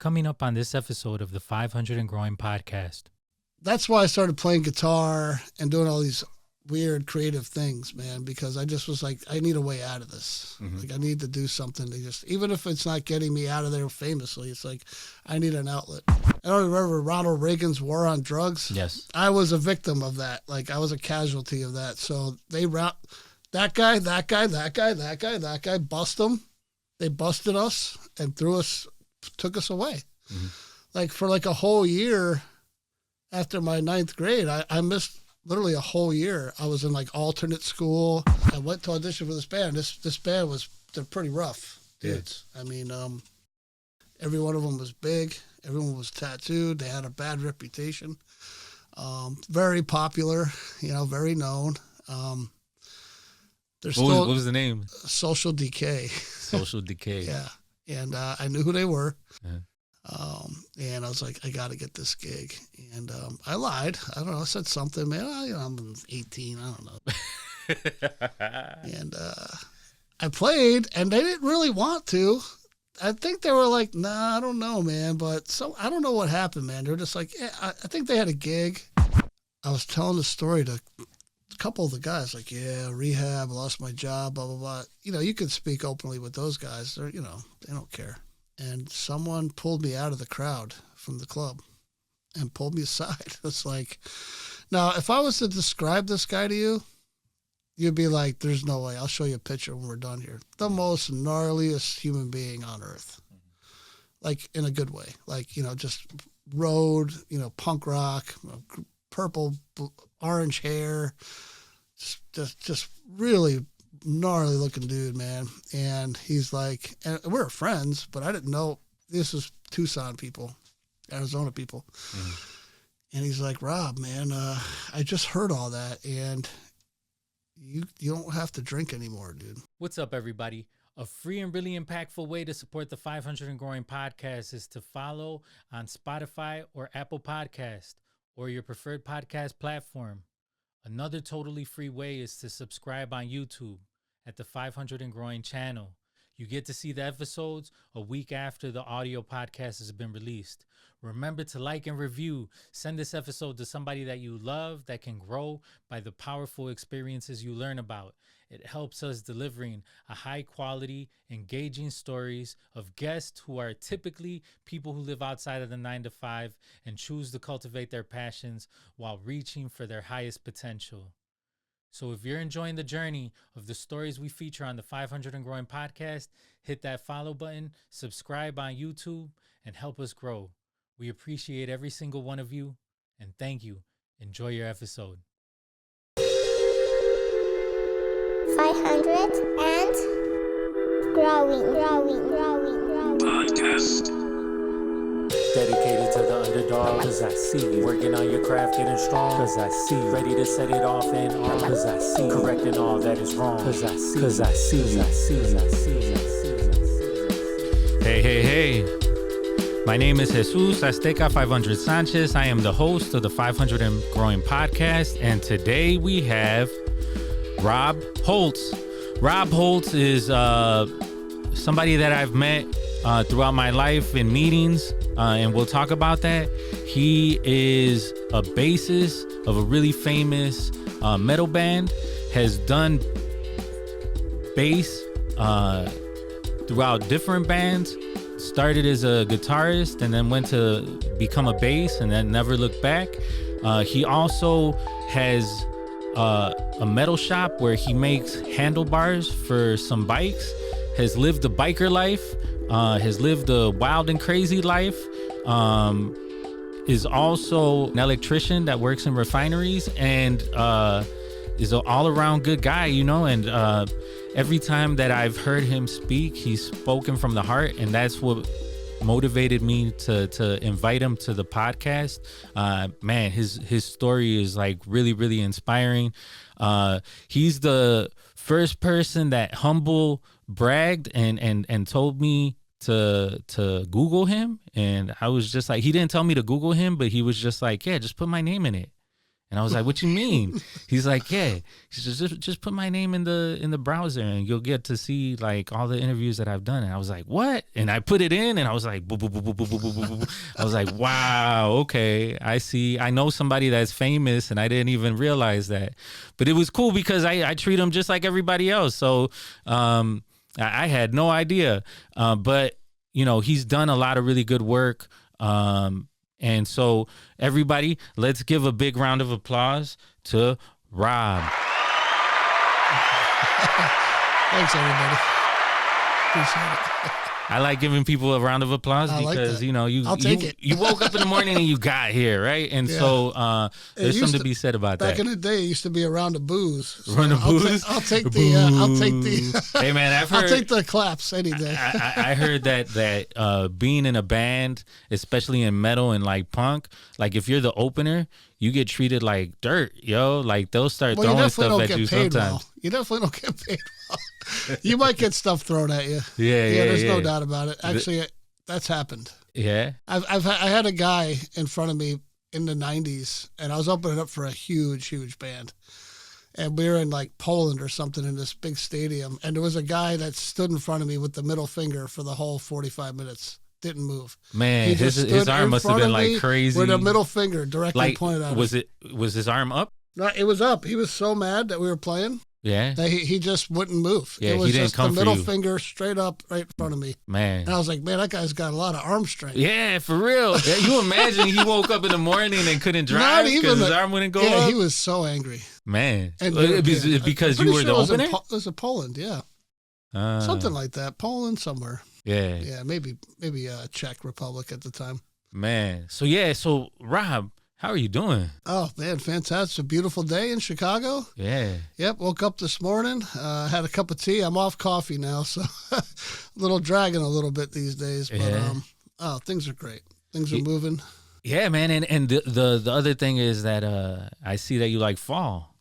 coming up on this episode of the 500 and Growing podcast. That's why I started playing guitar and doing all these weird creative things, man, because I just was like, I need a way out of this. Mm-hmm. Like, I need to do something to just, even if it's not getting me out of there famously, it's like, I need an outlet. I don't remember Ronald Reagan's war on drugs. Yes. I was a victim of that. Like, I was a casualty of that. So they that guy, bust them. They busted us and took us away. Mm-hmm. Like, for like a whole year after my 9th grade, I missed literally a whole year. I was in like alternate school. I went to audition for this band. This band they're pretty rough dudes. Yeah. I mean, every one of them was big. Everyone was tattooed. They had a bad reputation. Very popular, very known. What was the name? Social Decay. Social Decay. Yeah. And I knew who they were. Yeah. And I was like, I got to get this gig. And I lied. I don't know. I said something, man. I'm 18. I don't know. And I played, and they didn't really want to. I think they were like, nah, I don't know, man. But I don't know what happened, man. They're just like, yeah, I think they had a gig. I was telling the story to a couple of the guys, like, yeah, rehab, lost my job, blah, blah, blah. You can speak openly with those guys. They're, they don't care. And someone pulled me out of the crowd from the club and pulled me aside. It's like, now, if I was to describe this guy to you, you'd be like, there's no way. I'll show you a picture when we're done here. The most gnarliest human being on earth. Like, in a good way. Like, just road, punk rock, purple, orange hair, just really gnarly looking dude, man. And he's like, and we're friends, but I didn't know this was Tucson people, Arizona people. Mm-hmm. And he's like, Rob, man, I just heard all that, and you don't have to drink anymore, dude. What's up, everybody? A free and really impactful way to support the 500 and Growing podcast is to follow on Spotify or Apple Podcast or your preferred podcast platform. Another totally free way is to subscribe on YouTube at the 500 and Growing channel. You get to see the episodes a week after the audio podcast has been released. Remember to like and review. Send this episode to somebody that you love that can grow by the powerful experiences you learn about. It helps us delivering a high quality, engaging stories of guests who are typically people who live outside of the 9-to-5 and choose to cultivate their passions while reaching for their highest potential. So if you're enjoying the journey of the stories we feature on the 500 and Growing podcast, hit that follow button, subscribe on YouTube, and help us grow. We appreciate every single one of you, and thank you. Enjoy your episode. 500 and growing. Podcast. Dedicated to the underdog, cause I see you. Working on your craft, getting strong, cause I see you. Ready to set it off and on, cause I see you. Correcting all that is wrong, cause I see you. Cause I see you. Hey. My name is Jesus Azteca 500 Sanchez. I am the host of the 500 and Growing podcast, and today we have Rob Hultz. Rob Hultz is somebody that I've met throughout my life in meetings, and we'll talk about that. He is a bassist of a really famous metal band, has done bass throughout different bands, started as a guitarist and then went to become a bass and then never looked back. He also has a metal shop where he makes handlebars for some bikes, has lived a biker life, has lived a wild and crazy life, is also an electrician that works in refineries, and is an all-around good guy, and every time that I've heard him speak, he's spoken from the heart, and that's what motivated me to invite him to the podcast. Man, his story is like really, really inspiring. He's the first person that humble bragged and told me to Google him, and I was just like, he didn't tell me to Google him, but he was just like, yeah, just put my name in it. And I was like, what you mean? He's like, yeah. He says, just put my name in the browser and you'll get to see like all the interviews that I've done. And I was like, what? And I put it in and I was like, boo, boo, boo, boo, boo, boo, boo, boo, boo. I was like, wow, okay. I see. I know somebody that's famous and I didn't even realize that. But it was cool because I treat him just like everybody else. So I had no idea. But, you know, he's done a lot of really good work. And so, everybody, let's give a big round of applause to Rob. Thanks, everybody. Appreciate it. I like giving people a round of applause because, you know, I'll take it. You woke up in the morning and you got here, right? And so there's something to be said about that. Back in the day, it used to be a round of booze. Round of booze? I'll take the. Hey, man, I've heard. I'll take the claps any day. I heard that being in a band, especially in metal and like punk, like if you're the opener, you get treated like dirt, yo. Like they'll start throwing stuff at you sometimes. Well. You definitely don't get paid well. You might get stuff thrown at you. Yeah. There's no doubt about it. Actually, that's happened. Yeah. I had a guy in front of me in the 90s, and I was opening up for a huge band. And we were in like Poland or something in this big stadium. And there was a guy that stood in front of me with the middle finger for the whole 45 minutes. Didn't move. Man, his arm must have been like crazy. With a middle finger directly like, pointed at him. Was his arm up? No, it was up. He was so mad that we were playing. Yeah. That he just wouldn't move. Yeah, it was he didn't just come the middle for you. finger straight up right in front of me. Man. And I was like, man, that guy's got a lot of arm strength. Yeah, for real. Yeah, you imagine he woke up in the morning and couldn't drive because his arm wouldn't go up? Yeah, he was so angry. Man. And because you were the opener? It was in Poland, yeah. Something like that. Poland somewhere. Yeah. Yeah, maybe Czech Republic at the time. Man. So Rob, how are you doing? Oh, man, fantastic. A beautiful day in Chicago. Yeah. Yep, woke up this morning, had a cup of tea. I'm off coffee now, so a little dragging a little bit these days. But things are great. Things are moving. Yeah, man. And the other thing is that I see that you like fall.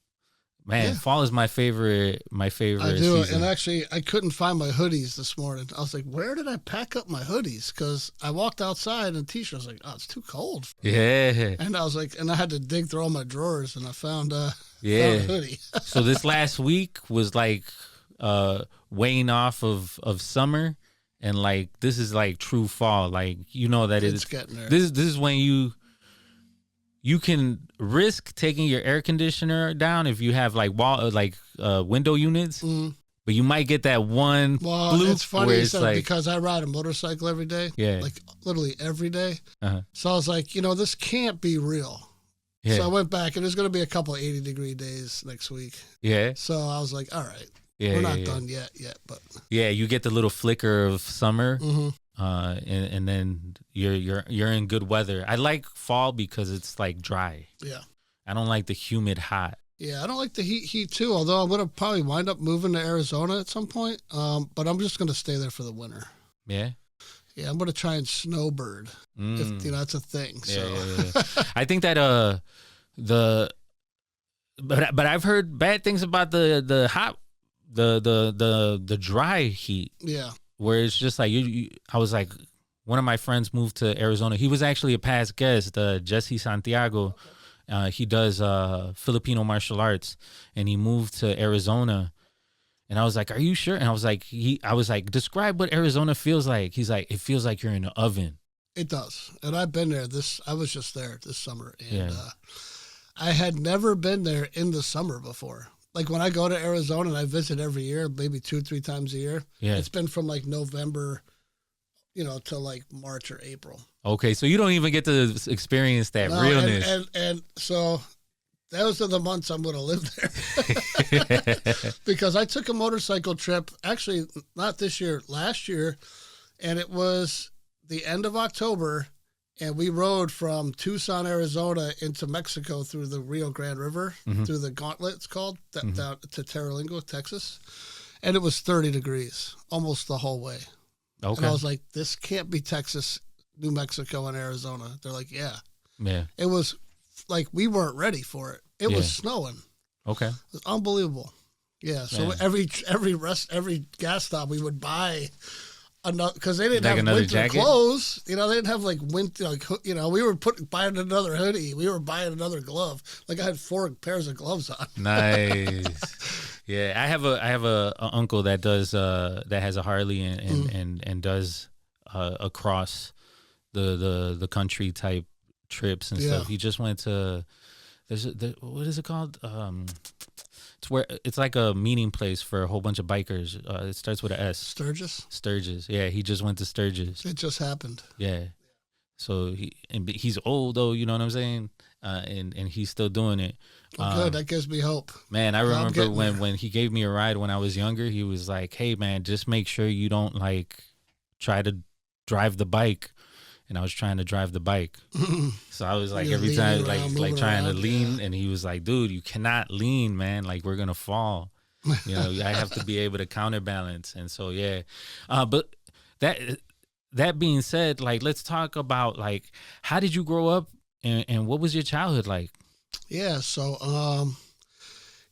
Man, fall is my favorite I do, season. And actually, I couldn't find my hoodies this morning. I was like, where did I pack up my hoodies? Because I walked outside in a t-shirt. I was like, oh, it's too cold. Yeah. And I was like, and I had to dig through all my drawers, and I found a hoodie. So this last week was like weighing off of summer, and like this is like true fall. Like you know that it's getting there. This is when you can risk taking your air conditioner down if you have like window units, but you might get that one. Well, it's funny it's like, because I ride a motorcycle every day. Yeah, like literally every day. Uh-huh. So I was like, this can't be real. Yeah. So I went back, and there's going to be a couple of 80-degree days next week. Yeah. So I was like, all right, we're not done yet, but yeah, you get the little flicker of summer. Mm-hmm. And then you're in good weather. I like fall because it's like dry. Yeah. I don't like the humid hot. Yeah, I don't like the heat too, although I'm going to probably wind up moving to Arizona at some point. But I'm just going to stay there for the winter. Yeah. Yeah, I'm going to try and snowbird if that's a thing. So yeah. I think that but I've heard bad things about the hot the dry heat. Yeah. Where it's just like I was like, one of my friends moved to Arizona. He was actually a past guest, Jesse Santiago. He does Filipino martial arts, and he moved to Arizona. And I was like, "Are you sure?" And I was like, "Describe what Arizona feels like." He's like, "It feels like you're in an oven." It does, and I've been there. I was just there this summer, and I had never been there in the summer before. Like when I go to Arizona and I visit every year, maybe 2-3 times a year. Yeah. It's been from like November, to like March or April. Okay, so you don't even get to experience that realness. And so those are the months I'm going to live there. Because I took a motorcycle trip, actually not this year, last year, and it was the end of October. And we rode from Tucson, Arizona into Mexico through the Rio Grande River, through the Gauntlet, it's called, down to Terralingo, Texas. And it was 30 degrees almost the whole way. Okay. And I was like, this can't be Texas, New Mexico, and Arizona. They're like, yeah. Yeah. It was like we weren't ready for it. It was snowing. Okay. It was unbelievable. Yeah. So every gas stop we would buy because they didn't Like have another winter jacket? clothes. They didn't have like winter. Like, we were buying another hoodie. We were buying another glove. Like I had 4 pairs of gloves on. Nice. Yeah, I have a uncle that does that has a Harley and does across the country type trips and stuff. He just went to what is it called? It's like a meeting place for a whole bunch of bikers. It starts with an S. Sturgis. Yeah, he just went to Sturgis. It just happened. Yeah. So he's old though, you know what I'm saying? And he's still doing it. Well, good. That gives me hope. Man, I remember when he gave me a ride when I was younger, he was like, "Hey man, just make sure you don't like try to drive the bike." And I was trying to drive the bike. So I was like every time like trying to lean, and he was like, "Dude, you cannot lean, man. Like we're going to fall." I have to be able to counterbalance. And so yeah. But that being said, like let's talk about like how did you grow up and what was your childhood like? Yeah, so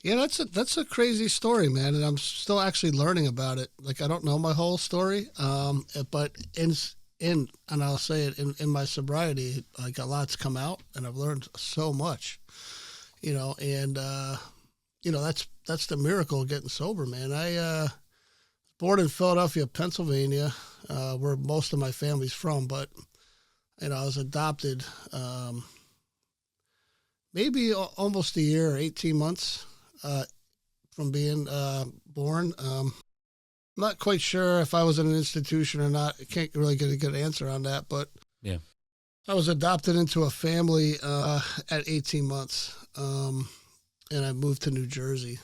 that's a crazy story, man, and I'm still actually learning about it. Like I don't know my whole story, but and I'll say it in my sobriety, like a lot's come out, and I've learned so much, and that's the miracle of getting sober, man. I born in Philadelphia, Pennsylvania, where most of my family's from, but I was adopted. Maybe almost a year, 18 months from being born. I'm not quite sure if I was in an institution or not. I can't really get a good answer on that, but yeah, I was adopted into a family at 18 months, and I moved to New Jersey.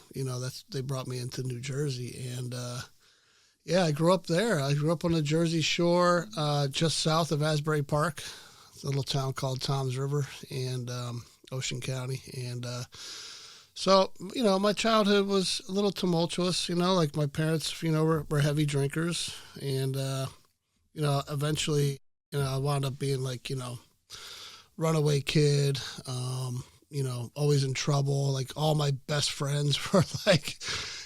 They brought me into New Jersey, and I grew up there. I grew up on the Jersey Shore, just south of Asbury Park, a little town called Toms River, and Ocean County. And so, my childhood was a little tumultuous, like my parents, were heavy drinkers. And, eventually, I wound up being like, runaway kid, always in trouble. Like all my best friends were like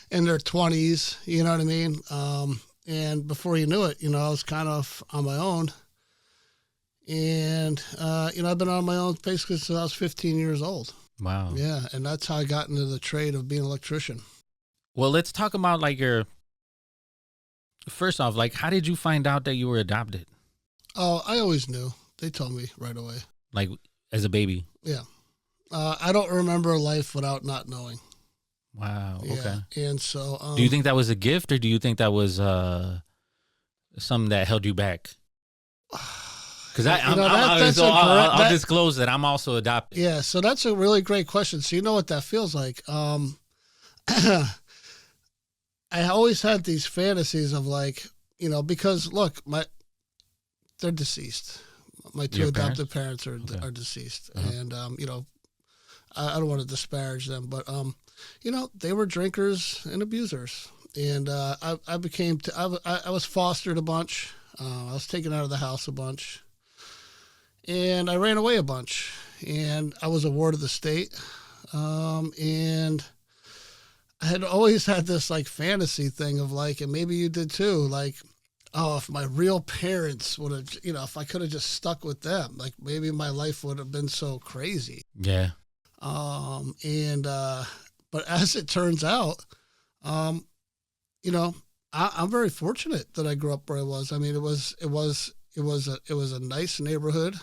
in their 20s, you know what I mean? And before you knew it, I was kind of on my own. And, I've been on my own basically since I was 15 years old. Wow. Yeah. And that's how I got into the trade of being an electrician. Well, let's talk about like first off, like how did you find out that you were adopted? Oh, I always knew. They told me right away. Like as a baby? Yeah. I don't remember life without not knowing. Wow. Yeah. Okay. And so, do you think that was a gift, or do you think that was something that held you back? Because I'll disclose that I'm also adopted. Yeah, so that's a really great question. So you know what that feels like. I always had these fantasies of like, because look, they're deceased. My two adopted parents are deceased, and I don't want to disparage them, but they were drinkers and abusers, and I was fostered a bunch. I was taken out of the house a bunch. And I ran away a bunch, and I was a ward of the state. And I had always had this like fantasy thing of like, and maybe you did too, like, oh, if my real parents would have, if I could have just stuck with them, like maybe my life would have been so crazy. Yeah. But as it turns out, I'm very fortunate that I grew up where I was. I mean, it was a nice neighborhood,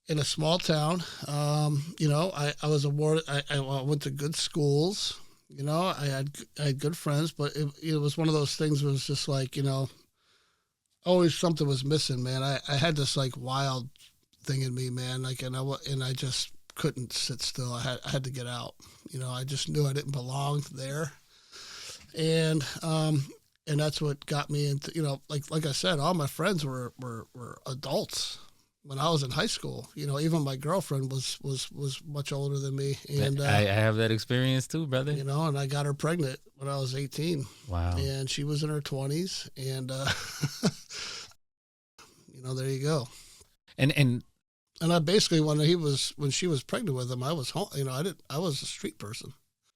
in a small town. I was awarded. I went to good schools. I had good friends, but it was one of those things where it was just like, always something was missing, man. I had this like wild thing in me, man. Like, and I just couldn't sit still. I had to get out. I just knew I didn't belong there, and that's what got me into, like I said, all my friends were adults when I was in high school. Even my girlfriend was much older than me, and I have that experience too, brother. And I got her pregnant when I was 18. Wow. And she was in her 20s, and there you go. And I basically when she was pregnant with him, I was home. I was a street person.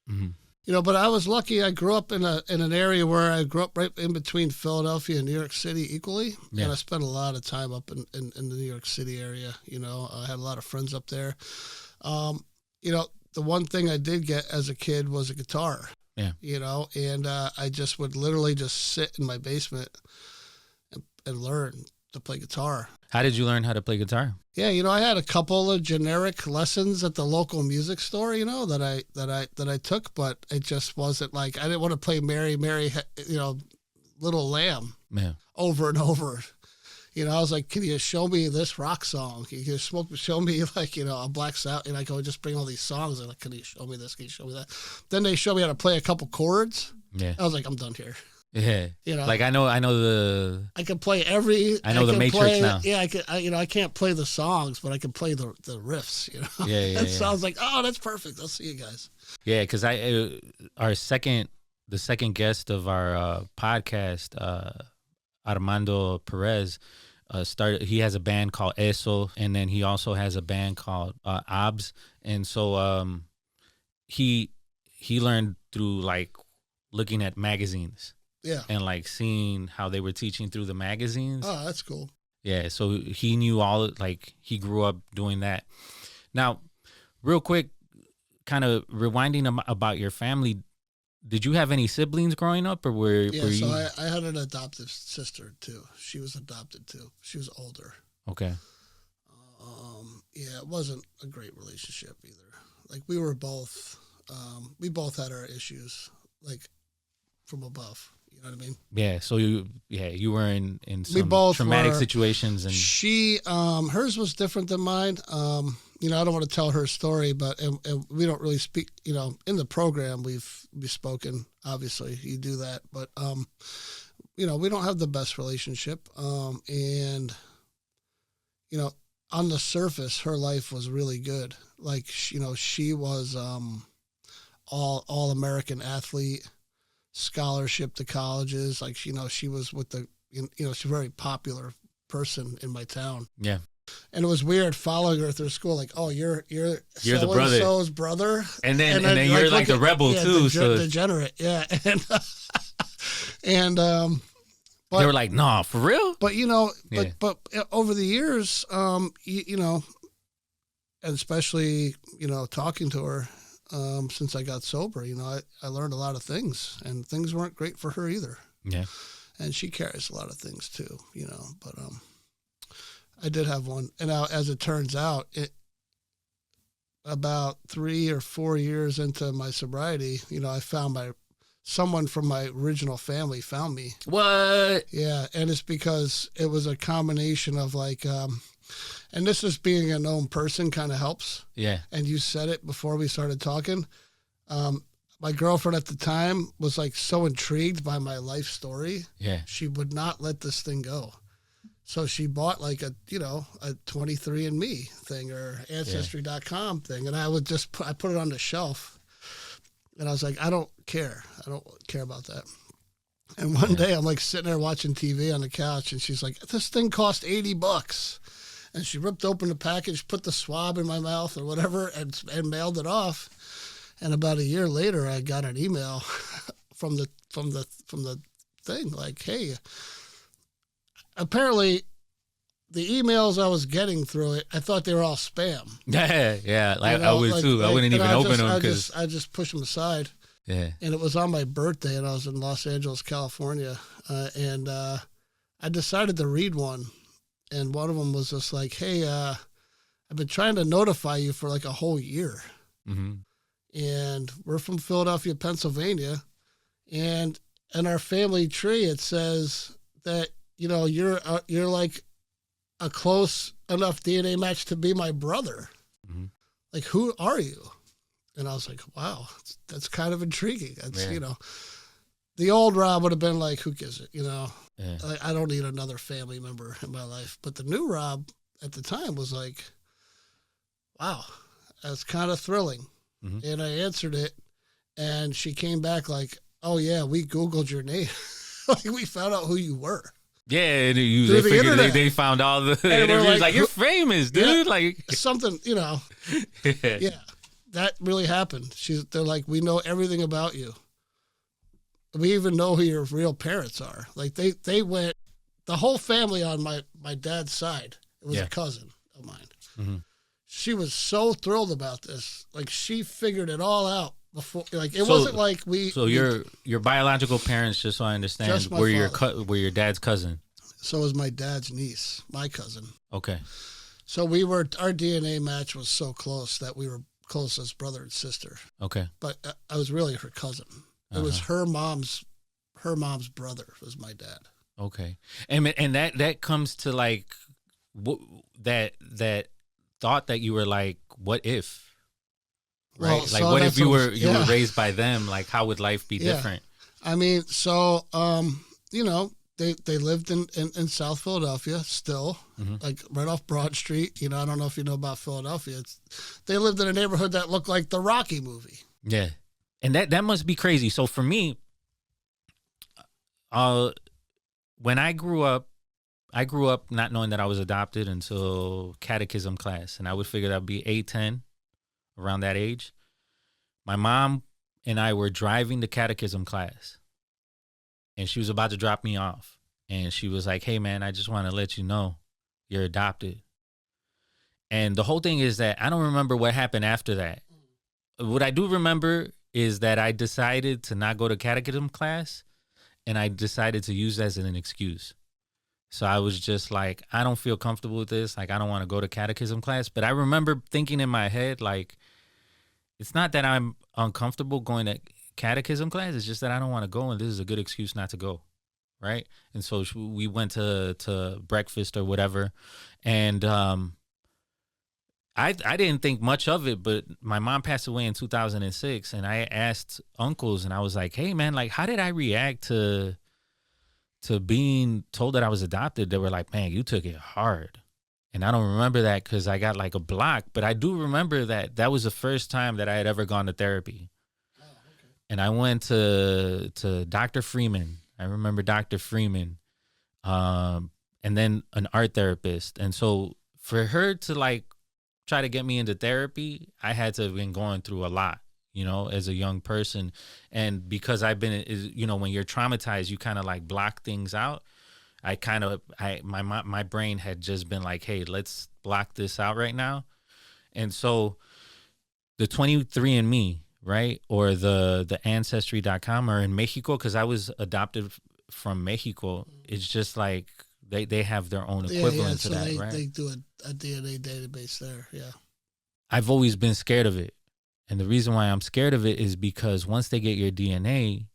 Mm-hmm. But I was lucky. I grew up in an area where I grew up right in between Philadelphia and New York City equally. Yeah. And I spent a lot of time up in the New York City area. I had a lot of friends up there. The one thing I did get as a kid was a guitar. Yeah. And I just would literally just sit in my basement and learn to play guitar. How did you learn how to play guitar? Yeah, I had a couple of generic lessons at the local music store, that I took, but it just wasn't like I didn't want to play Mary, Mary, Little Lamb over and over. I was like, can you show me this rock song? Can you show me a Black Sabbath? And I go just bring all these songs. And like, can you show me this? Can you show me that? Then they showed me how to play a couple chords. Yeah, I was like, I'm done here. Yeah, like I know the. I can play every. I know the Matrix now. Yeah, I can't play the songs, but I can play the riffs. Yeah. So I was like, oh, that's perfect. I'll see you guys. Yeah, because the second guest of our podcast, Armando Perez, started. He has a band called Eso, and then he also has a band called Abs, and so he learned through like looking at magazines. Yeah. And like seeing how they were teaching through the magazines. Oh, that's cool. Yeah. So he knew he grew up doing that. Now, real quick, kind of rewinding about your family. Did you have any siblings growing up or were you? I had an adoptive sister too. She was adopted too. She was older. Okay. It wasn't a great relationship either. Like we were both, we both had our issues like from above. You know what I mean? Yeah. So you were in some traumatic situations, and she, hers was different than mine. I don't want to tell her story, but and we don't really speak. In the program we've spoken. Obviously, you do that, but we don't have the best relationship. And on the surface, her life was really good. Like she was all American athlete. Scholarship to colleges, like she was with the she's a very popular person in my town. Yeah. And it was weird following her through school, like, oh, you're the brother. So-and-so's brother, and then you're like the rebel too, so degenerate, yeah. And they were like, nah, for real. But but over the years, and especially talking to her. Since I got sober, I learned a lot of things, and things weren't great for her either. Yeah. And she carries a lot of things too, but I did have one. And now, as it turns out, about 3 or 4 years into my sobriety, I found someone from my original family found me. What? Yeah. And it's because it was a combination of like, and this is being a known person kind of helps. Yeah. And you said it before we started talking. My girlfriend at the time was like so intrigued by my life story. Yeah. She would not let this thing go. So she bought like a 23andMe thing or Ancestry.com thing. And I put it on the shelf. And I was like, I don't care. I don't care about that. And one day I'm like sitting there watching TV on the couch and she's like, this thing cost $80. And she ripped open the package, put the swab in my mouth or whatever, and mailed it off. And about a year later, I got an email from the thing like, "Hey, apparently the emails I was getting through it, I thought they were all spam." Yeah. Like I would too. I wouldn't even open them because I just pushed them aside. Yeah. And it was on my birthday, and I was in Los Angeles, California, and I decided to read one. And one of them was just like, hey, I've been trying to notify you for like a whole year. Mm-hmm. And we're from Philadelphia, Pennsylvania. And in our family tree, it says that, you're like a close enough DNA match to be my brother. Mm-hmm. Like, who are you? And I was like, wow, that's kind of intriguing. That's, the old Rob would have been like, who gives it, Yeah. I don't need another family member in my life. But the new Rob at the time was like, wow, that's kind of thrilling. Mm-hmm. And I answered it, and she came back like, oh, yeah, we Googled your name. Like, we found out who you were. Yeah, they found all the interviews. Like, you're famous, dude. Yeah, like something, Yeah. that really happened. They're like, we know everything about you. We even know who your real parents are. Like they went, the whole family on my dad's side. It was a cousin of mine. Mm-hmm. She was so thrilled about this. Like she figured it all out before. Like it wasn't like we. So your biological parents, just so I understand, were your dad's cousin. So was my dad's niece, my cousin. Okay. So our DNA match was so close that we were close as brother and sister. Okay. But I was really her cousin. It was her mom's brother was my dad. Okay. And that comes to like that thought that you were like, what if? Right? Well, like so what if you were raised by them? Like how would life be different? I mean, so you know, they lived in South Philadelphia still, like right off Broad Street. You know, I don't know if you know about Philadelphia. They lived in a neighborhood that looked like the Rocky movie. Yeah. And that must be crazy. So for me, when I grew up not knowing that I was adopted until catechism class. And I would figure that would be 8, 10, around that age. My mom and I were driving to catechism class. And she was about to drop me off. And she was like, hey, man, I just want to let you know you're adopted. And the whole thing is that I don't remember what happened after that. What I do remember is that I decided to not go to catechism class. And I decided to use that as an excuse. So I was just like, I don't feel comfortable with this. Like, I don't want to go to catechism class. But I remember thinking in my head, like, it's not that I'm uncomfortable going to catechism class. It's just that I don't want to go, and this is a good excuse not to go, right? And so we went to breakfast or whatever, and I didn't think much of it, but my mom passed away in 2006, and I asked uncles, and I was like, hey, man, like, how did I react to being told that I was adopted? They were like, man, you took it hard. And I don't remember that because I got like a block, but I do remember that was the first time that I had ever gone to therapy. Oh, okay. And I went to Dr. Freeman. I remember Dr. Freeman, and then an art therapist. And so for her to like try to get me into therapy, I had to have been going through a lot, you know, as a young person. And because I've been, you know, when you're traumatized, you kind of like block things out. My brain had just been like, hey, let's block this out right now. And so the 23andMe, right, or the Ancestry.com are in Mexico, because I was adopted from Mexico. It's just like they have their own equivalent to that, right? They do a DNA database there, yeah. I've always been scared of it. And the reason why I'm scared of it is because once they get your DNA,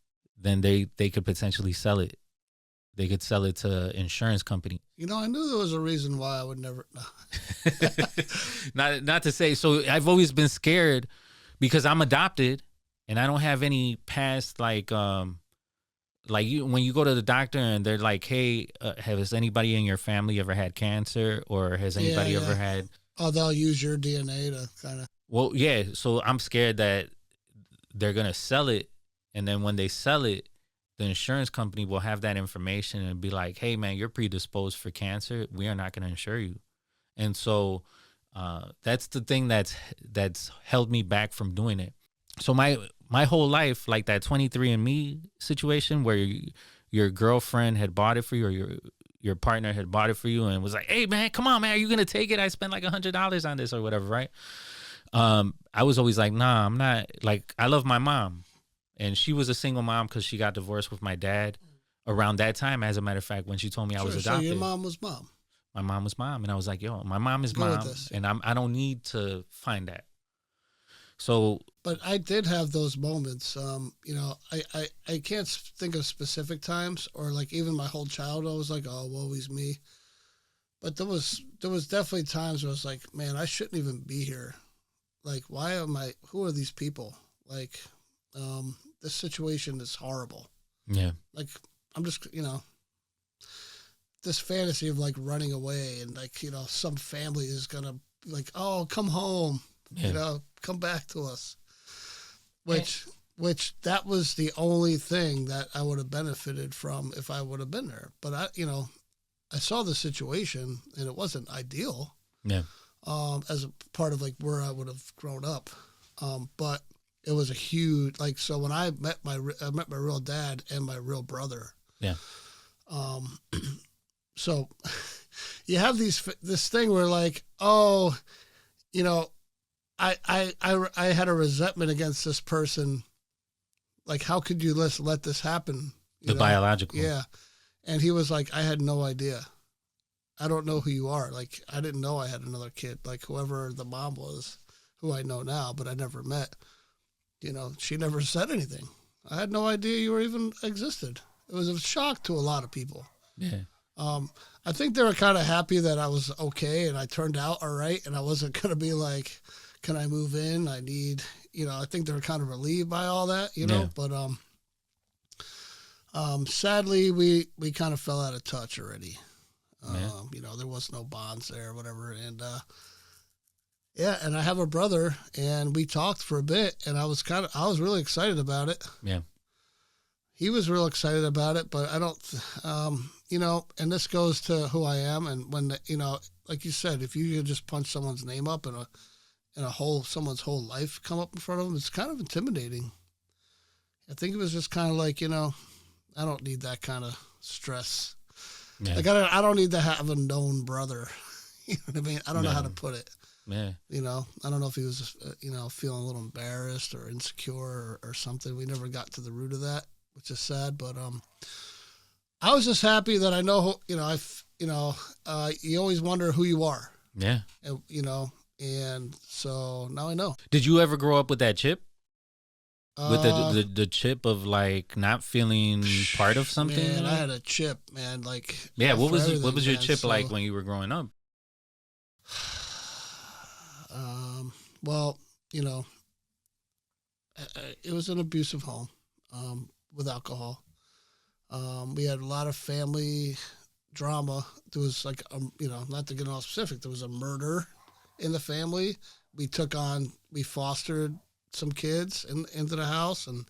then they could potentially sell it. They could sell it to insurance company. You know, I knew there was a reason why I would never. No. not to say. So I've always been scared because I'm adopted and I don't have any past like you when you go to the doctor and they're like, hey, has anybody in your family ever had cancer, or has anybody ever had? Oh, they'll use your DNA to kind of. Well, yeah. So I'm scared that they're gonna sell it, and then when they sell it, the insurance company will have that information and be like, hey, man, you're predisposed for cancer. We are not going to insure you. And so that's the thing that's held me back from doing it. So my whole life, like that 23andMe situation where your girlfriend had bought it for you, or your partner had bought it for you and was like, hey, man, come on, man, are you going to take it? I spent like $100 on this or whatever, right? I was always like, nah, I'm not. Like, I love my mom. And she was a single mom because she got divorced with my dad around that time. As a matter of fact, when she told me I was adopted. So your mom was mom. My mom was mom. And I was like, yo, my mom is mom. And I don't need to find that. So. But I did have those moments. You know, I can't think of specific times, or like even my whole childhood, I was like, oh, woe is me. But there was definitely times where I was like, man, I shouldn't even be here. Like, who are these people? Like, this situation is horrible. Yeah. Like, I'm just, you know, this fantasy of like running away and like, you know, some family is going to be like, oh, come home, you know, come back to us. Which that was the only thing that I would have benefited from if I would have been there. But I saw the situation and it wasn't ideal. Yeah. As a part of like where I would have grown up. But it was a huge, like, so when I met my real dad and my real brother. Yeah. So you have this thing where like, oh, you know, I had a resentment against this person. Like, how could you let this happen? You know? Biological. Yeah. And he was like, I had no idea. I don't know who you are. Like, I didn't know I had another kid. Like, whoever the mom was, who I know now, but I never met, you know, she never said anything. I had no idea you were even existed. It was a shock to a lot of people. Yeah. I think they were kind of happy that I was okay and I turned out all right and I wasn't going to be like, can I move in? I need, you know, I think they were kind of relieved by all that, you know, but sadly we kind of fell out of touch already. You know, there was no bonds there or whatever. And, yeah, and I have a brother and we talked for a bit and I was really excited about it. Yeah. He was real excited about it, but I don't, you know, and this goes to who I am. And when, you know, like you said, if you could just punch someone's name up and someone's whole life come up in front of them, it's kind of intimidating. I think it was just kind of like, you know, I don't need that kind of stress. Yeah. Like I don't need to have a known brother. You know what I mean? I don't know how to put it. Yeah. You know, I don't know if he was, you know, feeling a little embarrassed or insecure or something. We never got to the root of that, which is sad. But I was just happy that I know, you know, you always wonder who you are. Yeah. And, you know, and so now I know. Did you ever grow up with that chip? With the chip of like not feeling part of something? Man, I had a chip, man. Like, yeah, what was your chip like when you were growing up? Well, you know, it was an abusive home with alcohol. We had a lot of family drama. There was like, you know, not to get all specific, there was a murder in the family. We fostered some kids into the house and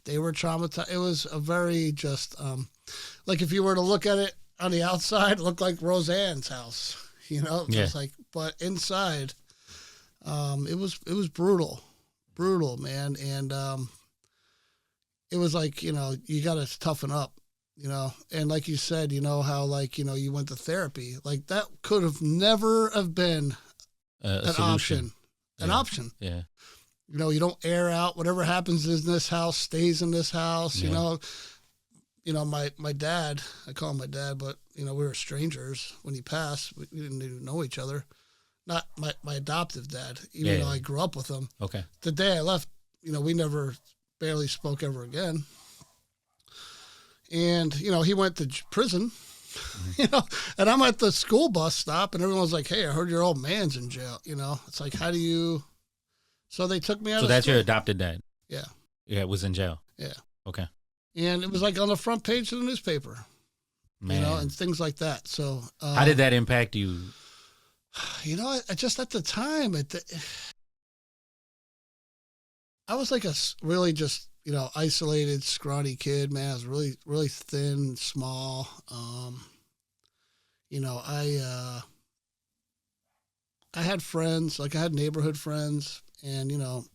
they were traumatized. It was a very just, like if you were to look at it on the outside, it looked like Roseanne's house, you know, just like, but inside, it was brutal, man. And, it was like, you know, you got to toughen up, you know, and like you said, you know, how like, you know, you went to therapy, like that could have never have been an option. Yeah. You know, you don't air out whatever happens in this house stays in this house. Yeah. You know, my dad, I call him my dad, but you know, we were strangers when he passed. We didn't even know each other. Not my adoptive dad, even though I grew up with him. Okay. The day I left, you know, we barely spoke ever again. And, you know, he went to prison, you know, and I'm at the school bus stop and everyone's like, hey, I heard your old man's in jail. You know, it's like, how do you, so they took me out. So that's your adopted dad? Yeah. Yeah, it was in jail. Yeah. Okay. And it was like on the front page of the newspaper, you know, and things like that. So how did that impact you? You know, I just at the time, I was like a really just, you know, isolated, scrawny kid, man. I was really, really thin, small. You know, I had friends, like I had neighborhood friends, and, you know,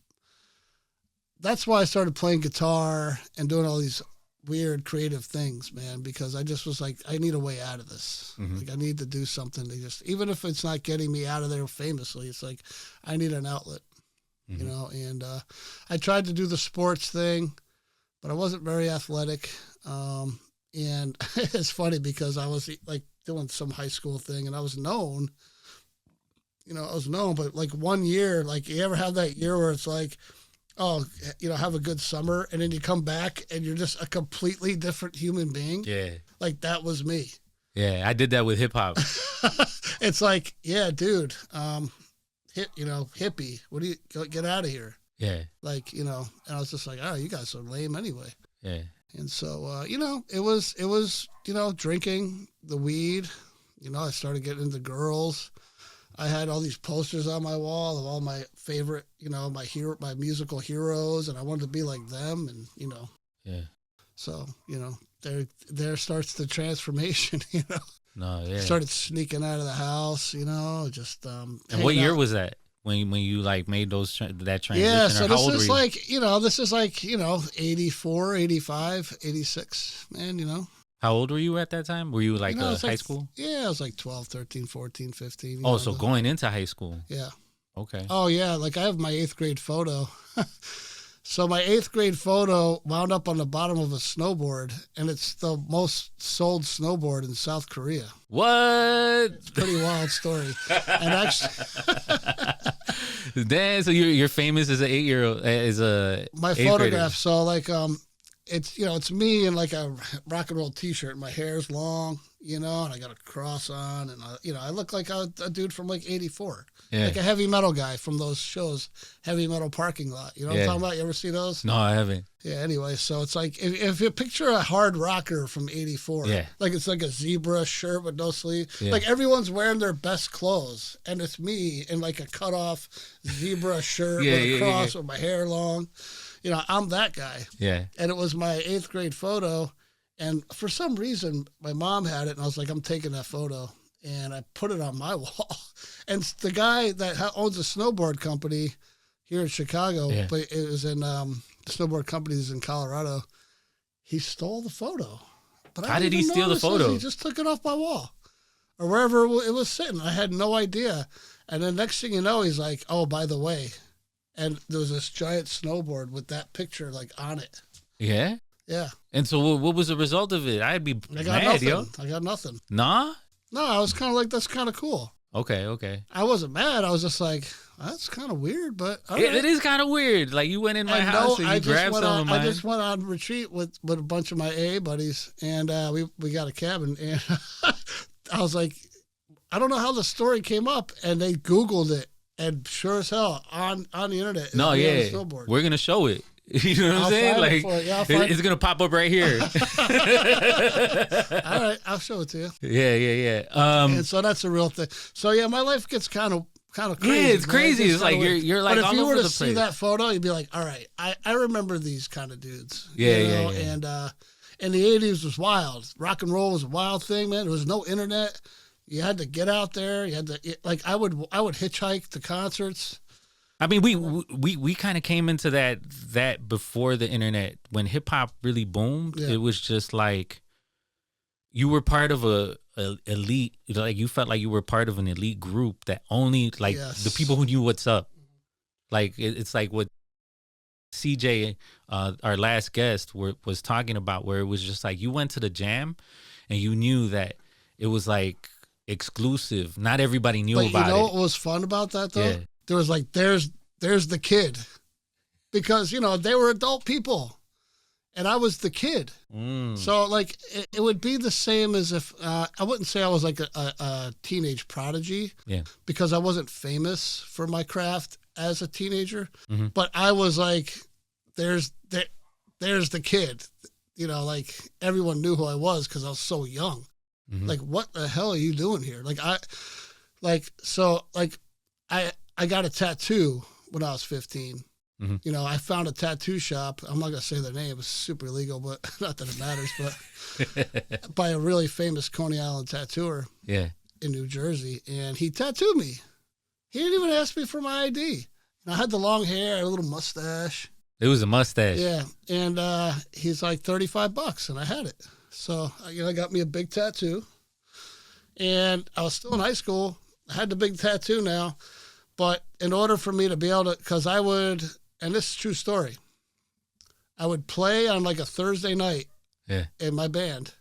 that's why I started playing guitar and doing all these weird creative things, man, because I just was like, I need a way out of this. Mm-hmm. Like I need to do something to just, even if it's not getting me out of there famously, it's like, I need an outlet, mm-hmm. you know? And, I tried to do the sports thing, but I wasn't very athletic. And it's funny because I was like doing some high school thing and I was known, but like 1 year, like you ever have that year where it's like, oh, you know, have a good summer, and then you come back and you're just a completely different human being. Yeah. Like that was me. Yeah, I did that with hip hop. It's like, yeah, dude, hippie, what do you, get out of here. Yeah. Like, you know, and I was just like, oh, you guys are lame anyway. Yeah. And so, you know, it was, you know, drinking the weed, you know, I started getting into girls. I had all these posters on my wall of all my favorite, you know, my musical heroes, and I wanted to be like them, and you know. Yeah. So, you know, there starts the transformation, you know. No, yeah. Started sneaking out of the house, you know, just. And what year was that? when you like made that transition? Yeah, so or how this old is were you? this is 84, 85, 86, man. How old were you at that time? Were you like it's high school? Yeah, I was like 12, 13, 14, 15. Oh, so going into high school. Yeah. Okay. Oh, yeah, like I have my 8th grade photo. So my 8th grade photo wound up on the bottom of a snowboard, and it's the most sold snowboard in South Korea. What? It's a pretty wild story. And actually, Damn, so you're famous as an 8-year-old, as a my 8th photograph. grader. So like it's me in like a rock and roll T-shirt. My hair's long, and I got a cross on, and I look like a dude from like '84, Yeah. like a heavy metal guy from those shows, Heavy Metal Parking Lot. You know what I'm talking about? You ever see those? No, I haven't. Yeah. Anyway, so it's like if you picture a hard rocker from '84, Yeah. like it's like a zebra shirt with no sleeve, Yeah. like everyone's wearing their best clothes, and it's me in like a cut off zebra shirt with a cross with my hair long. I'm that guy. Yeah. And it was my 8th grade photo. And for some reason, my mom had it. And I was like, I'm taking that photo. And I put it on my wall. And the guy that owns a snowboard company here in Chicago, but it was in the snowboard company is in Colorado. He stole the photo. But How did he steal the photo? He just took it off my wall or wherever it was sitting. I had no idea. And then next thing you know, he's like, oh, by the way. And there was this giant snowboard with that picture like on it. Yeah? Yeah. And so what was the result of it? I'd be I got mad, nothing. yo. I got nothing. Nah? No, I was kind of like, that's kind of cool. Okay. I wasn't mad. I was just like, that's kind of weird, but all It right. is kind of weird. Like you went in my house and you grabbed some of mine. I just went on retreat with a bunch of my AA buddies, and we got a cabin, and I was like, I don't know how the story came up, and they Googled it, and sure as hell on the internet. No, on yeah, the snowboard. we're gonna show it. You know what I'm I'll saying? find it Like for you. I'll find it's gonna pop up right here. All right, I'll show it to you. Yeah. And so that's a real thing. So yeah, my life gets kind of crazy. Yeah, it's man. crazy. gets It's like kinda weird. you're like But if all you over were to the see place. that photo, you'd be like, all right, I remember these kind of dudes. Yeah. And in the 80s was wild. Rock and roll was a wild thing, man. There was no internet. You had to get out there. You had to I would hitchhike to concerts. I mean, we kind of came into that before the internet. When hip hop really boomed, Yeah. it was just like you were part of a elite. Like you felt like you were part of an elite group that only like Yes. the people who knew what's up. Like it's like what CJ, our last guest, was talking about, where it was just like you went to the jam and you knew that it was like exclusive. Not everybody knew But about you know it. what was fun about that though? Yeah. There was like there's the kid, because they were adult people, and I was the kid. So like it would be the same as if I wouldn't say I was like a teenage prodigy, because I wasn't famous for my craft as a teenager, but I was like there's the kid, like everyone knew who I was because I was so young. Like, what the hell are you doing here? I got a tattoo when I was 15. I found a tattoo shop. I'm not going to say their name. It's super illegal, but not that it matters. But by a really famous Coney Island tattooer in New Jersey. And he tattooed me. He didn't even ask me for my ID. And I had the long hair, a little mustache. It was a mustache. Yeah. And he's like $35, and I had it. So, I got me a big tattoo. And I was still in high school. I had the big tattoo now. But in order for me to be able to, because I would, and this is a true story, I would play on like a Thursday night in my band.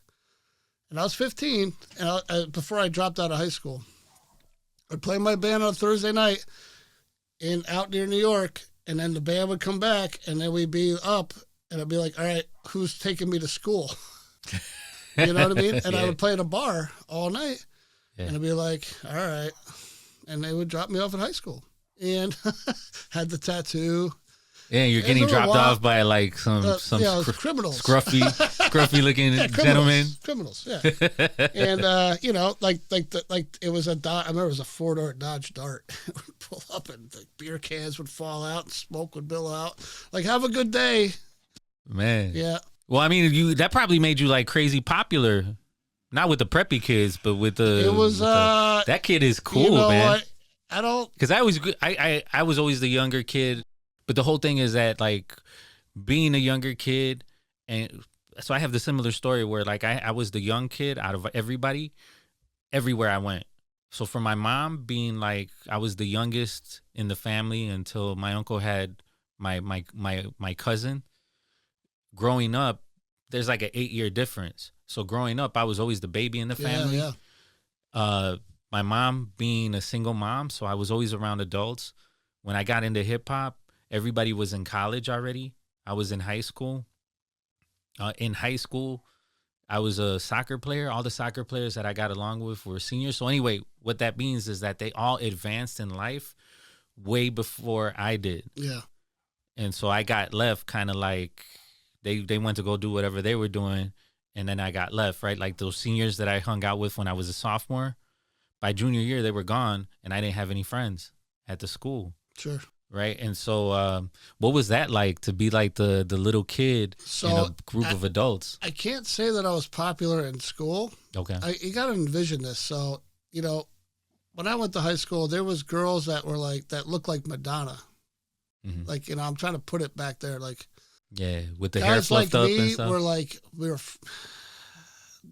And I was 15, and before I dropped out of high school. I'd play my band on a Thursday night out near New York, and then the band would come back, and then we'd be up, and I'd be like, all right, who's taking me to school? You know what I mean? And I would play at a bar all night, and I'd be like, all right. And they would drop me off at high school, and had the tattoo. Yeah, you're getting dropped off by like some criminals, scruffy looking gentlemen. Criminals, yeah. And it was a I remember it was a 4-door Dodge Dart. It would pull up, and the beer cans would fall out, and smoke would bill out. Like, have a good day, man. Yeah. Well, I mean, that probably made you like crazy popular. Not with the preppy kids, but with the. It was that kid is cool, man. What? I don't. Because I was always the younger kid, but the whole thing is that like being a younger kid, and so I have the similar story where like I was the young kid out of everybody, everywhere I went. So for my mom being like I was the youngest in the family until my uncle had my cousin. Growing up, there's like an 8-year difference. So growing up, I was always the baby in the family. Yeah. My mom being a single mom, so I was always around adults. When I got into hip hop, everybody was in college already. I was in high school. In high school, I was a soccer player. All the soccer players that I got along with were seniors. So anyway, what that means is that they all advanced in life way before I did. Yeah. And so I got left kind of like they went to go do whatever they were doing, and then I got left, right? Like those seniors that I hung out with when I was a sophomore, by junior year, they were gone, and I didn't have any friends at the school. Sure. Right. And so what was that like to be like the little kid in a group of adults? I can't say that I was popular in school. Okay. You got to envision this. So, when I went to high school, there was girls that were like, that looked like Madonna. Mm-hmm. Like, I'm trying to put it back there. Like, yeah, with the hair guys fluffed like up me and stuff. were like,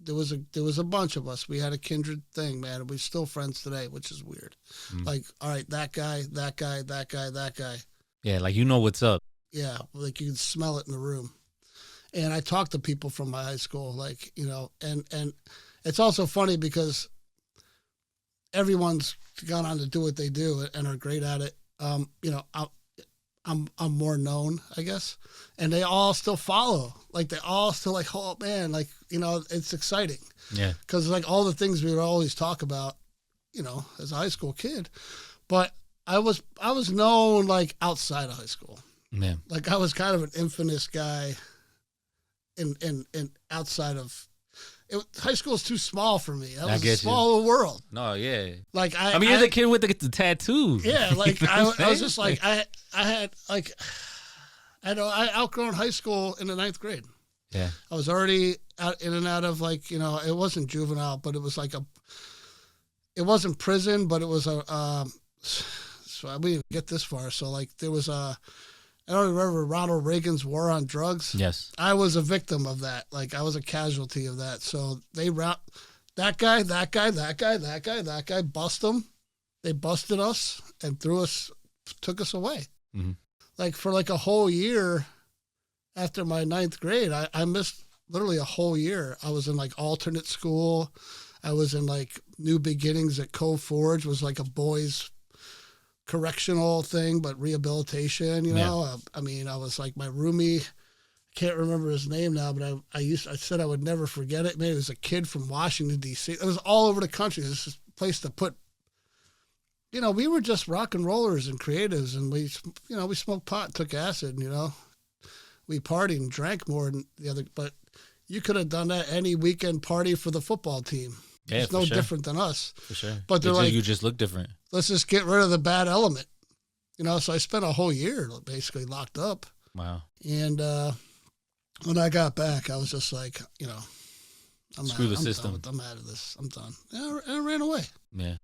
there was a bunch of us. We had a kindred thing, man. And we're still friends today, which is weird. Mm. Like, all right, that guy, that guy, that guy, that guy. Yeah, like you know what's up. Yeah, like you can smell it in the room. And I talked to people from my high school, like, and it's also funny because everyone's gone on to do what they do and are great at it. I'm more known, I guess, and they all still follow. Like they all still like, oh man, like it's exciting. Yeah, because like all the things we would always talk about, as a high school kid, but I was known like outside of high school. Yeah, Like I was kind of an infamous guy. In outside of it, high school is too small for me. That was a small little world. No, yeah. Like I mean, you're the kid with the tattoo. Yeah, like I was just like I had like I outgrown high school in the 9th grade. Yeah, I was already out in and out of like it wasn't juvenile, but it was like it wasn't prison, but it was so we didn't get this far. So like there was I don't remember Ronald Reagan's war on drugs. Yes. I was a victim of that. Like I was a casualty of that. So they that guy, bust them. They busted us and took us away. Mm-hmm. Like for like a whole year after my 9th grade, I missed literally a whole year. I was in like alternate school. I was in like New Beginnings at Cove Forge, was like a boys' correctional thing, but rehabilitation, Yeah. I mean, I was like my roomie, can't remember his name now, but I said I would never forget it. Maybe it was a kid from Washington, D.C. It was all over the country. This is a place to put, we were just rock and rollers and creatives, and we smoked pot, took acid, we partied and drank more than the other, but you could have done that any weekend party for the football team. Yeah, it's no different than us. For sure. But they're like, you just look different. Let's just get rid of the bad element. So I spent a whole year basically locked up. Wow. And when I got back, I was just like, Screw the system. I'm out of this. I'm done. And I ran away. Yeah.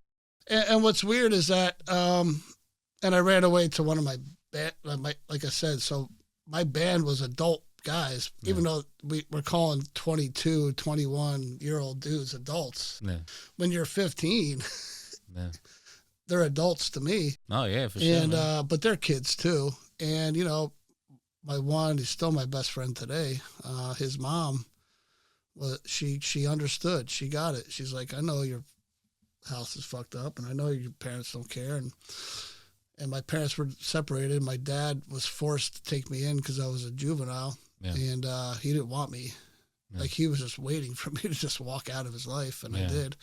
And what's weird is that, and I ran away to one of my band, like I said, so my band was adult guys, even though we're calling 22, 21-year-old dudes adults. Yeah. When you're 15, they're adults to me. Oh, yeah, for sure. And but they're kids too. And my one is still my best friend today. His mom, she understood. She got it. She's like, I know your house is fucked up, and I know your parents don't care. And my parents were separated. My dad was forced to take me in because I was a juvenile. Yeah. And he didn't want me. Yeah. Like he was just waiting for me to just walk out of his life, and I did.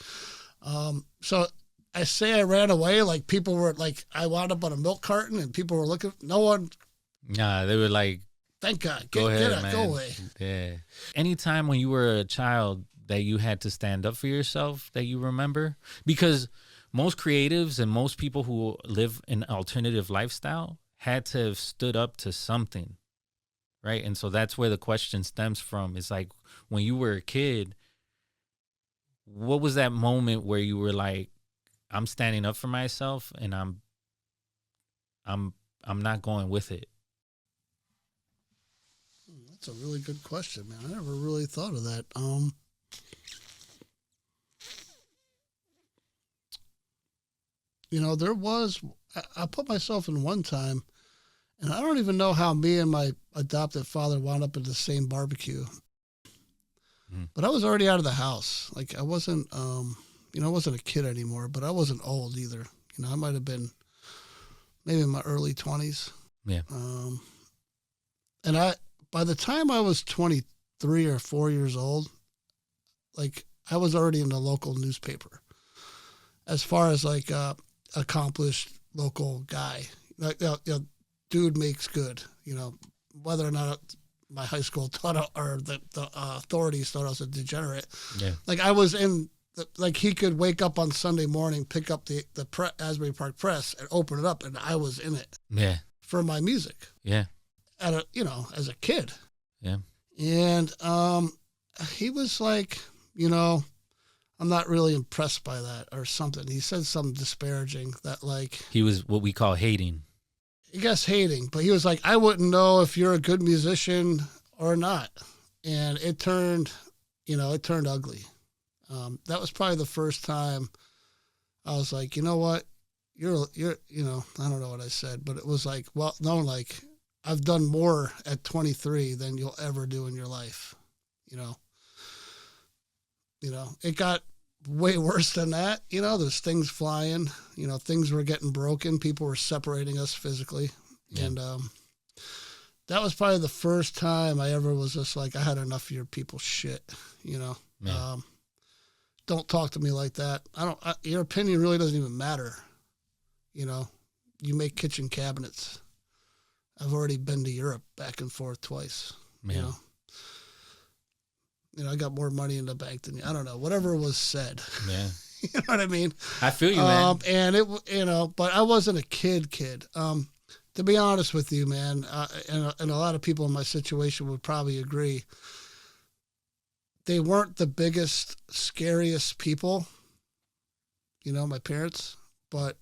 So I say I ran away. Like people were like, I wound up on a milk carton, and people were looking. No one. Nah, they were like, "Thank God, go ahead, man. Go away." Yeah. Anytime when you were a child that you had to stand up for yourself, that you remember, because most creatives and most people who live an alternative lifestyle had to have stood up to something. Right. And so that's where the question stems from. It's like when you were a kid, what was that moment where you were like, I'm standing up for myself, and I'm not going with it. That's a really good question, man. I never really thought of that. There was, I put myself in one time, and I don't even know how me and my adopted father wound up at the same barbecue. But I was already out of the house. Like, I wasn't, I wasn't a kid anymore, but I wasn't old either. I might have been maybe in my early 20s. Yeah. And by the time I was 23 or 4 years old, like, I was already in the local newspaper as far as like accomplished local guy. Like, dude makes good, whether or not my high school thought or the authorities thought I was a degenerate. Yeah. Like, I was in, like, he could wake up on Sunday morning, pick up the Asbury Park Press and open it up, and I was in it. Yeah. For my music. Yeah. As a kid. Yeah. And he was like, I'm not really impressed by that or something. He said something disparaging that, like, He was what we call hating. I guess hating, but he was like, I wouldn't know if you're a good musician or not. And it turned ugly. That was probably the first time I was like, you know what? You're, I don't know what I said, but it was like, well, no, like, I've done more at 23 than you'll ever do in your life. It got way worse than that. There's things flying, things were getting broken. People were separating us physically. Yeah. And that was probably the first time I ever was just like, I had enough of your people's shit, Yeah. Don't talk to me like that. Your opinion really doesn't even matter. You make kitchen cabinets. I've already been to Europe back and forth twice. Yeah. I got more money in the bank than you. I don't know. Whatever was said. Yeah. You know what I mean? I feel you, man. And it, but I wasn't a kid. To be honest with you, man, and a lot of people in my situation would probably agree. They weren't the biggest, scariest people, my parents. But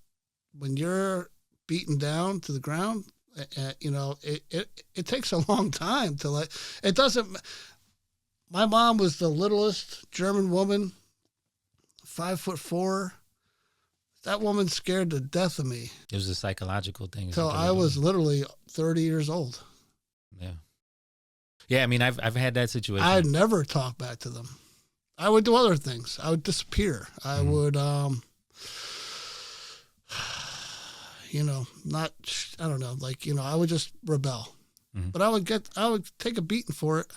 when you're beaten down to the ground, it takes a long time to let. It doesn't. My mom was the littlest German woman, 5'4". That woman scared the death of me. It was a psychological thing. Till I was literally 30 years old. Yeah. Yeah, I mean, I've had that situation. I'd never talk back to them. I would do other things. I would disappear. I would, I would just rebel. Mm-hmm. But I would take a beating for it.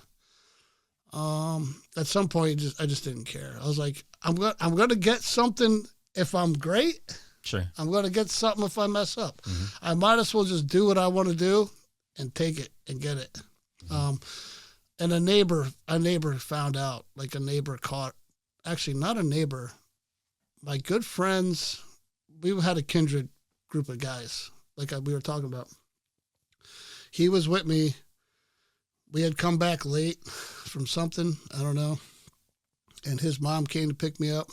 At some point, I just didn't care. I was like, I'm going to get something if I'm great. Sure. I'm going to get something if I mess up. Mm-hmm. I might as well just do what I want to do and take it and get it. Mm-hmm. And a neighbor found out, like a neighbor caught, actually not a neighbor, my good friends, we had a kindred group of guys, like we were talking about. He was with me. We had come back late from something, I don't know. And his mom came to pick me up.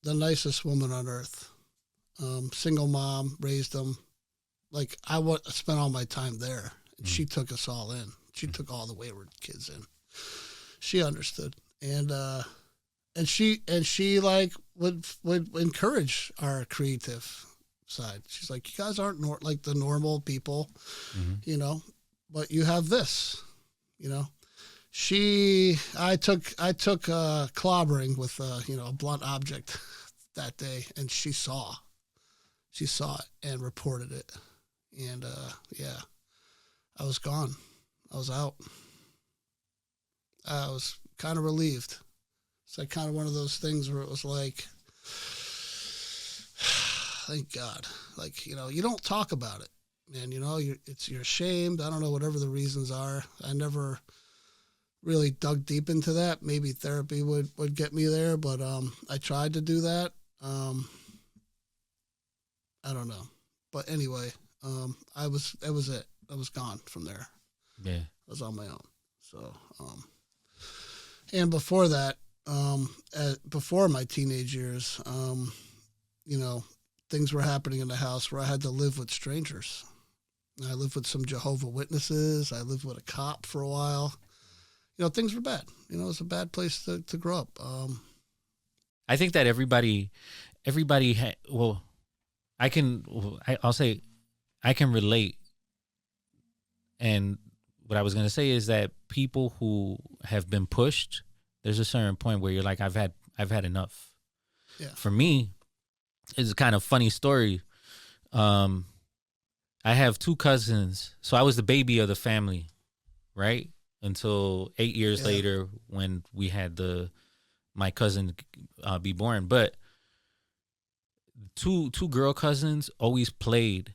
The nicest woman on earth. Single mom, raised them. Like, I spent all my time there. And she took us all in. She took all the wayward kids in. She understood. And she like would encourage our creative side. She's like, you guys aren't like the normal people, but you have this, I took clobbering with a blunt object that day, and she saw it and reported it, and I was gone. I was out. I was kind of relieved. It's like kind of one of those things where it was like, thank God. Like, you don't talk about it, man. You're ashamed. I don't know, whatever the reasons are. I never really dug deep into that. Maybe therapy would get me there, but I tried to do that. I don't know. But anyway, that was it. I was gone from there. Yeah. I was on my own. So, and before that, before my teenage years, things were happening in the house where I had to live with strangers. I lived with some Jehovah's Witnesses. I lived with a cop for a while. Things were bad. It was a bad place to grow up. I think that I'll say I can relate. And what I was going to say is that people who have been pushed, there's a certain point where you're like, I've had enough. Yeah. For me, it's a kind of funny story. I have 2 cousins. So I was the baby of the family, right? Until 8 years later when we had my cousin be born. But two girl cousins always played,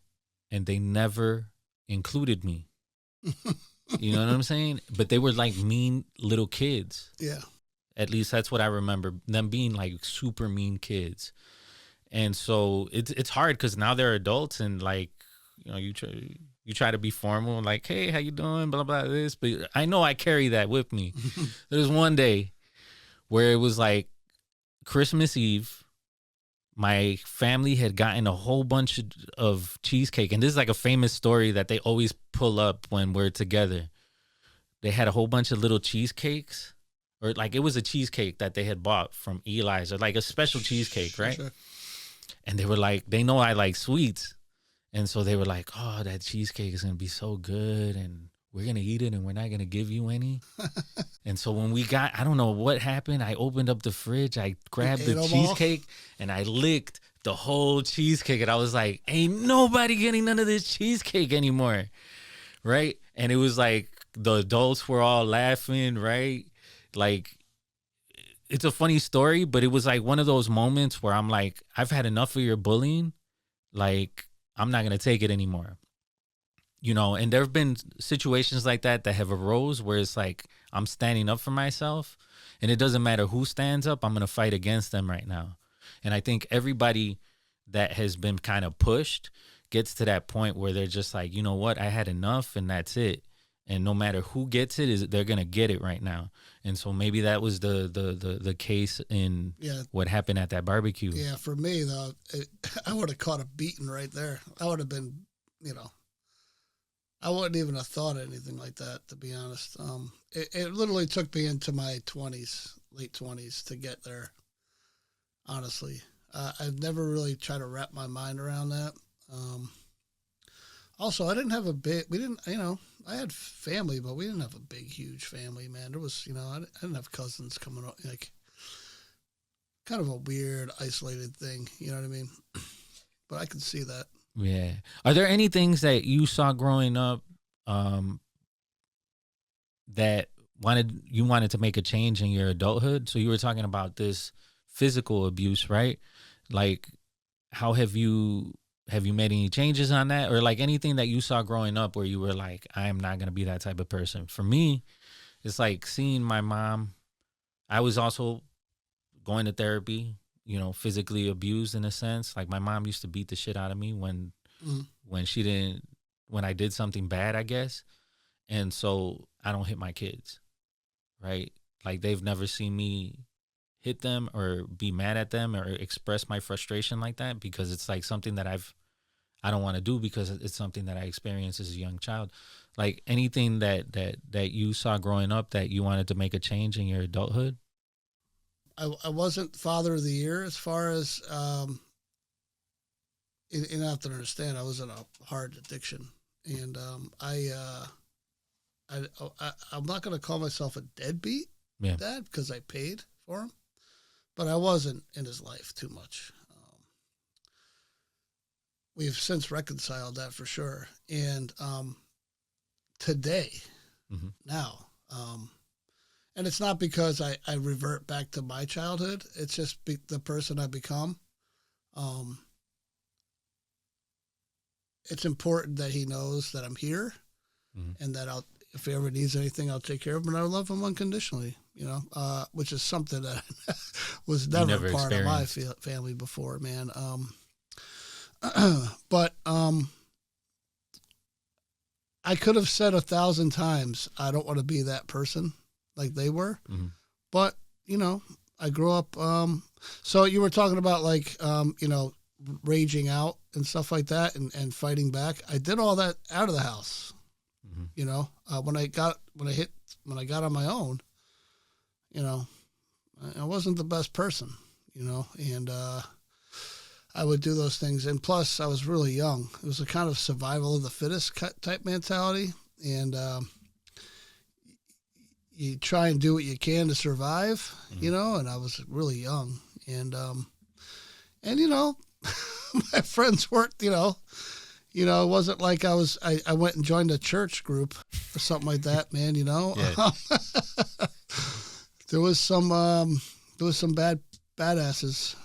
and they never included me. You know what I'm saying? But they were like mean little kids. Yeah. At least that's what I remember, them being like super mean kids. And so it's hard because now they're adults, and like, you try to be formal, like, hey, how you doing? Blah, blah, this. But I know I carry that with me. There was one day where it was like Christmas Eve. My family had gotten a whole bunch of cheesecake. And this is like a famous story that they always pull up when we're together. They had a whole bunch of little cheesecakes, or like it was a cheesecake that they had bought from Eli's, or like a special cheesecake, right? Sure. And they were like, they know I like sweets. And so they were like, oh, that cheesecake is going to be so good, and we're going to eat it, and we're not going to give you any. And so when I don't know what happened. I opened up the fridge. I grabbed the cheesecake, and I licked the whole cheesecake. And I was like, ain't nobody getting none of this cheesecake anymore. Right? And it was like the adults were all laughing, right? Like, it's a funny story, but it was like one of those moments where I'm like, I've had enough of your bullying. Like, I'm not going to take it anymore. And there have been situations like that have arose where it's like, I'm standing up for myself, and it doesn't matter who stands up. I'm going to fight against them right now. And I think everybody that has been kind of pushed gets to that point where they're just like, you know what? I had enough, and that's it. And no matter who gets it, they're going to get it right now. And so maybe that was the case in what happened at that barbecue. Yeah, for me, though, I would have caught a beating right there. I would have been, I wouldn't even have thought of anything like that, to be honest. It literally took me into my 20s, late 20s, to get there, honestly. I've never really tried to wrap my mind around that. Also, I didn't have I had family, but we didn't have a big, huge family, man. There was, I didn't have cousins coming up, like, kind of a weird, isolated thing, you know what I mean? But I could see that. Yeah. Are there any things that you saw growing up that you wanted to make a change in your adulthood? So you were talking about this physical abuse, right? Like, how have you made any changes on that, or like anything that you saw growing up where you were like, I am not going to be that type of person? For me, it's like seeing my mom. I was also going to therapy, physically abused in a sense. Like, my mom used to beat the shit out of me when I did something bad, I guess. And so I don't hit my kids, right? Like, they've never seen me hit them or be mad at them or express my frustration like that, because it's like something that I don't want to do, because it's something that I experienced as a young child. Like, anything that you saw growing up that you wanted to make a change in your adulthood? I wasn't father of the year as far as, you have to understand, I was in a hard addiction. And I'm not going to call myself a deadbeat dad, because I paid for him. But I wasn't in his life too much. We've since reconciled that for sure. And today, now, and it's not because I revert back to my childhood. It's just the person I become. It's important that he knows that I'm here, and that if he ever needs anything, I'll take care of him, and I love him unconditionally, which is something that was never part of my family before, man. But I could have said 1,000 times, I don't want to be that person like they were. But, I grew up. So you were talking about, like, raging out and stuff like that and fighting back. I did all that out of the house. Mm-hmm. You know, when I got on my own, you know, I wasn't the best person, you know, and I would do those things. And plus, I was really young. It was a kind of survival of the fittest type mentality. And you try and do what you can to survive, you know, and I was really young. And you know, my friends weren't, you know, it wasn't like I went and joined a church group or something like that, man, you know. Yeah. There was some badasses,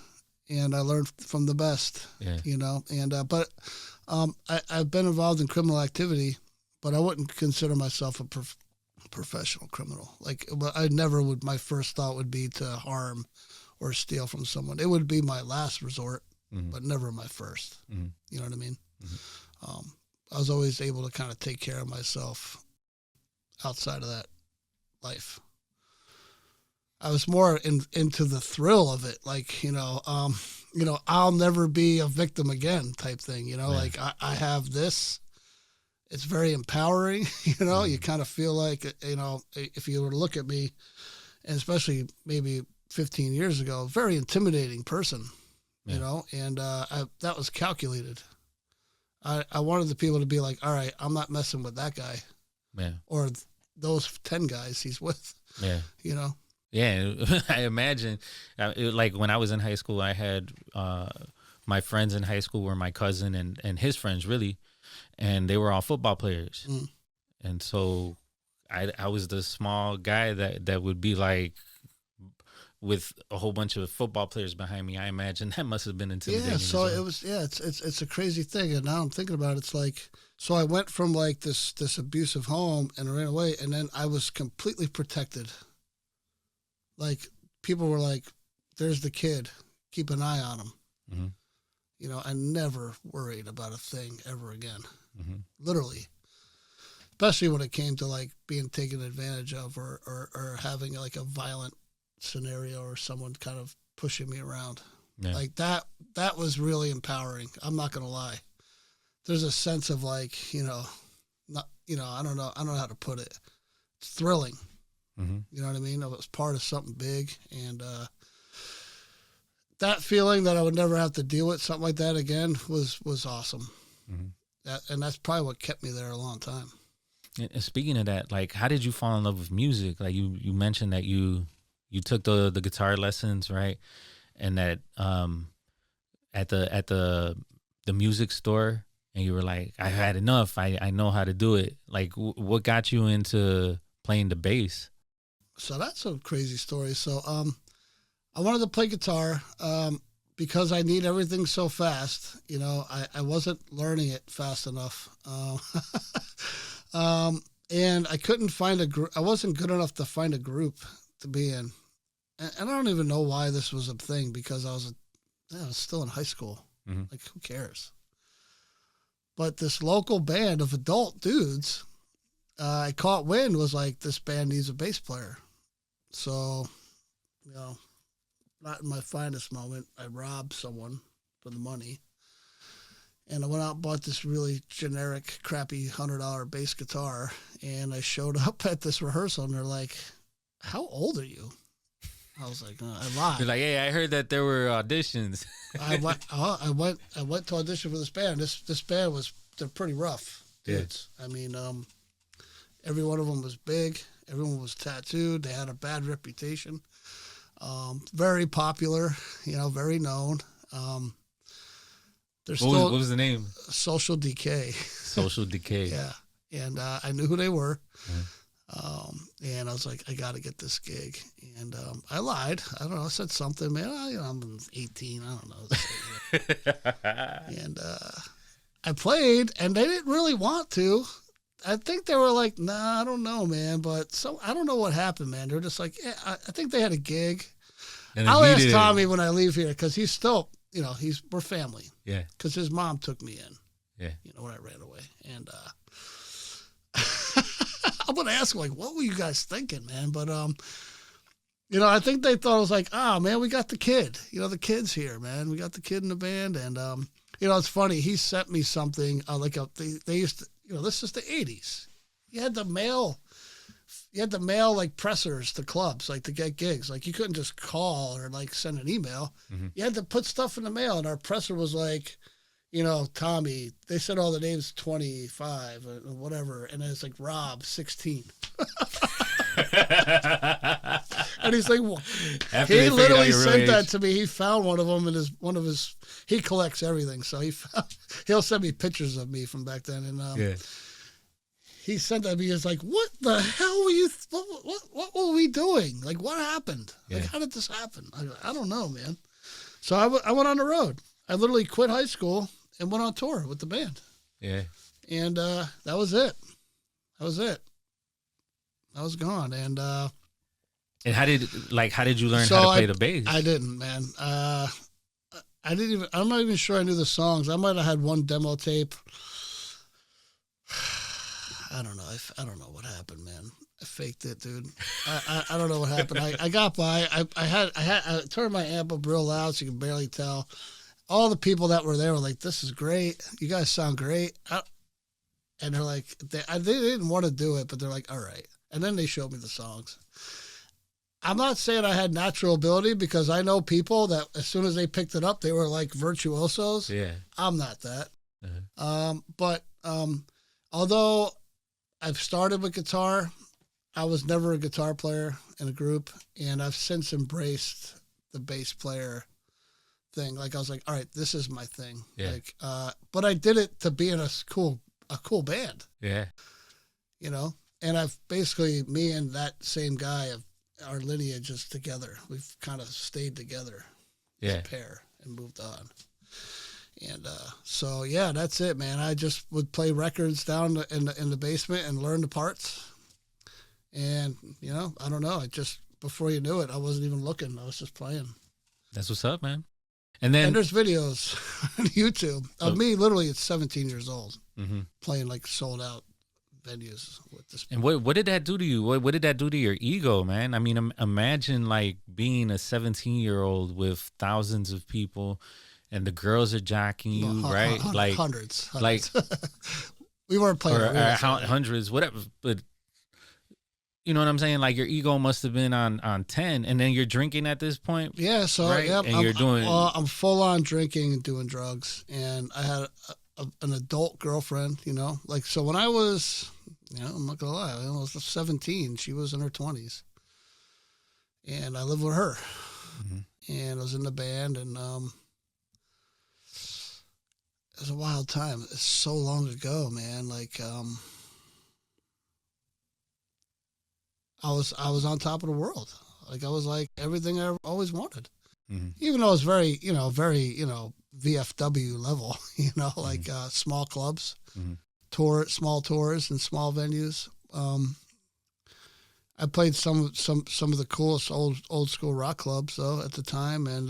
and I learned from the best, you know. And but I've been involved in criminal activity, but I wouldn't consider myself a professional criminal. Like, I never would. My first thought would be to harm or steal from someone. It would be my last resort, but never my first. You know what I mean? I was always able to kind of take care of myself outside of that life. I was more into the thrill of it, like, you know, I'll never be a victim again type thing, you know, like I have this. It's very empowering, you know. You kind of feel like, you know, if you were to look at me, and especially maybe 15 years ago, very intimidating person, you know, and that was calculated. I wanted the people to be like, all right, I'm not messing with that guy, or those 10 guys he's with, you know. Yeah, I imagine, like when I was in high school, I had my friends in high school were my cousin and his friends, really, and they were all football players. And so I was the small guy that would be like with a whole bunch of football players behind me. I imagine that must have been intimidating. Yeah, so it was, it's a crazy thing. And now I'm thinking about it, it's like, so I went from like this abusive home and ran away, and then I was completely protected. Like, people were like, there's the kid, keep an eye on him. You know, I never worried about a thing ever again. Literally. Especially when it came to like being taken advantage of or having like a violent scenario or someone kind of pushing me around. Like that was really empowering. I'm not going to lie. There's a sense of like, you know, not, you know, I don't know how to put it. It's thrilling. You know what I mean? I was part of something big, and that feeling that I would never have to deal with something like that again was awesome. And that's probably what kept me there a long time. And speaking of that, like, how did you fall in love with music? Like you mentioned that you took the guitar lessons, right? And that at the music store, and you were like, I had enough. I know how to do it. Like, what got you into playing the bass? So that's a crazy story. So I wanted to play guitar because I need everything so fast. You know, I wasn't learning it fast enough. And I couldn't find a group. I wasn't good enough to find a group to be in. And I don't even know why this was a thing, because I was still in high school. Like, who cares? But this local band of adult dudes, I caught wind, was like, this band needs a bass player. So, you know, not in my finest moment, I robbed someone for the money. And I went out and bought this really generic, crappy $100 bass guitar. And I showed up at this rehearsal, and they're like, how old are you? I was like, I lied. You're like, hey, I heard that there were auditions. I went to audition for this band. This band they're pretty rough dudes. I mean, every one of them was big. Everyone was tattooed. They had a bad reputation. Very popular, you know, very known. What was the name? Social Decay. Social Decay. Yeah. And I knew who they were. And I was like, I got to get this gig. And I lied. I don't know. I said something, man. I'm 18. I don't know. And I played, and they didn't really want to. I think they were like, nah, I don't know, man. But I don't know what happened, man. They're just like, yeah, I think they had a gig. I'll ask Tommy when I leave here, because he's still, you know, we're family. Yeah. Because his mom took me in. Yeah. You know, when I ran away. And I'm going to ask him, like, what were you guys thinking, man? But You know, I think they thought it was like, oh man, we got the kid. You know, the kid's here, man. We got the kid in the band, and you know, it's funny. He sent me something they used to, you know, this is the '80s. You had to mail like pressers to clubs, like to get gigs. Like you couldn't just call or like send an email. Mm-hmm. You had to put stuff in the mail, and our presser was like, you know, Tommy. They said all the names 25 or whatever, and then it's like Rob 16. And he's like, well, he literally sent that to me. He found one of them in he collects everything. So he'll send me pictures of me from back then. And he sent that to me. He's like, what the hell were you, what were we doing? Like, what happened? Yeah. Like, how did this happen? I don't know, man. So I went on the road. I literally quit high school and went on tour with the band. Yeah. And that was it. I was gone. And how did you learn how to play the bass? I didn't, man. I'm not even sure I knew the songs. I might have had one demo tape. I don't know. I don't know what happened, man. I faked it, dude. I don't know what happened. I got by. I turned my amp up real loud so you can barely tell. All the people that were there were like, "This is great. You guys sound great." And they're like, they didn't want to do it, but they're like, "All right." And then they showed me the songs. I'm not saying I had natural ability because I know people that as soon as they picked it up, they were like virtuosos. Yeah. I'm not that. Uh-huh. But although I've started with guitar, I was never a guitar player in a group, and I've since embraced the bass player thing. Like I was like, all right, this is my thing. Yeah. Like, but I did it to be in a cool band. Yeah. You know, and I've basically, me and that same guy, our lineage is together. We've kind of stayed together as a pair and moved on. And so, yeah, that's it, man. I just would play records down in the basement and learn the parts. And, you know, I don't know. Before you knew it, I wasn't even looking. I was just playing. That's what's up, man. And there's videos on YouTube of me literally at 17 years old playing like sold out venues with this. And what did that do to you? What did that do to your ego, man? I mean, imagine like being a 17-year-old with thousands of people, and the girls are jocking you, right? Like hundreds. Like we weren't playing hundreds, whatever. But you know what I'm saying? Like your ego must have been on 10, and then you're drinking at this point. Yeah. So right? Yeah, And I'm full on drinking and doing drugs, and I had an adult girlfriend. You know, like so when I was, you know, I'm not gonna lie, I was 17. She was in her 20s, and I lived with her, and I was in the band, and it was a wild time. It's so long ago, man. Like, I was on top of the world. Like, I was like everything I always wanted. Even though it was very, VFW level, like small clubs, small tours and small venues. I played some of the coolest old school rock clubs though at the time, and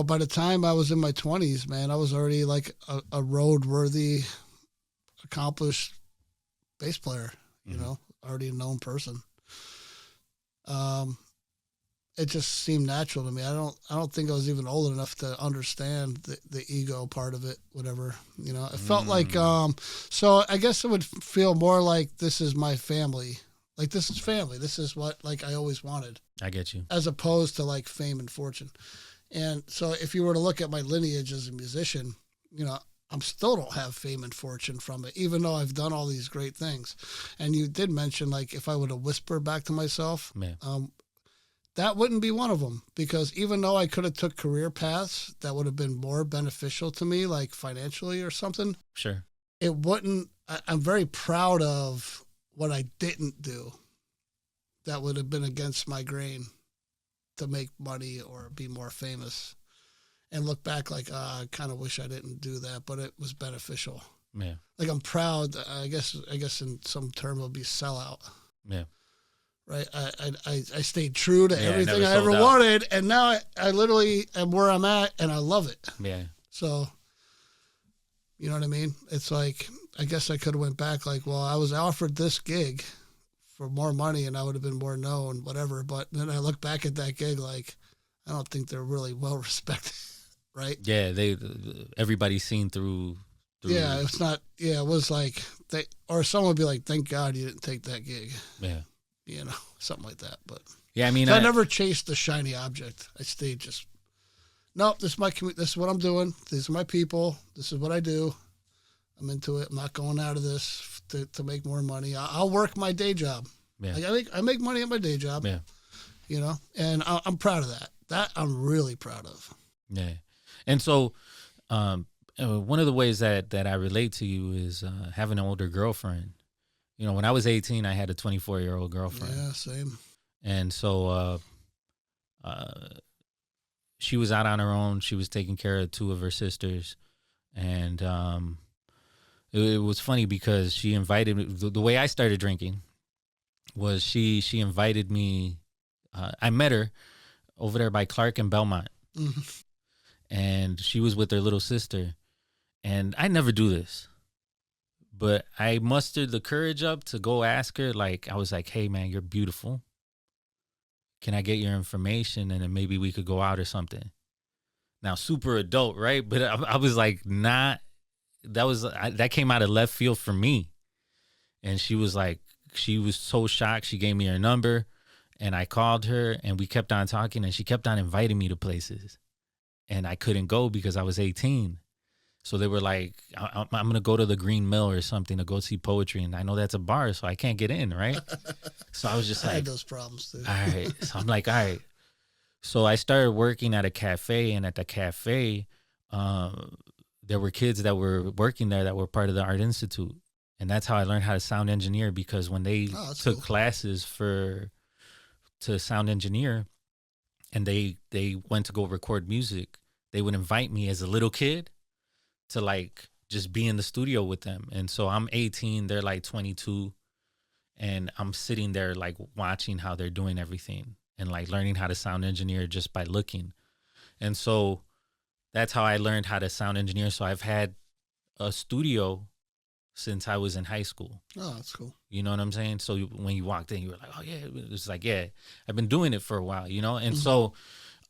by the time I was in my 20s, man, I was already like a road-worthy, accomplished bass player, already a known person. It just seemed natural to me. I don't think I was even old enough to understand the ego part of it, whatever. It felt like, so I guess it would feel more like this is my family. Like, this is family. This is what, like, I always wanted. I get you. As opposed to, like, fame and fortune. And so if you were to look at my lineage as a musician, I still don't have fame and fortune from it, even though I've done all these great things. And you did mention, like, if I would have whispered back to myself, that wouldn't be one of them. Because even though I could have took career paths that would have been more beneficial to me, like financially or something, sure, it wouldn't. I'm very proud of what I didn't do that would have been against my grain to make money or be more famous, and look back like, I kind of wish I didn't do that, but it was beneficial. Yeah. Like, I'm proud. I guess in some term it'll be sellout. Yeah. Right. I stayed true to everything I ever wanted, and now I literally am where I'm at, and I love it. Yeah. So, you know what I mean? It's like, I guess I could have went back like, well, I was offered this gig for more money and I would have been more known, whatever. But then I look back at that gig, like, I don't think they're really well respected, right? Yeah, everybody's seen through. Yeah, it's not. Yeah, it was like someone would be like, "Thank God you didn't take that gig." Yeah, something like that. But yeah, I mean, so I never chased the shiny object. I stayed just, nope. This is my This is what I'm doing. These are my people. This is what I do. I'm into it. I'm not going out of this to make more money. I'll work my day job. Yeah, like I make money at my day job. Yeah, and I'm proud of that. That I'm really proud of. Yeah, and so. One of the ways that I relate to you is having an older girlfriend. When I was 18, I had a 24-year-old girlfriend. Yeah, same. And so she was out on her own. She was taking care of 2 of her sisters. And it was funny because she invited me. The way I started drinking was she invited me. I met her over there by Clark and Belmont. Mm-hmm. And she was with her little sister. And I never do this, but I mustered the courage up to go ask her. Like, I was like, hey, man, you're beautiful. Can I get your information? And then maybe we could go out or something. Now, super adult, right? But I was like, that came out of left field for me. And she was like, she was so shocked. She gave me her number and I called her and we kept on talking and she kept on inviting me to places. And I couldn't go because I was 18. So they were like, I'm going to go to the Green Mill or something to go see poetry. And I know that's a bar, so I can't get in, right? So I was just like, I had those problems too. All right. So I'm like, all right. So I started working at a cafe. And at the cafe, there were kids that were working there that were part of the Art Institute. And that's how I learned how to sound engineer, because when they took classes to sound engineer and they went to go record music, they would invite me as a little kid to like just be in the studio with them. And so I'm 18, they're like 22, and I'm sitting there like watching how they're doing everything and like learning how to sound engineer just by looking. And so that's how I learned how to sound engineer. So I've had a studio since I was in high school. Oh, that's cool. You know what I'm saying? So when you walked in, you were like, oh yeah, it's like, yeah, I've been doing it for a while, And so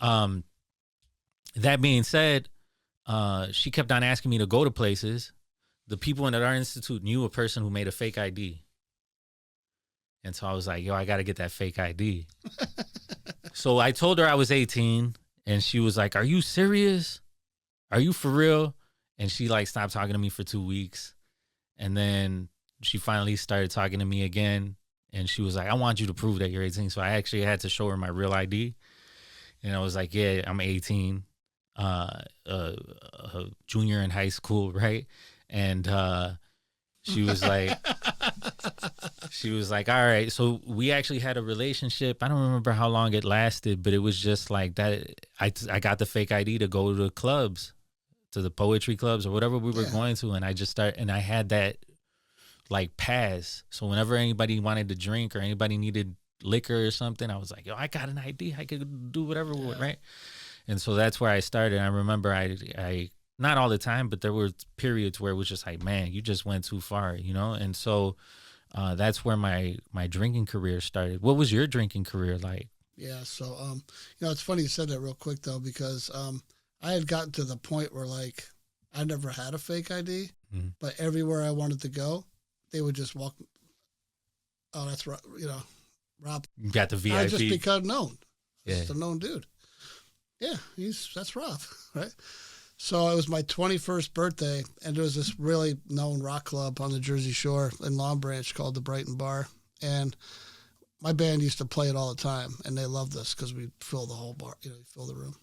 that being said, she kept on asking me to go to places. The people in the Art Institute knew a person who made a fake ID. And so I was like, yo, I got to get that fake ID. So I told her I was 18 and she was like, are you serious? Are you for real? And she like stopped talking to me for 2 weeks. And then she finally started talking to me again. And she was like, I want you to prove that you're 18. So I actually had to show her my real ID. And I was like, yeah, I'm 18. A junior in high school, right? And she was like, all right. So we actually had a relationship. I don't remember how long it lasted, but it was just like that. I got the fake ID to go to the clubs, to the poetry clubs or whatever we were going to, and I had that like pass. So whenever anybody wanted to drink or anybody needed liquor or something, I was like, yo, I got an ID. I could do whatever, right? And so that's where I started. I remember I not all the time, but there were periods where it was just like, man, you just went too far, And so that's where my drinking career started. What was your drinking career like? Yeah. So, it's funny you said that real quick though, because I had gotten to the point where like I never had a fake ID, but everywhere I wanted to go, they would just walk. Oh, that's right. Rob. You got the VIP. I just become known. Yeah. Just a known dude. Yeah, that's Rob, right? So it was my 21st birthday, and there was this really known rock club on the Jersey Shore in Long Branch called the Brighton Bar, and my band used to play it all the time, and they loved us because we'd fill the whole bar, fill the room,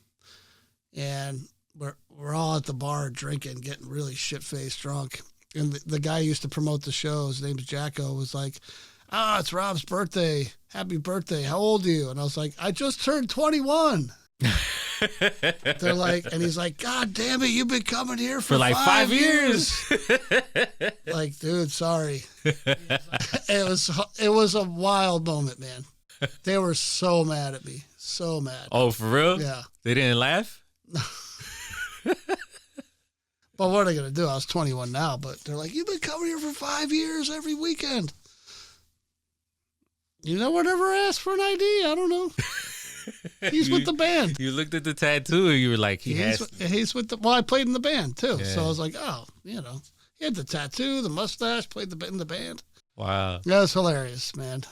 and we're all at the bar drinking, getting really shit-faced drunk, and the guy who used to promote the show, his name's Jacko, was like, it's Rob's birthday, happy birthday, how old are you? And I was like, I just turned 21. They're like, and he's like, God damn it, you've been coming here for like 5 years. Like, dude, sorry. It was a wild moment, man. They were so mad at me, so mad. Oh, for real? Yeah. They didn't laugh? But what are they gonna do? I was 21 now, but they're like, you've been coming here for 5 years every weekend. You never never asked for an ID. I don't know. He's with the band. You looked at the tattoo and you were like, He's with the. Well, I played in the band too, Yeah. so I was like, oh, he had the tattoo, the mustache, played in the band. Wow. That was hilarious, man.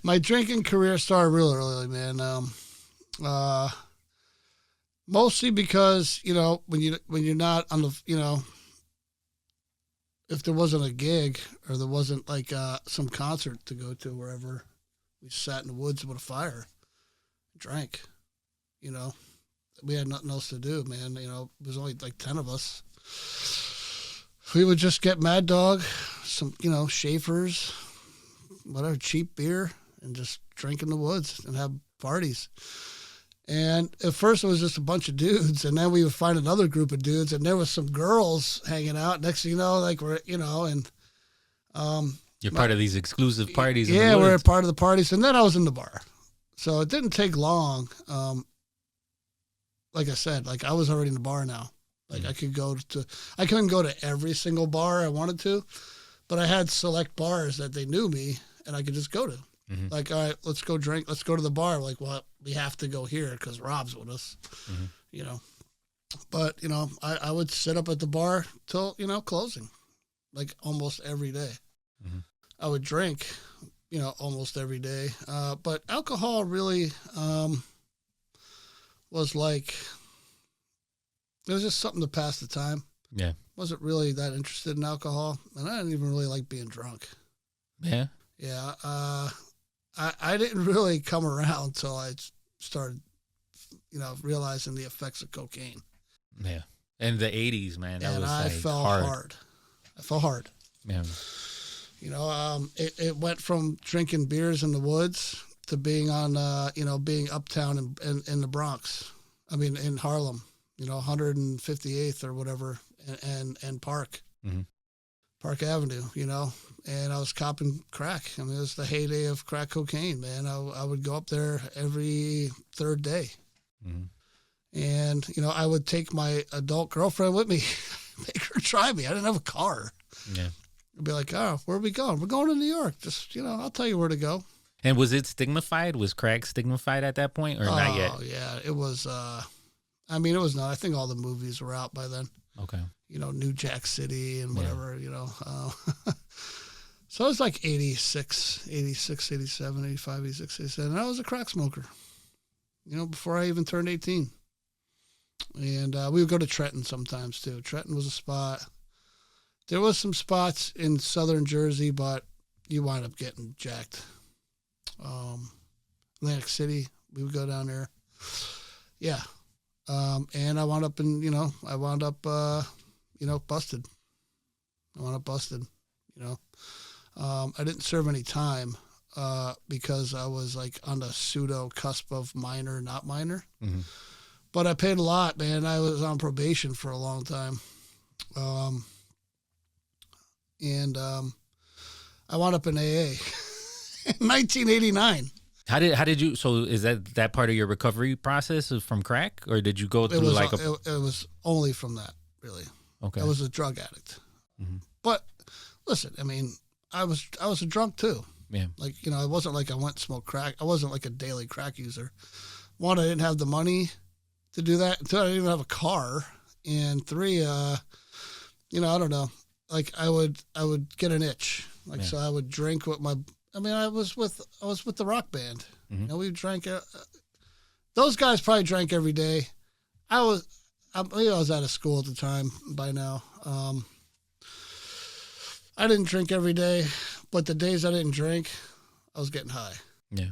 My drinking career started really early, man. Mostly because when you're not on the if there wasn't a gig or there wasn't like some concert to go to wherever, we sat in the woods with a fire, drank. We had nothing else to do, man. It was only like 10 of us. We would just get Mad Dog, some Schaefer's, whatever, cheap beer, and just drink in the woods and have parties. And at first it was just a bunch of dudes, and then we would find another group of dudes, and there was some girls hanging out. Next thing you know, like we're, and you're part of these exclusive parties. Yeah, in the we're woods. part of the parties, and then I was in the bar, so it didn't take long. Like I said, like I was already in the bar now. Like I couldn't go to every single bar I wanted to, but I had select bars that they knew me and I could just go to. Mm-hmm. Like, all right, let's go drink. Let's go to the bar. Like, well, we have to go here because Rob's with us, But, I would sit up at the bar till, closing, like almost every day. Mm-hmm. I would drink, almost every day. But alcohol really was like, it was just something to pass the time. Yeah. Wasn't really that interested in alcohol, and I didn't even really like being drunk. Yeah. Yeah. I didn't really come around until I started, realizing the effects of cocaine. Yeah. In the 80s, man. That was I like fell hard. I fell hard. Yeah. It went from drinking beers in the woods to being on, being uptown in the Bronx. I mean, in Harlem. 158th or whatever, and Park, mm-hmm. Park Avenue, and I was copping crack. I mean, it was the heyday of crack cocaine, man. I would go up there every third day. Mm-hmm. And, I would take my adult girlfriend with me, make her try me. I didn't have a car. Yeah. I'd be like, oh, where are we going? We're going to New York. Just, I'll tell you where to go. And was it stigmatized? Was crack stigmatized at that point or not yet? Oh, yeah. It was, it was not. I think all the movies were out by then. Okay. New Jack City and whatever, So it was like 86, 87, 85, 86, 87. And I was a crack smoker, before I even turned 18. And we would go to Trenton sometimes, too. Trenton was a spot. There was some spots in southern Jersey, but you wind up getting jacked. Atlantic City, we would go down there. Yeah. And I wound up busted. I didn't serve any time, because I was like on the pseudo cusp of minor, not minor, mm-hmm. But I paid a lot, man. I was on probation for a long time. I wound up in AA in 1989. How did you? So is that part of your recovery process from crack, or did you go through it was only from that, really. Okay. I was a drug addict, mm-hmm. But listen, I mean, I was a drunk too. Yeah. Like it wasn't like I went and smoked crack. I wasn't like a daily crack user. One, I didn't have the money to do that. Two, I didn't even have a car. And three, I don't know. Like I would get an itch. Like so, I would drink with my. I mean, I was with the rock band. Mm-hmm. We drank. Those guys probably drank every day. I was out of school at the time by now. I didn't drink every day, but the days I didn't drink, I was getting high. Yeah.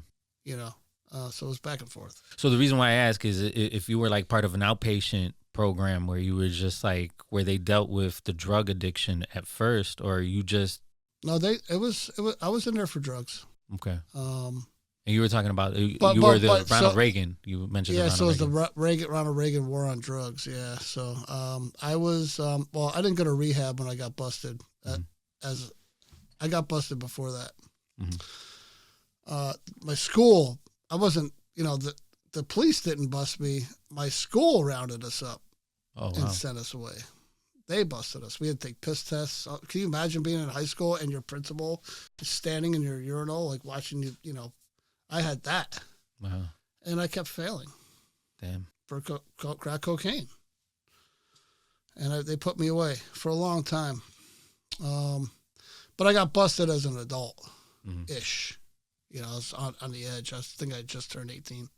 So it was back and forth. So the reason why I ask is if you were like part of an outpatient program where you were just like where they dealt with the drug addiction at first, or you just. No, it was. I was in there for drugs. Okay. And you were talking about Ronald Reagan. You mentioned. Yeah, so it was Reagan. the Ronald Reagan war on drugs. Yeah. So I was. I didn't go to rehab when I got busted. Mm-hmm. I got busted before that. Mm-hmm. My school. I wasn't. The police didn't bust me. My school rounded us up and sent us away. They busted us. We had to take piss tests. Can you imagine being in high school and your principal just standing in your urinal, like watching you? You know, I had that. Wow. And I kept failing. Damn. For crack cocaine. And they put me away for a long time. But I got busted as an adult-ish. You know, I was on the edge. I think I just turned 18.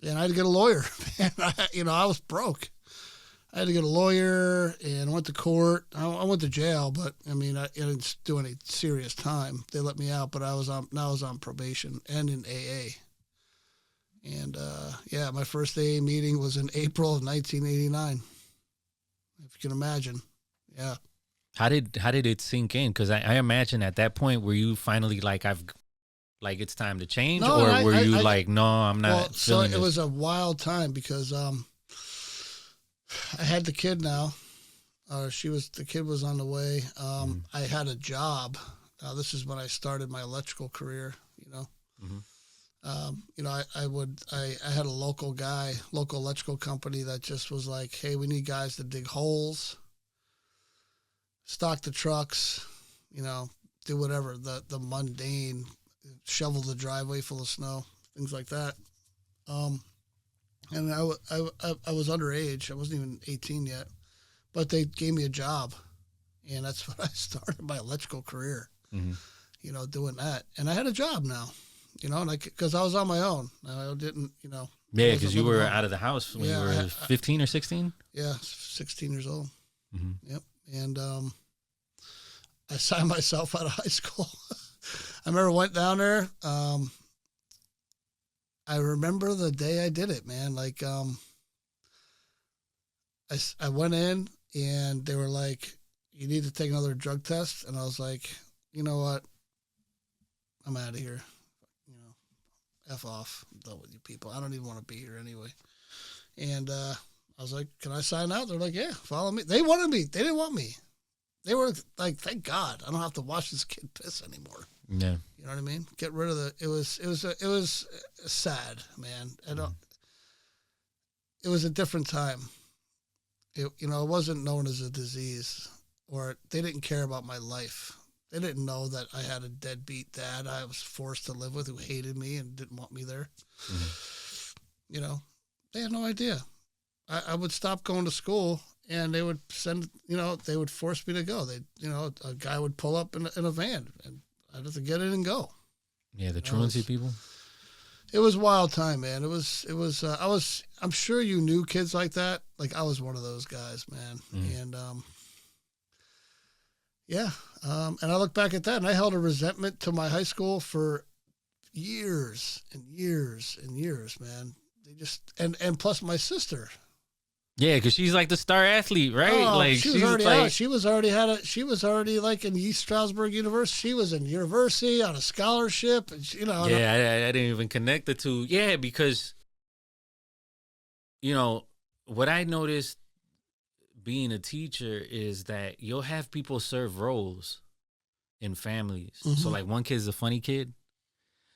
And I had to get a lawyer. Man, I was broke. I had to get a lawyer and went to court. I went to jail, but I mean, I didn't do any serious time. They let me out, but I was on probation and in AA. And my first AA meeting was in April of 1989. If you can imagine, yeah. How did it sink in? Because I imagine at that point, were you finally like, it's time to change, no, or were you like, no, I'm not. Well, so feeling it was a wild time because I had the kid now. The kid was on the way. I had a job. This is when I started my electrical career. You know, I had a local electrical company that just was like, hey, we need guys to dig holes, stock the trucks, you know, do whatever the mundane, shovel the driveway full of snow, things like that. And I was underage. I wasn't even 18 yet, but they gave me a job, and that's when I started my electrical career. You know, doing that, and I had a job now. You know, and because I was on my own. I didn't, you know. Yeah, because you were out of the house when you were 15 or 16. Yeah, 16 years old. Yep, and I signed myself out of high school. I remember went down there. I remember the day I did it, man. Like, I went in and they were like, you need to take another drug test. And I was like, you know what? I'm out of here. You know, F off. I'm done with you people. I don't even want to be here anyway. And I was like, can I sign out? They're like, yeah, follow me. They wanted me. They didn't want me. They were like, thank God, I don't have to watch this kid piss anymore. Yeah. You know what I mean? Get rid of it was sad, man. It was a different time. It wasn't known as a disease, or they didn't care about my life. They didn't know that I had a deadbeat dad I was forced to live with who hated me and didn't want me there. You know, they had no idea. I would stop going to school and they would they would force me to go. A guy would pull up in a van and I'd have to get in and go. Yeah, the truancy people. It was a wild time, man. I'm sure you knew kids like that. Like I was one of those guys, man. And, and I look back at that and I held a resentment to my high school for years and years and years, man. They just, and plus my sister. Yeah, because she's like the star athlete, right? Oh, like she was already out. She was already like in East Stroudsburg University. She was in university on a scholarship, and Yeah, I didn't even connect the two. Yeah, because what I noticed being a teacher is that you'll have people serve roles in families. So like one kid's the funny kid,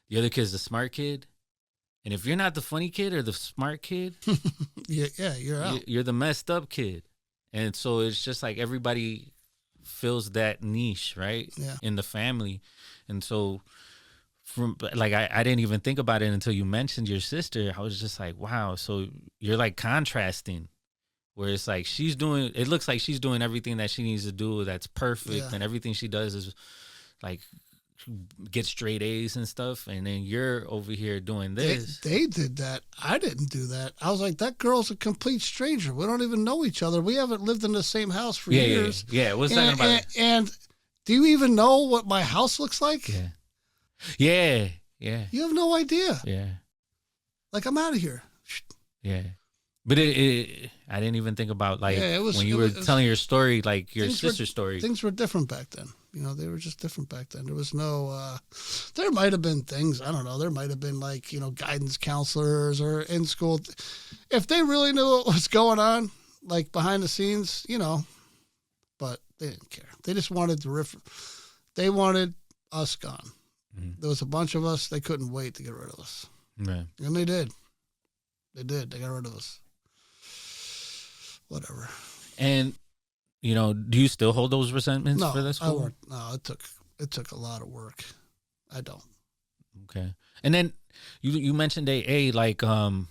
the other kid's the smart kid. And if you're not the funny kid or the smart kid, you're out. You're the messed up kid. And so it's just like everybody fills that niche, right? Yeah. In the family. And so I didn't even think about it until you mentioned your sister. I was just like, wow. So you're like contrasting where it's like it looks like she's doing everything that she needs to do that's perfect. And everything she does is like get straight A's and stuff, and then you're over here doing this. They did that. I didn't do that. I was like, that girl's a complete stranger. We don't even know each other. We haven't lived in the same house for years. Yeah. What's that about? And do you even know what my house looks like? Yeah. You have no idea. Yeah. Like, I'm out of here. Yeah. But I didn't even think about when you were telling your story, like your sister's story. Things were different back then. They were just different back then. There was no, there might have been things, I don't know. There might have been guidance counselors or in school. If they really knew what was going on, like behind the scenes, but they didn't care. They just wanted they wanted us gone. There was a bunch of us. They couldn't wait to get rid of us. Right. And they did. They got rid of us. Whatever. And do you still hold those resentments No, for this school? No, it took a lot of work. I don't. Okay. And then you mentioned AA, like, well,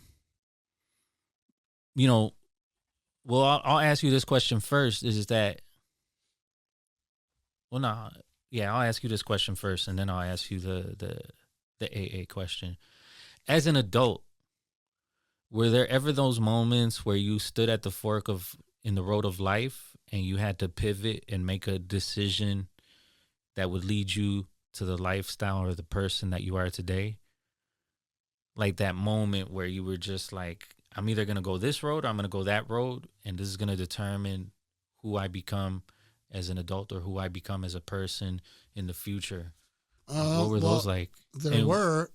I'll ask you this question first. Is that, well, no, yeah, I'll ask you this question first, and then I'll ask you the AA question. As an adult, were there ever those moments where you stood at the fork in the road of life and you had to pivot and make a decision that would lead you to the lifestyle or the person that you are today? Like that moment where you were just like, I'm either going to go this road or I'm going to go that road, and this is going to determine who I become as an adult or who I become as a person in the future. What were those like? There were.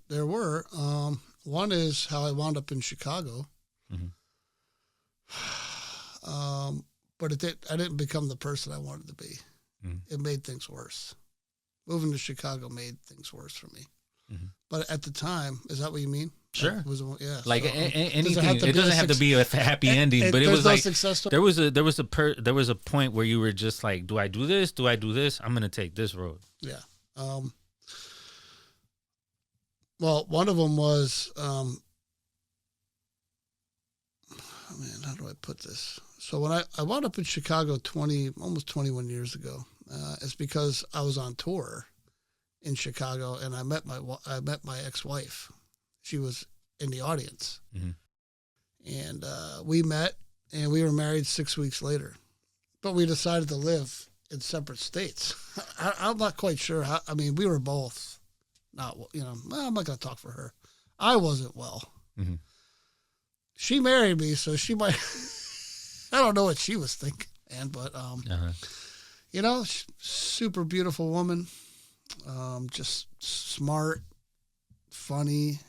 One is how I wound up in Chicago. Mm-hmm. But I didn't become the person I wanted to be. Mm-hmm. It made things worse. Moving to Chicago made things worse for me. Mm-hmm. But at the time, is that what you mean? Sure. Yeah. Like anything, it doesn't have to be a happy ending, but it was like there was a point where you were just like, do I do this? Do I do this? I'm going to take this road. Yeah. Well, one of them was, how do I put this? So when I wound up in Chicago almost 21 years ago, it's because I was on tour in Chicago, and I met my ex-wife. She was in the audience, mm-hmm. and we met, and we were married 6 weeks later. But we decided to live in separate states. I'm not quite sure how. I mean, we were both not. I'm not going to talk for her. I wasn't well. Mm-hmm. She married me, so she might. I don't know what she was thinking, but super beautiful woman, just smart, funny.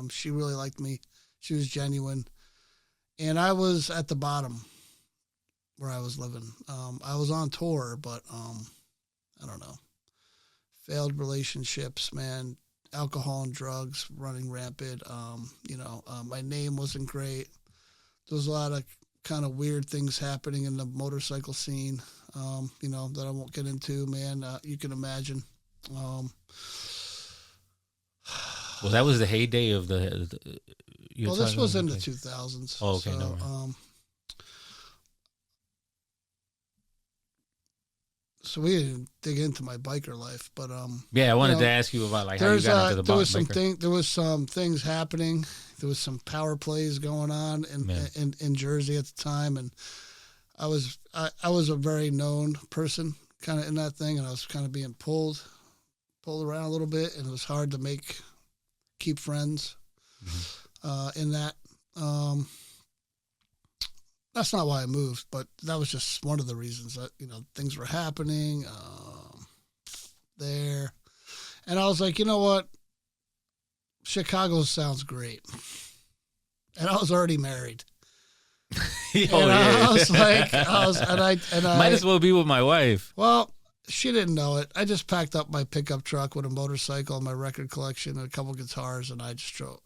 She really liked me. She was genuine. And I was at the bottom where I was living. I was on tour, but I don't know. Failed relationships, man. Alcohol and drugs running rampant. My name wasn't great. There was a lot of kind of weird things happening in the motorcycle scene, that I won't get into, man. You can imagine. Well, that was the heyday of this was in the 2000s. Oh, okay. So, no. So we didn't dig into my biker life, but yeah, I wanted to ask you about how you got into the biker. There was some things happening. There was some power plays going on in Jersey at the time, and I was a very known person kind of in that thing, and I was kind of being pulled around a little bit, and it was hard to keep friends in that. That's not why I moved, but that was just one of the reasons that, things were happening there. And I was like, you know what? Chicago sounds great. And I was already married. I was like, might as well be with my wife. Well, she didn't know it. I just packed up my pickup truck with a motorcycle, my record collection, and a couple guitars, and I just drove,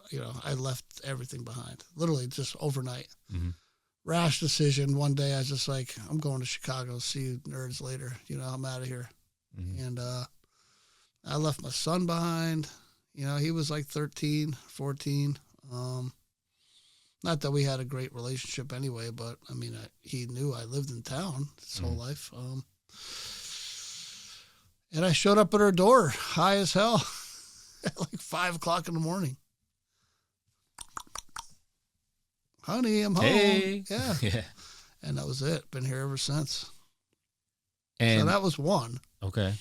I left everything behind, literally just overnight. Mm-hmm. Rash decision. One day I was just like, I'm going to Chicago. See you nerds later. I'm out of here. Mm-hmm. And I left my son behind. He was like 13, 14. Not that we had a great relationship anyway, but I mean, he knew I lived in town his whole life. And I showed up at her door high as hell at like 5 o'clock in the morning. Honey, I'm home. Hey. Yeah. Yeah. And that was it. Been here ever since. And so that was one. Okay.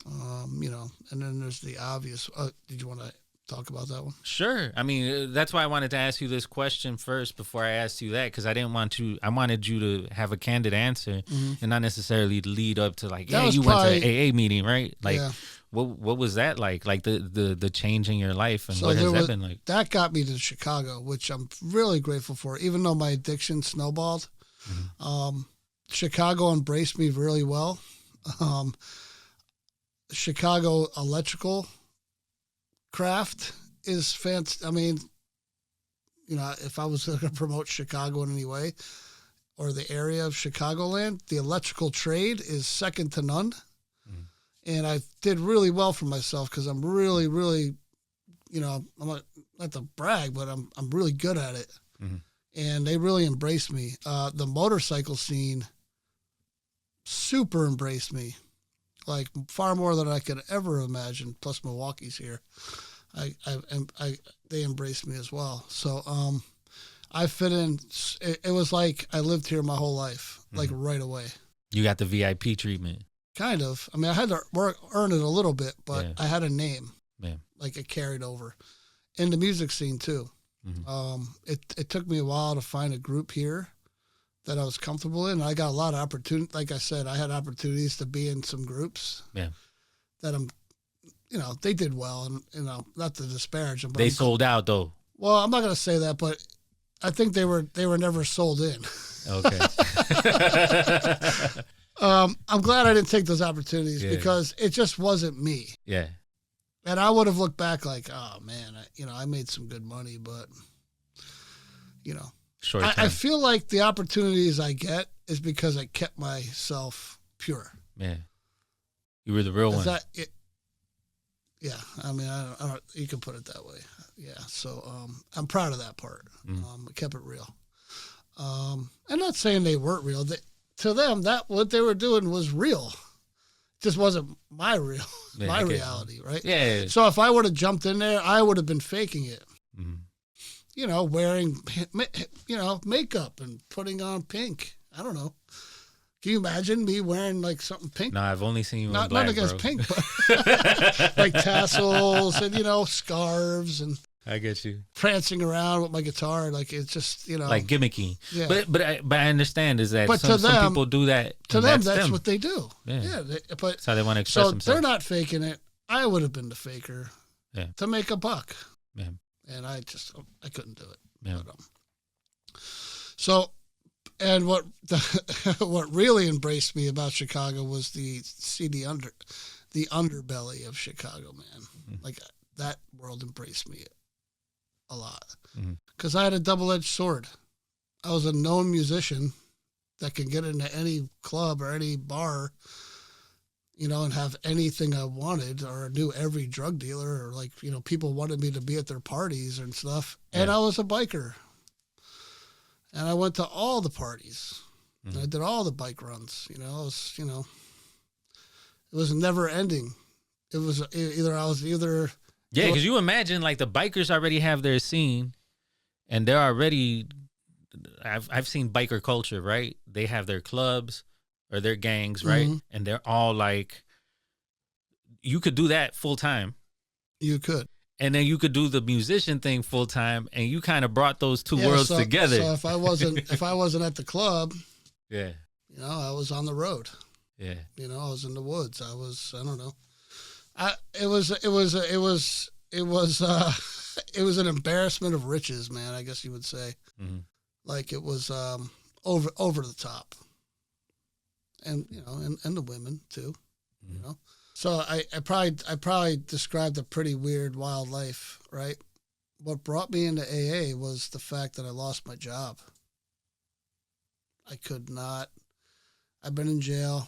And then there's the obvious. Did you want to talk about that one? Sure. I mean, that's why I wanted to ask you this question first before I asked you that, because I wanted you to have a candid answer and not necessarily lead up to like, you went to an AA meeting, right? Like, yeah. What was that like? Like the change in your life, and so what has that been like? That got me to Chicago, which I'm really grateful for. Even though my addiction snowballed, Chicago embraced me really well. Chicago electrical craft is fantastic. I mean, if I was going to promote Chicago in any way, or the area of Chicagoland, the electrical trade is second to none. Mm. And I did really well for myself because I'm really, really, I'm not to brag, but I'm really good at it. Mm-hmm. And they really embraced me. The motorcycle scene super embraced me, like far more than I could ever imagine. Plus Milwaukee's here. They embraced me as well. So, I fit in. It was like I lived here my whole life, like right away. You got the VIP treatment. Kind of. I mean, I had to earn it a little bit, but I had a name. Yeah. Like it carried over. In the music scene too. Mm-hmm. It took me a while to find a group here that I was comfortable in. I got a lot of opportunity. Like I said, I had opportunities to be in some groups. Yeah. That they did well, and not to disparage them. But they sold out though. Well, I'm not going to say that, but I think they were never sold in. Okay. I'm glad I didn't take those opportunities because it just wasn't me. Yeah. And I would have looked back like, oh man, I made some good money, but short I feel like the opportunities I get is because I kept myself pure. Yeah. You were the real one. Yeah. I mean, I don't, you can put it that way. Yeah. So, I'm proud of that part. I kept it real. I'm not saying they weren't real. To them, what they were doing was real. Just wasn't my reality, right? Yeah. So if I would have jumped in there, I would have been faking it. Mm-hmm. Wearing, makeup and putting on pink. I don't know. Can you imagine me wearing like something pink? No, I've only seen you in black, not against pink, but like tassels and scarves and. I get you. Prancing around with my guitar, like it's just like gimmicky. Yeah. But I understand is that some people do that. To them, that's what they do. Yeah. But that's how they want to express themselves. So they're not faking it. I would have been the faker. Yeah. To make a buck. Yeah. And I couldn't do it. Yeah. But, and what really embraced me about Chicago was the underbelly of Chicago, man. Mm-hmm. Like that world embraced me a lot because I had a double-edged sword. I was a known musician that could get into any club or any bar, and have anything I wanted, or knew every drug dealer, or like, people wanted me to be at their parties and stuff. Yeah. And I was a biker. And I went to all the parties. And I did all the bike runs. It was never ending. It was either. Yeah, because you imagine like the bikers already have their scene, and they're already. I've seen biker culture, right? They have their clubs or their gangs, right? Mm-hmm. And they're all like. You could do that full time. You could. And then you could do the musician thing full time, and you kind of brought those two worlds together. So if I wasn't at the club, yeah, I was on the road. Yeah, I was in the woods. I don't know. It was an embarrassment of riches, man. I guess you would say, like it was over the top, and and the women too, So I probably described a pretty weird, wild life, right? What brought me into AA was the fact that I lost my job. I could not. I've been in jail.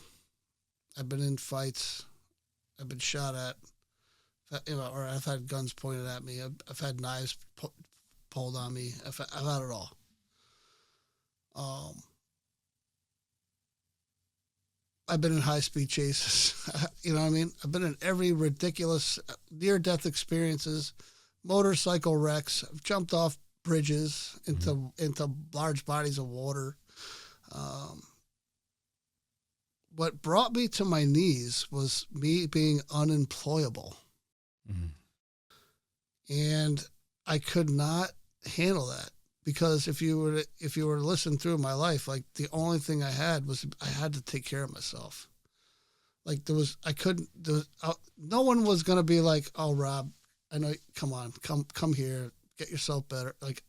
I've been in fights. I've been shot at, or I've had guns pointed at me. I've had knives pulled on me. I've had it all. I've been in high-speed chases. You know what I mean? I've been in every ridiculous near-death experiences, motorcycle wrecks. I've jumped off bridges into large bodies of water. What brought me to my knees was me being unemployable. And I could not handle that, because if you were to listen through my life, like the only thing I had was I had to take care of myself. Like no one was going to be like, oh, Rob, I know, come here, get yourself better. Like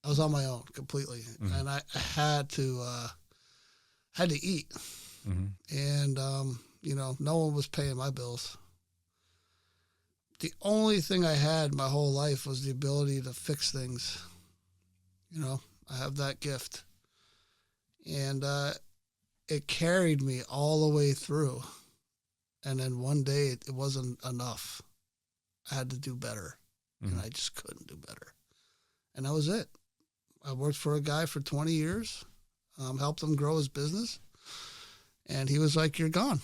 I was on my own completely. And I had to eat. And, no one was paying my bills. The only thing I had my whole life was the ability to fix things. I have that gift. And it carried me all the way through. And then one day it wasn't enough. I had to do better. And I just couldn't do better. And that was it. I worked for a guy for 20 years, helped him grow his business. And he was like, you're gone.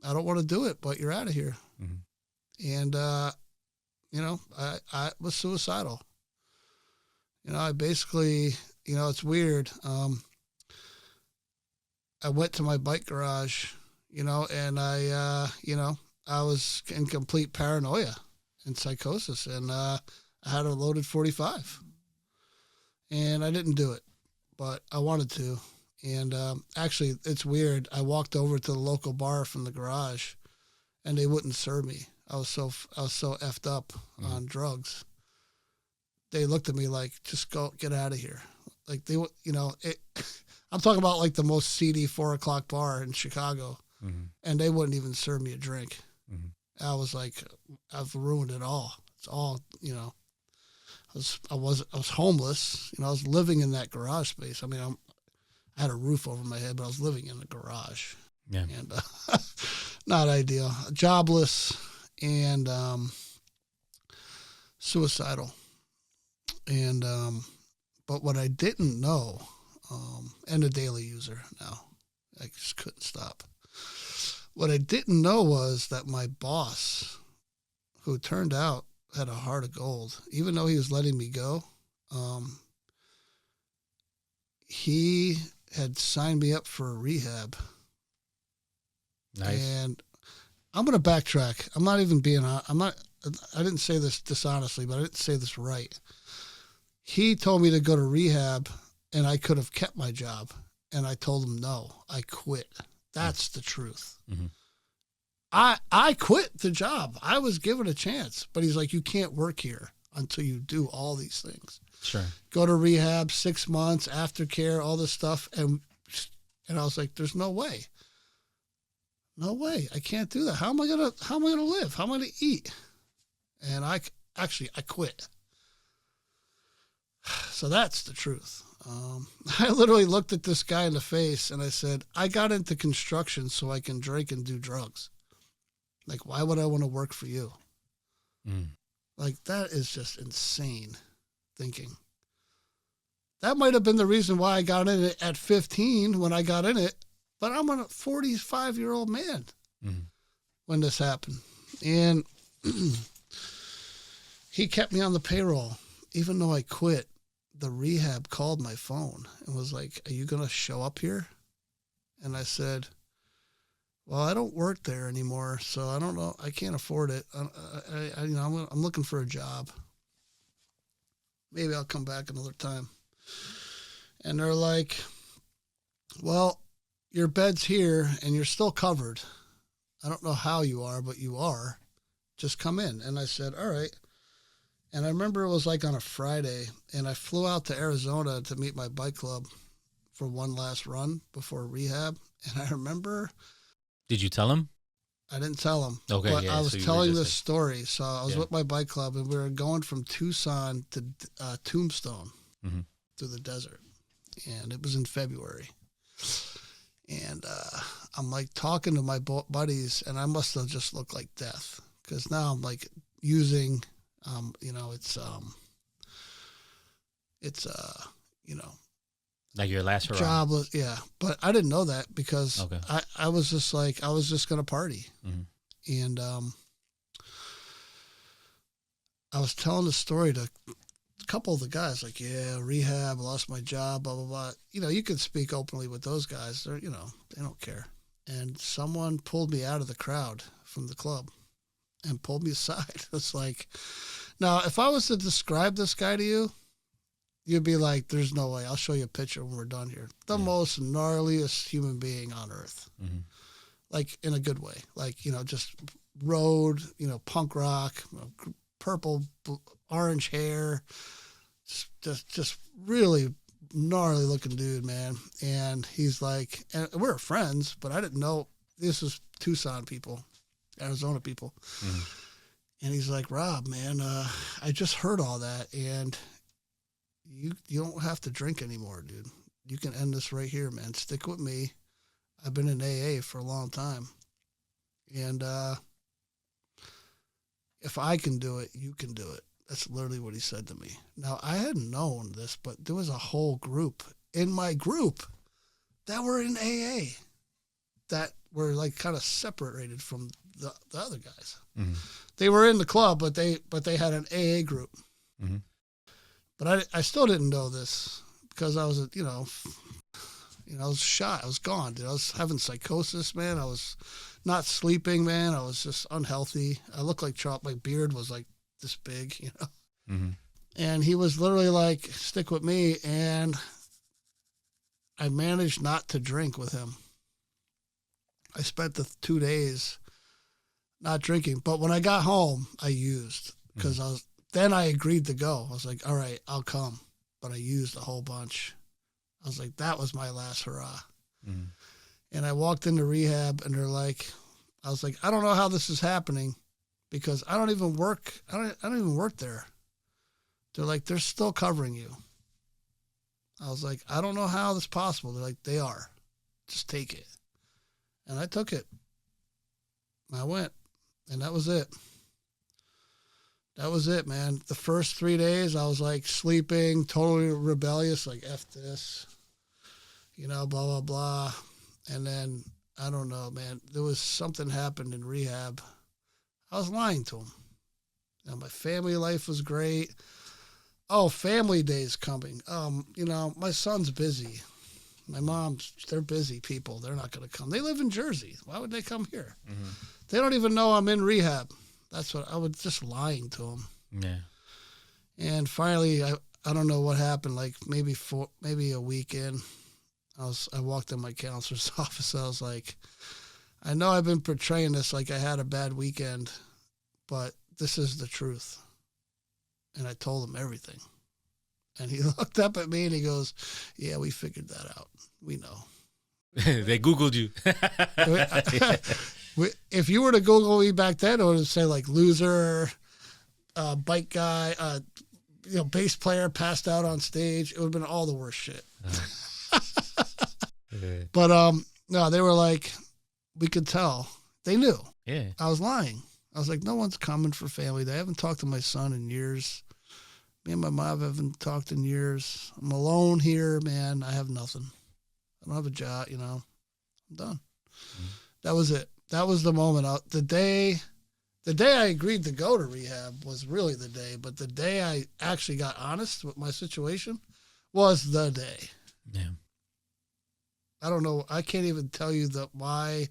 I don't want to do it, but you're out of here. And, you know, I was suicidal. You know, I basically, you know, it's weird. I went to my bike garage, you know, and I was in complete paranoia and psychosis, and I had a loaded 45. And I didn't do it, but I wanted to. And actually, it's weird. I walked over to the local bar from the garage, and they wouldn't serve me. I was so effed up on drugs. They looked at me like, just get out of here. Like they, you know, I'm talking about like the most seedy 4 o'clock bar in Chicago, and they wouldn't even serve me a drink. I was like, I've ruined it all. It's all, you know. I was homeless. You know, I was living in that garage space. I mean, I had a roof over my head, but I was living in a garage. Yeah. And not ideal. Jobless and suicidal. And but what I didn't know, and a daily user now, I just couldn't stop. What I didn't know was that my boss, who turned out had a heart of gold, even though he was letting me go, he had signed me up for a rehab. Nice. And I'm going to backtrack. I'm not even being, I didn't say this dishonestly, but I didn't say this right. He told me to go to rehab and I could have kept my job. And I told him, no, I quit. That's the truth. I quit the job. I was given a chance, but he's like, you can't work here until you do all these things. Sure. Go to rehab, 6 months, aftercare, all this stuff. And I was like, there's no way. No way. I can't do that. How am I going to live? How am I going to eat? And I quit. So that's the truth. I literally looked at this guy in the face and I said, I got into construction so I can drink and do drugs. Like, why would I want to work for you? Like, that is just insane thinking. That might have been the reason why I got in it at 15 when I got in it, but I'm a 45-year-old man when this happened. And he kept me on the payroll. Even though I quit, the rehab called my phone and was like, are you going to show up here? And I said, well, I don't work there anymore, so I don't know. I can't afford it. I'm looking for a job. Maybe I'll come back another time. And they're like, well, your bed's here and you're still covered. I don't know how you are, but you are. Just come in. And I said, all right. And I remember it was like on a Friday, and I flew out to Arizona to meet my bike club for one last run before rehab. And I remember... Did you tell him? I didn't tell him. Okay, but yeah. I was telling this story. So I was with my bike club, and we were going from Tucson to Tombstone through the desert. And it was in February. And I'm like talking to my buddies, and I must have just looked like death. Because now I'm like using... like your last hurrah. Jobless, yeah. But I didn't know that because I was just like, I was just going to party. And I was telling the story to a couple of the guys, like, yeah, rehab, lost my job, blah, blah, blah. You know, you can speak openly with those guys. They're, you know, they don't care. And someone pulled me out of the crowd from the club and pulled me aside. It's like, now, if I was to describe this guy to you, you'd be like, there's no way. I'll show you a picture when we're done here. The most gnarliest human being on earth. Like, in a good way. Like, you know, just road, you know, punk rock, purple, orange hair. Just really gnarly looking dude, man. And he's like, and we're friends, but I didn't know this was Tucson people. Arizona people. And he's like, Rob, man, I just heard all that, and you don't have to drink anymore, dude. you can end this right here, man. Stick with me. I've been in AA for a long time. And if I can do it, you can do it. That's literally what he said to me. Now, I hadn't known this, but there was a whole group in my group that were in AA that were like kind of separated from the other guys. Mm-hmm. They were in the club, but they had an AA group. Mm-hmm. But I still didn't know this because I was, I was shot. I was gone, dude. I was having psychosis, man. I was not sleeping, man. I was just unhealthy. I looked like Trump. My beard was like this big, Mm-hmm. And he was literally like, stick with me. And I managed not to drink with him. I spent the 2 days not drinking. But when I got home, I used because then I agreed to go. I was like, all right, I'll come. But I used a whole bunch. I was like, that was my last hurrah. Mm-hmm. And I walked into rehab and they're like, I was like, I don't know how this is happening because I don't even work. I don't even work there. They're like, they're still covering you. I was like, I don't know how this is possible. They're like, they are. Just take it. And I took it. I went. And that was it. That was it, man. The first 3 days, I was like sleeping, totally rebellious, like F this, blah, blah, blah. And then, I don't know, man, there was something happened in rehab. I was lying to him. My family life was great. Oh, family day's coming. My son's busy. My mom's, they're busy people. They're not going to come. They live in Jersey. Why would they come here? Mm-hmm. They don't even know I'm in rehab. That's what I was just lying to them. Yeah. And finally, I don't know what happened. Like maybe a week in, I walked in my counselor's office. I was like, I know I've been portraying this like I had a bad weekend, but this is the truth. And I told him everything. And he looked up at me and he goes, yeah, we figured that out. We know. They Googled you. If you were to Google me back then, it would say like loser, bike guy, bass player passed out on stage. It would have been all the worst shit. Yeah. But no, they were like, we could tell. They knew. Yeah. I was lying. I was like, no one's coming for family. They haven't talked to my son in years. Me and my mom haven't talked in years. I'm alone here, man. I have nothing. I don't have a job, I'm done. Mm-hmm. That was it. That was the moment. The day I agreed to go to rehab was really the day, but the day I actually got honest with my situation was the day. Yeah. I don't know. I can't even tell you why.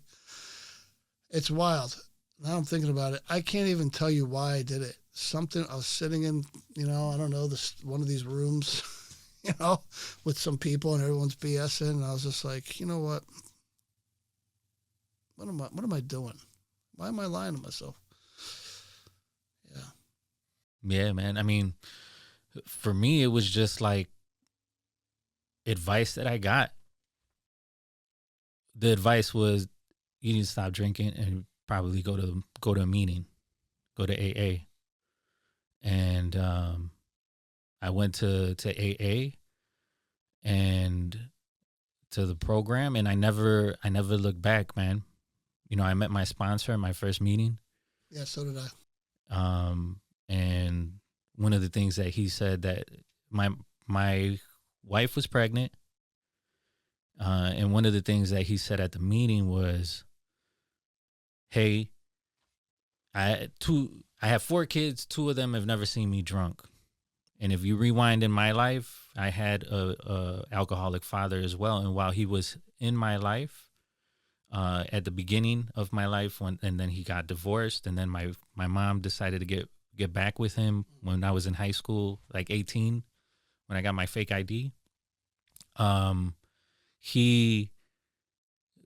It's wild. Now I'm thinking about it. I can't even tell you why I did it. Something, I was sitting in, I don't know, one of these rooms, with some people and everyone's BSing. And I was just like, you know what? What am I doing? Why am I lying to myself? Yeah. Yeah, man. I mean, for me, it was just like advice that I got. The advice was, you need to stop drinking and probably go to a meeting, go to AA. And I went to AA and to the program, and I never looked back, man. I met my sponsor at my first meeting. Yeah, so did I. And one of the things that he said, that my wife was pregnant. And one of the things that he said at the meeting was, hey, I have 4 kids. 2 of them have never seen me drunk. And if you rewind in my life, I had a alcoholic father as well. And while he was in my life, at the beginning of my life, and then he got divorced, and then my mom decided to get back with him when I was in high school, like 18, when I got my fake ID.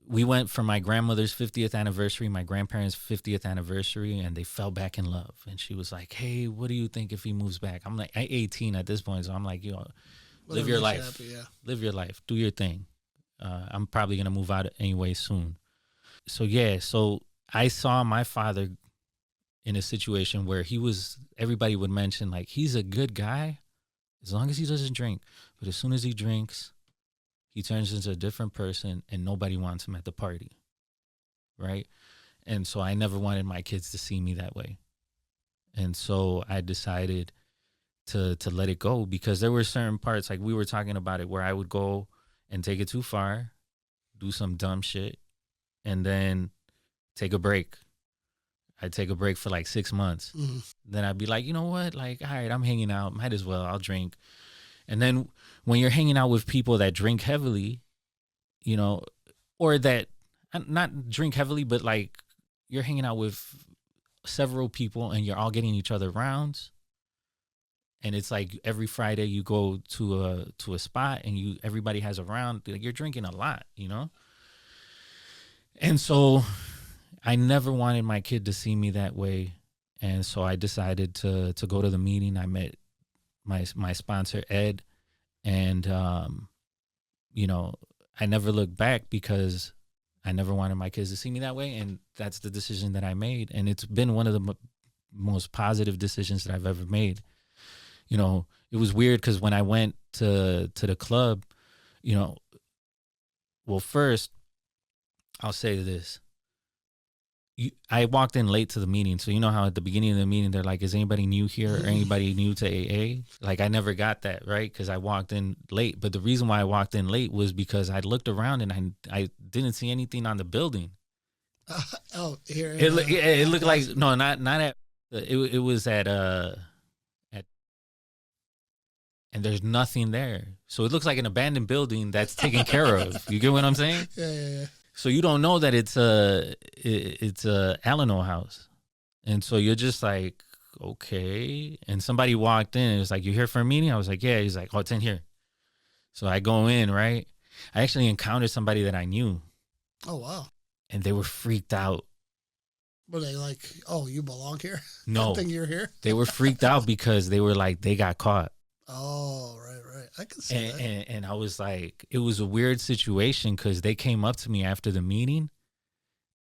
We went for my grandmother's 50th anniversary, my grandparents' 50th anniversary, and they fell back in love. And she was like, hey, what do you think if he moves back? I'm like, I'm 18 at this point, so I'm like, live your life. Happy, yeah. Live your life. Do your thing. I'm probably going to move out anyway soon. So I saw my father in a situation where everybody would mention, like, he's a good guy as long as he doesn't drink. But as soon as he drinks, he turns into a different person, and nobody wants him at the party, right? And so I never wanted my kids to see me that way. And so I decided to let it go, because there were certain parts, like we were talking about it, where I would go and take it too far, do some dumb shit, and then take a break. I'd take a break for like 6 months. Mm-hmm. Then I'd be like, you know what? Like, all right, I'm hanging out. Might as well. I'll drink. And then when you're hanging out with people that drink heavily, you know, or that not drink heavily, but like you're hanging out with several people and you're all getting each other rounds. And it's like every Friday you go to a spot and everybody has a round. Like, you're drinking a lot, you know? And so I never wanted my kid to see me that way. And so I decided to go to the meeting. I met my sponsor, Ed, and, you know, I never looked back, because I never wanted my kids to see me that way. And that's the decision that I made. And it's been one of the most positive decisions that I've ever made. You know, it was weird because when I went to the club, you know, well, first, I'll say this. I walked in late to the meeting. So you know how at the beginning of the meeting, they're like, is anybody new here or anybody new to AA? Like, I never got that, right? Because I walked in late. But the reason why I walked in late was because I looked around and I didn't see anything on the building. Here. It looked like, no, not at, it was at, and there's nothing there. So it looks like an abandoned building that's taken care of. You get what I'm saying? Yeah. So you don't know that it's a Alano house. And so you're just like, okay. And somebody walked in and it's like, you here for a meeting? I was like, yeah. He's like, oh, it's in here. So I go in, right? I actually encountered somebody that I knew. Oh, wow. And they were freaked out. Were they like, oh, you belong here? No. Good thing you're here? They were freaked out because they were like, they got caught. Oh, right. I can see that. And I was like, it was a weird situation because they came up to me after the meeting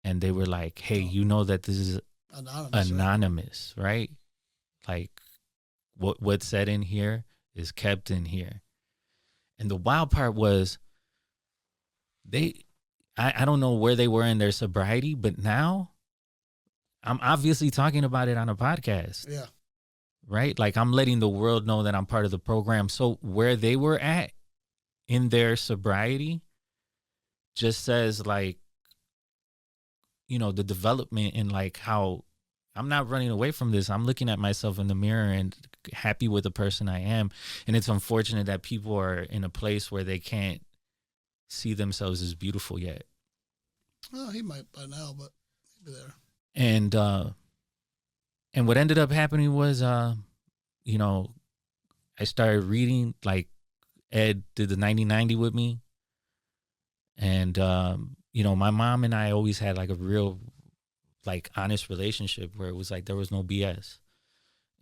and they were like, hey, you know that this is anonymous, right? Like what's said in here is kept in here. And the wild part was I don't know where they were in their sobriety, but now I'm obviously talking about it on a podcast. Yeah. Right? Like, I'm letting the world know that I'm part of the program. So where they were at in their sobriety just says, like, you know, the development and like how I'm not running away from this. I'm looking at myself in the mirror and happy with the person I am. And it's unfortunate that people are in a place where they can't see themselves as beautiful yet. Well, he might by now, but maybe there. And what ended up happening was, you know, I started reading, like, Ed did the 90-90 with me. And, you know, my mom and I always had like a real, like, honest relationship where it was like there was no BS.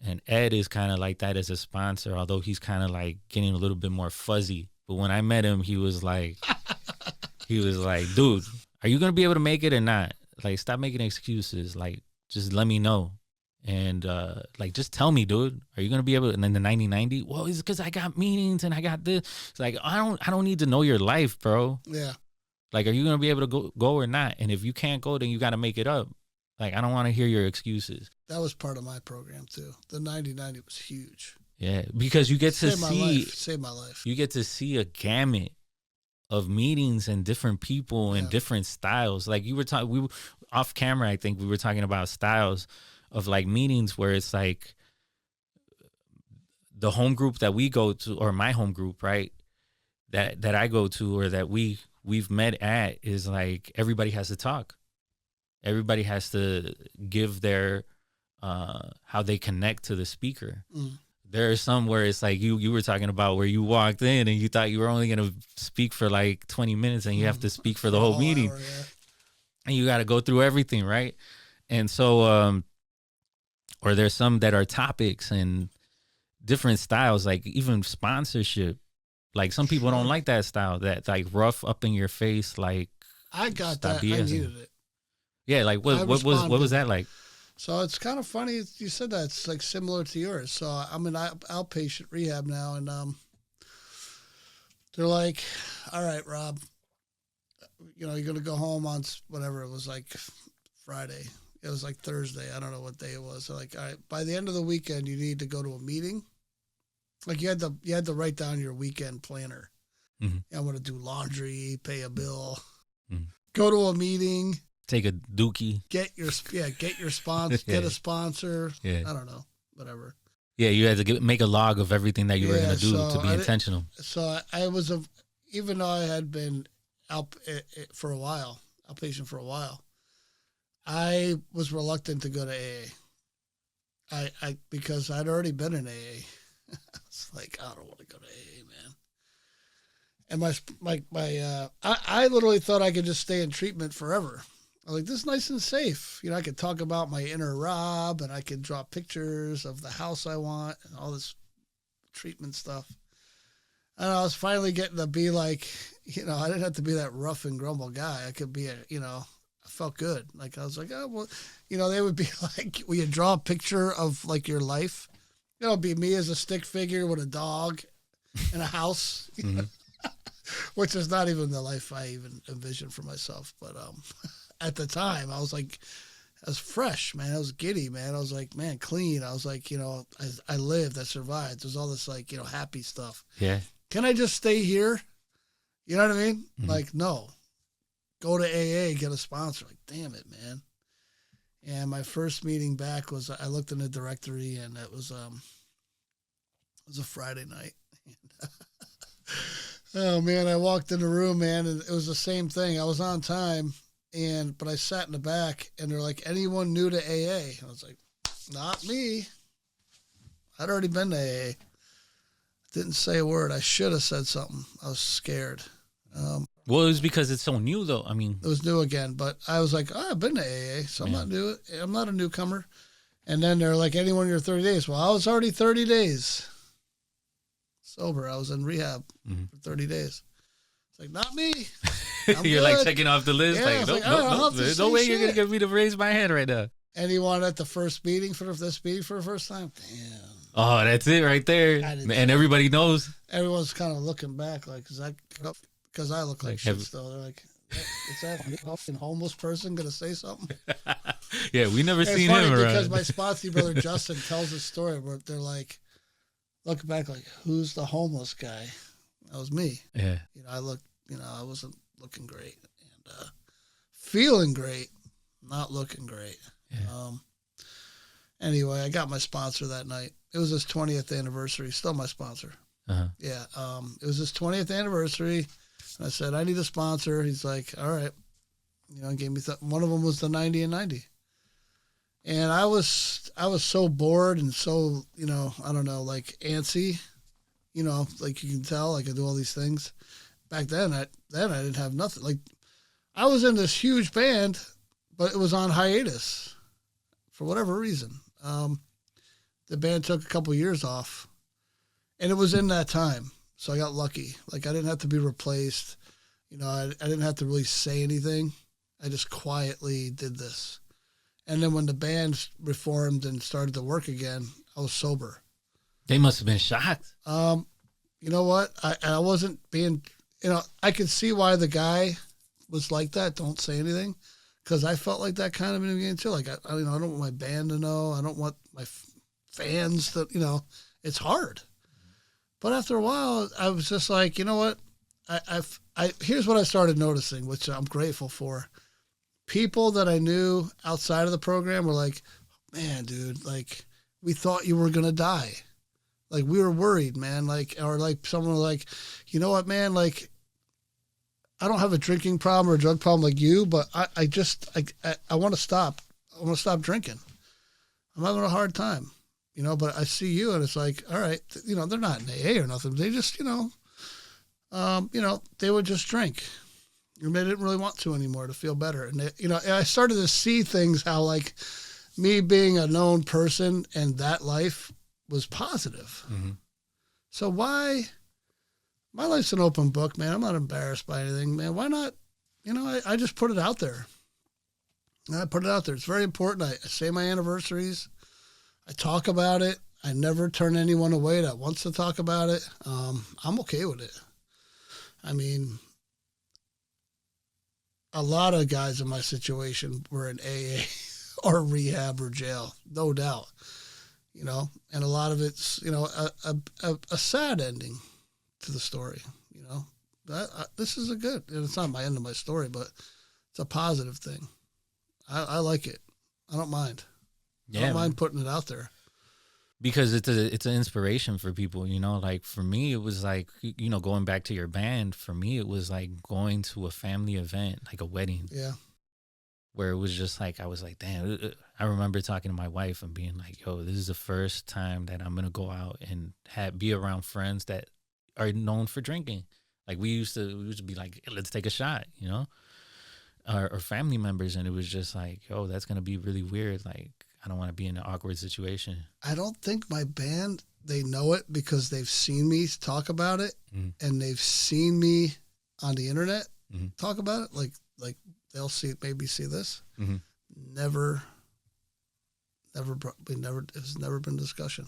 And Ed is kind of like that as a sponsor, although he's kind of like getting a little bit more fuzzy. But when I met him, he was like, dude, are you going to be able to make it or not? Like, stop making excuses. Like, just let me know. And like, just tell me, dude, are you gonna be able to? And then the 90-90, well, it's because I got meetings and I got this. It's like, I don't need to know your life, bro. Yeah. Like, are you gonna be able to go or not? And if you can't go, then you got to make it up. Like, I don't want to hear your excuses. That was part of my program too. The 90-90 was huge. Yeah, because you get to Save my life. You get to see a gamut of meetings and different people and different styles. Like, you were talking, we were off camera. I think we were talking about styles of like meetings where it's like the home group that we go to, or my home group, right? That I go to, or that we've met at, is like everybody has to talk. Everybody has to give their how they connect to the speaker. Mm. There are some where it's like you were talking about where you walked in and you thought you were only going to speak for like 20 minutes and you have to speak for the whole meeting. Hour, and you got to go through everything, right? And so or there's some that are topics and different styles, like even sponsorship. Like, some people don't like that style, that like rough, up in your face, like, I got that. I needed it. Yeah, like what was that like? So it's kind of funny you said that. It's like similar to yours. So I'm in outpatient rehab now, and they're like, all right, Rob, you know, you're going to go home on whatever. It was like Friday. It was like Thursday. I don't know what day it was. They're like, all right, by the end of the weekend, you need to go to a meeting. Like you had to write down your weekend planner. Mm-hmm. I'm going to do laundry, pay a bill, go to a meeting, take a dookie, get your sponsor, get a sponsor. Yeah. I don't know, whatever. Yeah, you had to make a log of everything that you were going to do to be intentional. So I was even though I had been out for a while, outpatient for a while, I was reluctant to go to AA. Because I'd already been in AA. I was like, I don't want to go to AA, man. And I literally thought I could just stay in treatment forever. I was like, this is nice and safe. You know, I could talk about my inner Rob, and I could draw pictures of the house I want and all this treatment stuff. And I was finally getting to be like, you know, I didn't have to be that rough and grumble guy. I could be I felt good. Like, I was like, oh, well, you know, they would be like, will you draw a picture of like your life? You know, it'd be me as a stick figure with a dog and a house, which is not even the life I even envisioned for myself. But at the time, I was like, I was fresh, man. I was giddy, man. I was like, man, clean. I was like, you know, I lived, I survived. There's all this like, you know, happy stuff. Yeah. Can I just stay here? You know what I mean? Mm-hmm. Like, no. Go to AA, get a sponsor. Like, damn it, man. And my first meeting back was, I looked in the directory, and it was a Friday night. Oh man, I walked in the room, man, and it was the same thing. I was on time, but I sat in the back, and they're like, anyone new to AA? I was like, not me. I'd already been to AA. Didn't say a word. I should have said something. I was scared. Well, it was because it's so new, though. I mean, it was new again, but I was like, oh, I've been to AA, so I'm not new. I'm not a newcomer. And then they're like, anyone in your 30 days? Well, I was already 30 days sober. I was in rehab for 30 days. It's like, not me. You're good. Like checking off the list. Yeah, nope. There's no way you're going to get me to raise my hand right now. Anyone at the first meeting for this meeting for the first time? Damn. Oh, that's it right there. And everybody knows. Everyone's kind of looking back like, because I look like shit still. They're like, is that fucking homeless person going to say something? Yeah, we never seen him around. Because my sponsee brother Justin tells a story where they're like, looking back like, who's the homeless guy? That was me. Yeah. You know, I wasn't looking great. And feeling great, not looking great. Yeah. Anyway, I got my sponsor that night. It was his 20th anniversary. Still my sponsor. Uh-huh. Yeah. It was his 20th anniversary. And I said, I need a sponsor. He's like, all right. You know, gave me one of them was the 90 and 90. And I was so bored and so, you know, I don't know, like antsy, you know, like you can tell, like I do all these things. Back then I didn't have nothing. Like I was in this huge band, but it was on hiatus for whatever reason. The band took a couple years off, and it was in that time. So I got lucky. Like I didn't have to be replaced. You know, I didn't have to really say anything. I just quietly did this. And then when the band reformed and started to work again, I was sober. They must have been shocked. You know what? I wasn't being, you know, I could see why the guy was like that. Don't say anything. Because I felt like that kind of in the beginning too. Like, I don't want my band to know. I don't want my fans to, you know, it's hard. But after a while, I was just like, you know what? Here's what I started noticing, which I'm grateful for. People that I knew outside of the program were like, man, dude, like, we thought you were going to die. Like, we were worried, man. Like, or like someone was like, you know what, man? Like, I don't have a drinking problem or a drug problem like you, but I want to stop. I want to stop drinking. I'm having a hard time, you know, but I see you and it's like, all right, you know, they're not in AA or nothing. They just, you know, they would just drink. And they didn't really want to anymore to feel better. And, they, you know, I started to see things how, like, me being a known person and that life was positive. Mm-hmm. So why? My life's an open book, man. I'm not embarrassed by anything, man. Why not? You know, I just put it out there. And I put it out there. It's very important. I say my anniversaries. I talk about it. I never turn anyone away that wants to talk about it. I'm okay with it. I mean, a lot of guys in my situation were in AA or rehab or jail, no doubt. You know, and a lot of it's, you know, a sad ending to the story. You know, this is a good, and it's not my end of my story, but it's a positive thing. I like it. I don't mind. Yeah, I don't mind putting it out there. Because it's an inspiration for people, you know. Like for me, it was like, you know, going back to your band. For me, it was like going to a family event, like a wedding. Yeah. Where it was just like, I was like, damn. I remember talking to my wife and being like, yo, this is the first time that I'm gonna go out and be around friends that are known for drinking. Like we used to be like, hey, let's take a shot, you know, or family members, and it was just like, yo, that's gonna be really weird. Like, I don't want to be in an awkward situation. I don't think my band, they know it because they've seen me talk about it, and they've seen me on the internet talk about it. Like they'll maybe see this. Never, it's never been a discussion.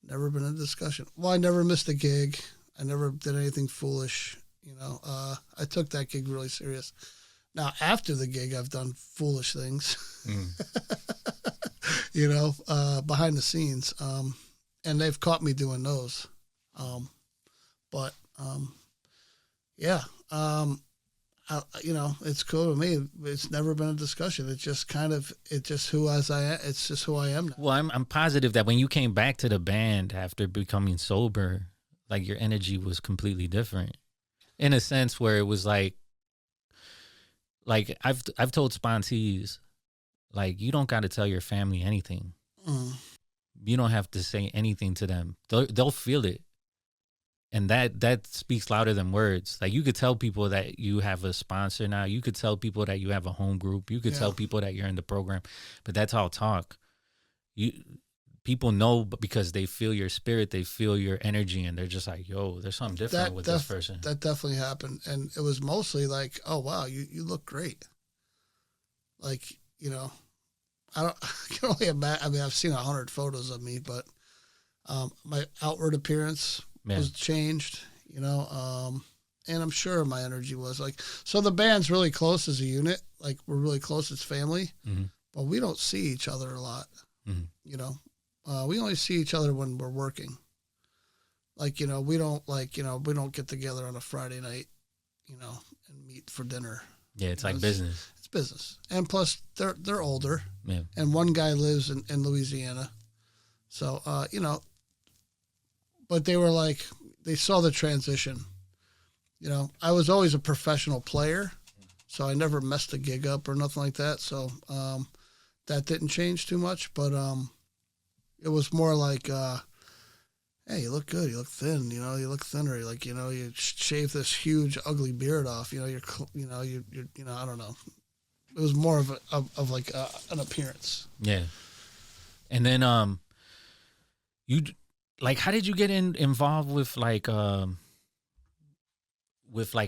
Never been a discussion. Well, I never missed a gig. I never did anything foolish. You know, I took that gig really serious. Now, after the gig, I've done foolish things, you know, behind the scenes. And they've caught me doing those. Yeah. You know, it's cool to me. It's never been a discussion. It's just it's just who I am now. Well, I'm positive that when you came back to the band after becoming sober, like your energy was completely different, in a sense where it was like I've told sponsees, like, you don't got to tell your family anything. You don't have to say anything to them. They'll feel it. And that speaks louder than words. Like, you could tell people that you have a sponsor now. You could tell people that you have a home group. You could tell people that you're in the program. But that's all talk. People know because they feel your spirit. They feel your energy. And they're just like, yo, there's something different with this person. That definitely happened. And it was mostly like, oh, wow, you look great. Like, you know, I can only imagine. I mean, I've seen 100 photos of me, but my outward appearance was changed, you know, and I'm sure my energy was like, so the band's really close as a unit. Like, we're really close as family, but we don't see each other a lot. You know, we only see each other when we're working. Like, you know, we don't get together on a Friday night, you know, and meet for dinner. Yeah. It's like business. It's business. And plus they're older, yeah. And one guy lives in Louisiana. So, you know, but they were like, they saw the transition. You know, I was always a professional player, so I never messed a gig up or nothing like that. So that didn't change too much, but it was more like, hey, you look good, you look thin, you know, you look thinner, like, you know, you shave this huge ugly beard off, you know, you're I don't know. It was more of like an appearance. Yeah. And then you. Like, how did you get involved with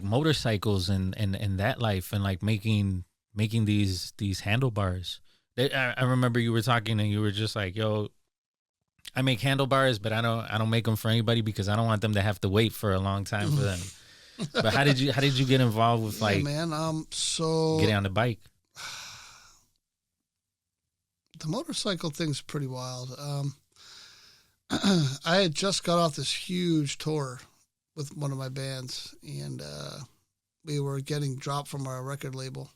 motorcycles and that life, and like making these handlebars? I remember you were talking and you were just like, yo, I make handlebars, but I don't make them for anybody because I don't want them to have to wait for a long time for them. But how did you get involved with so getting on the bike? The motorcycle thing's pretty wild. I had just got off this huge tour with one of my bands, and we were getting dropped from our record label.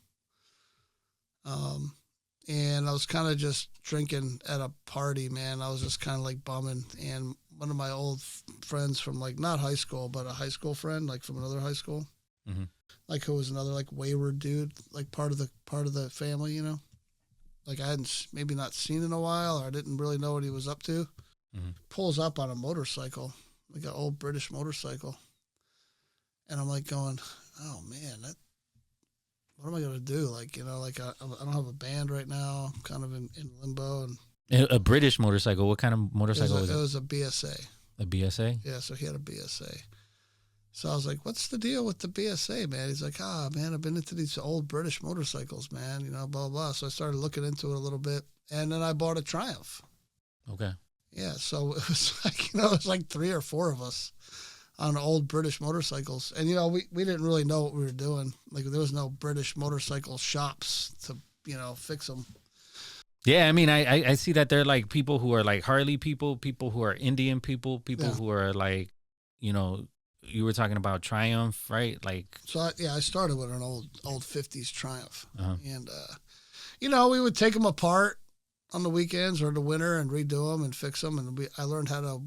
And I was kind of just drinking at a party, man. I was just kind of like bumming, and one of my old friends from, like, not high school, but a high school friend, like from another high school, like, who was another like wayward dude, like part of the family, you know, like I hadn't maybe not seen in a while, or I didn't really know what he was up to. Pulls up on a motorcycle, like an old British motorcycle. And I'm like going, oh man, what am I going to do? Like, you know, like I don't have a band right now. I'm kind of in limbo. And a British motorcycle. What kind of motorcycle was it? It was a BSA. A BSA? Yeah. So he had a BSA. So I was like, what's the deal with the BSA, man? He's like, man, I've been into these old British motorcycles, man, you know, blah, blah. So I started looking into it a little bit, and then I bought a Triumph. Okay. Yeah, so it was like, you know, it was like 3 or 4 of us on old British motorcycles. And, we didn't really know what we were doing. Like, there was no British motorcycle shops to, fix them. Yeah, I mean, I see that they're like people who are like Harley people who are Indian people who are like, you were talking about Triumph, right? Like, so I started with an old 50s Triumph, uh-huh. and we would take them apart on the weekends or the winter and redo them and fix them, and I learned how to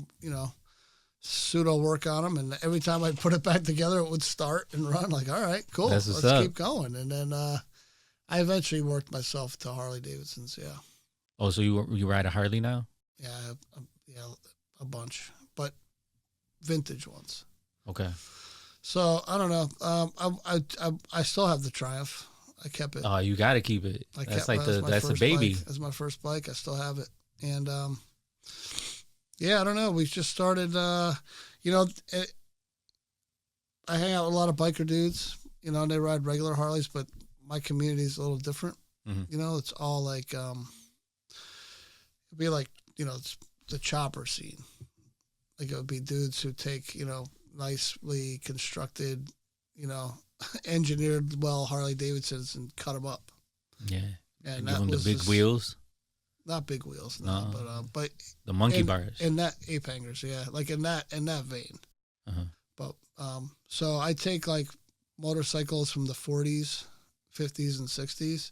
pseudo work on them, and every time I put it back together, it would start and run. Like, all right, cool, let's keep going, and then I eventually worked myself to Harley Davidsons. Yeah. Oh, so you ride a Harley now? Yeah, a bunch, but vintage ones. Okay. So I don't know. I still have the Triumph. I kept it. Oh, you got to keep it. That's a baby. That's my first bike. I still have it, and I don't know. We just started. I hang out with a lot of biker dudes. And they ride regular Harleys, but my community is a little different. Mm-hmm. It's all like it'd be like it's the chopper scene. Like, it would be dudes who take nicely constructed, engineered well Harley Davidsons and cut them up. Yeah, and give them the big wheels. Not big wheels, no. But the monkey bars and that ape hangers, yeah, like in that vein. Uh-huh. But so I take like motorcycles from the 40s, 50s, and 60s,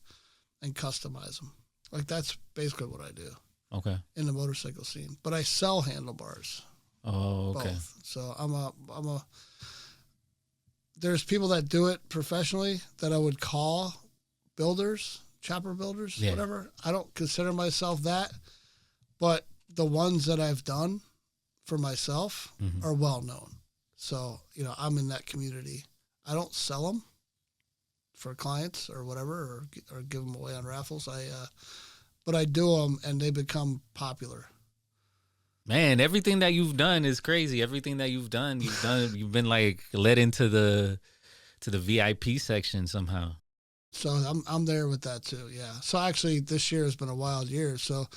and customize them. Like, that's basically what I do. Okay. In the motorcycle scene, but I sell handlebars. Oh, okay. Both. So there's people that do it professionally that I would call builders, chopper builders, whatever. I don't consider myself that, but the ones that I've done for myself are well known. So, I'm in that community. I don't sell them for clients or whatever, or give them away on raffles. But I do them, and they become popular. Man, everything that you've done is crazy. Everything that you've done, you've been like led into the VIP section somehow. So I'm there with that too. Yeah. So actually, this year has been a wild year. So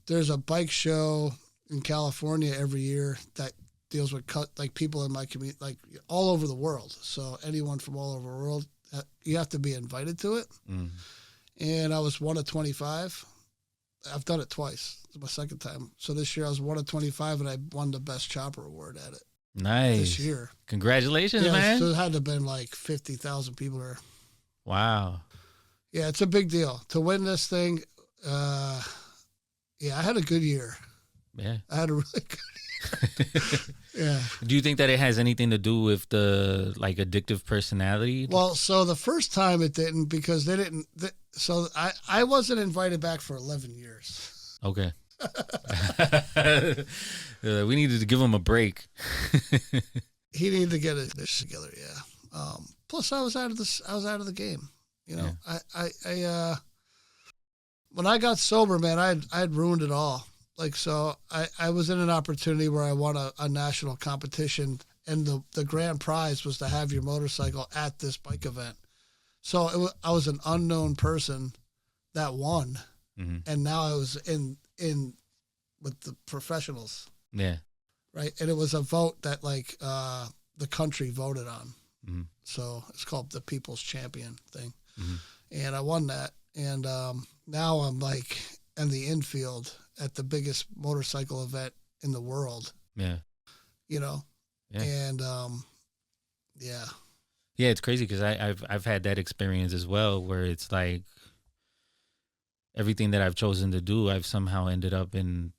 there's a bike show in California every year that deals with like people in my community, like all over the world. So anyone from all over the world, you have to be invited to it. Mm. And I was one of 25. I've done it twice. It's my second time. So this year I was one of 25, and I won the best chopper award at it. Nice. This year. Congratulations, man. So it had to have been like 50,000 people there. Wow. Yeah, it's a big deal to win this thing. I had a good year. Yeah. I had a really good year. Yeah. Do you think that it has anything to do with the like addictive personality? Well, so the first time it didn't, because they didn't. So I wasn't invited back for 11 years. Okay. We needed to give him a break. He needed to get this together. Yeah. Plus, I was out of the game. Yeah. I when I got sober, man, I had ruined it all. Like, so I was in an opportunity where I won a national competition, and the grand prize was to have your motorcycle at this bike event. So I was an unknown person that won, and now I was in with the professionals. Yeah. Right. And it was a vote that like the country voted on. Mm-hmm. So it's called the People's Champion thing. Mm-hmm. And I won that. And now I'm like in the infield at the biggest motorcycle event in the world. Yeah. Yeah. And yeah, it's crazy because I've had that experience as well, where it's like everything that I've chosen to do, I've somehow ended up in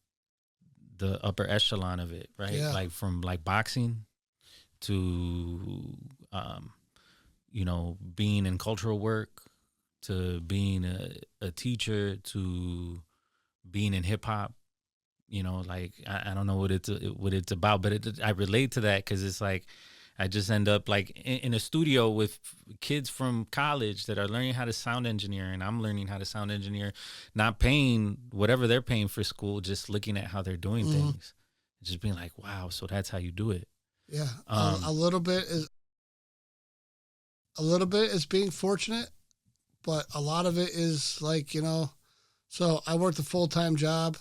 the upper echelon of it, right? Yeah. Like from like boxing to being in cultural work, to being a teacher, to being in hip hop. Like I don't know what it's about, but I relate to that because it's like I just end up like in a studio with kids from college that are learning how to sound engineer, and I'm learning how to sound engineer, not paying whatever they're paying for school, just looking at how they're doing things, just being like, wow, so that's how you do it. Yeah, a little bit is being fortunate, but a lot of it is like, so I worked a full-time job,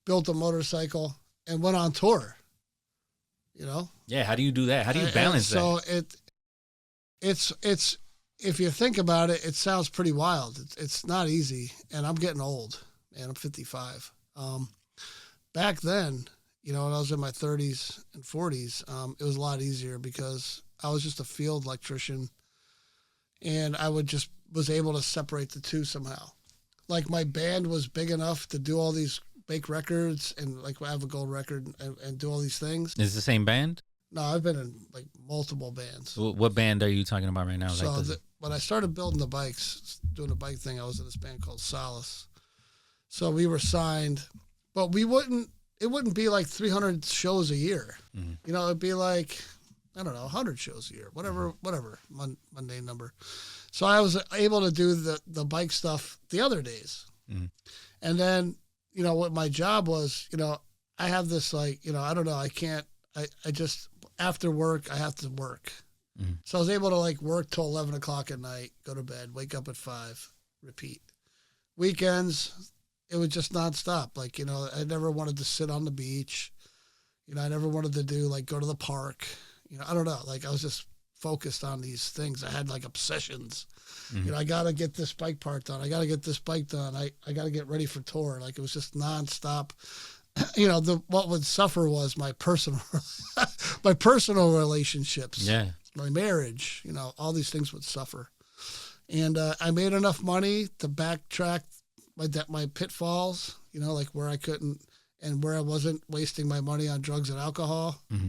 built a motorcycle, and went on tour. you know? Yeah. How do you do that? How do you balance that? So it's if you think about it, it sounds pretty wild. It's not easy, and I'm getting old, and I'm 55. Back then, you know, when I was in my 30s and 40s, it was a lot easier because I was just a field electrician, and I was able to separate the two somehow. Like my band was big enough to do all these make records and like have a gold record and do all these things. Is it the same band? No, I've been in like multiple bands. What band are you talking about right now? So when I started building the bikes, doing the bike thing, I was in this band called Solace. So we were signed, but it wouldn't be like 300 shows a year. Mm-hmm. You know, it'd be like, I don't know, 100 shows a year, whatever, mundane number. So I was able to do the bike stuff the other days. Mm-hmm. And then, you know, what my job was, you know, I have this like, you know, I don't know, I just, after work, I have to work. Mm-hmm. So I was able to like work till 11 o'clock at night, go to bed, wake up at 5, repeat. Weekends, it was just nonstop. Like, you know, I never wanted to sit on the beach. You know, I never wanted to do like go to the park. You know, I don't know. Like I was just focused on these things. I had like obsessions. Mm-hmm. You know, I got to get this bike part done. I got to get this bike done. I got to get ready for tour. Like it was just nonstop. You know, what would suffer was my personal relationships. Yeah. My marriage, you know, all these things would suffer. And I made enough money to backtrack my pitfalls, you know, like where I couldn't and where I wasn't wasting my money on drugs and alcohol. Mm-hmm.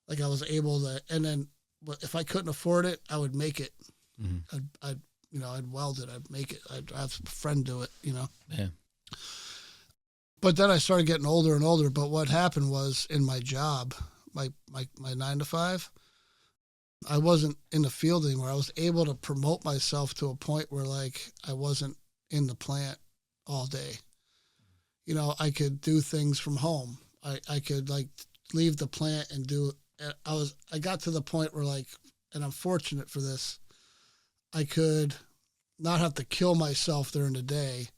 Like I was able to, and then if I couldn't afford it, I would make it. Mm-hmm. I'd weld it. I'd make it. I'd have a friend do it, you know? Yeah. But then I started getting older and older. But what happened was in my job, my 9 to 5, I wasn't in the field anymore. I was able to promote myself to a point where like I wasn't in the plant all day. You know, I could do things from home. I could like leave the plant and do. I got to the point where like, and I'm fortunate for this, I could not have to kill myself during the day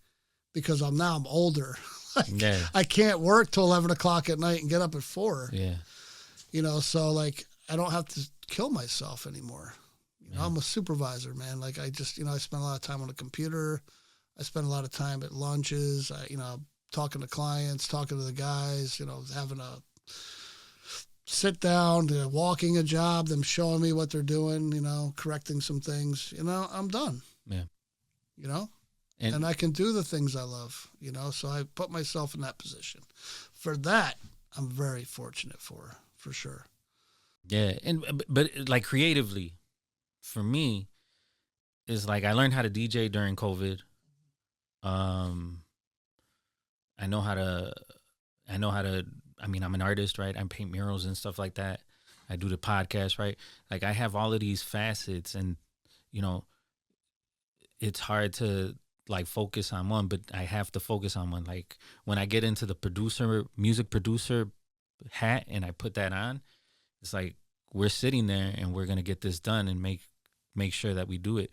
because I'm older. Like, yeah. I can't work till 11 o'clock at night and get up at 4. Yeah. You know, so like I don't have to kill myself anymore. You know, I'm a supervisor, man. Like I just, you know, I spend a lot of time on the computer. I spend a lot of time at lunches. You know, talking to clients, talking to the guys, you know, having a sit down, walking a job, them showing me what they're doing, you know, correcting some things, you know, I'm done. Yeah. You know? And I can do the things I love, you know, so I put myself in that position. For that, I'm very fortunate for sure. Yeah, but like creatively, for me, is like I learned how to DJ during COVID. I know how to. I mean, I'm an artist, right? I paint murals and stuff like that. I do the podcast, right? Like I have all of these facets, and you know, it's hard to like focus on one, but I have to focus on one. Like when I get into the music producer hat, and I put that on, it's like we're sitting there and we're gonna get this done and make sure that we do it.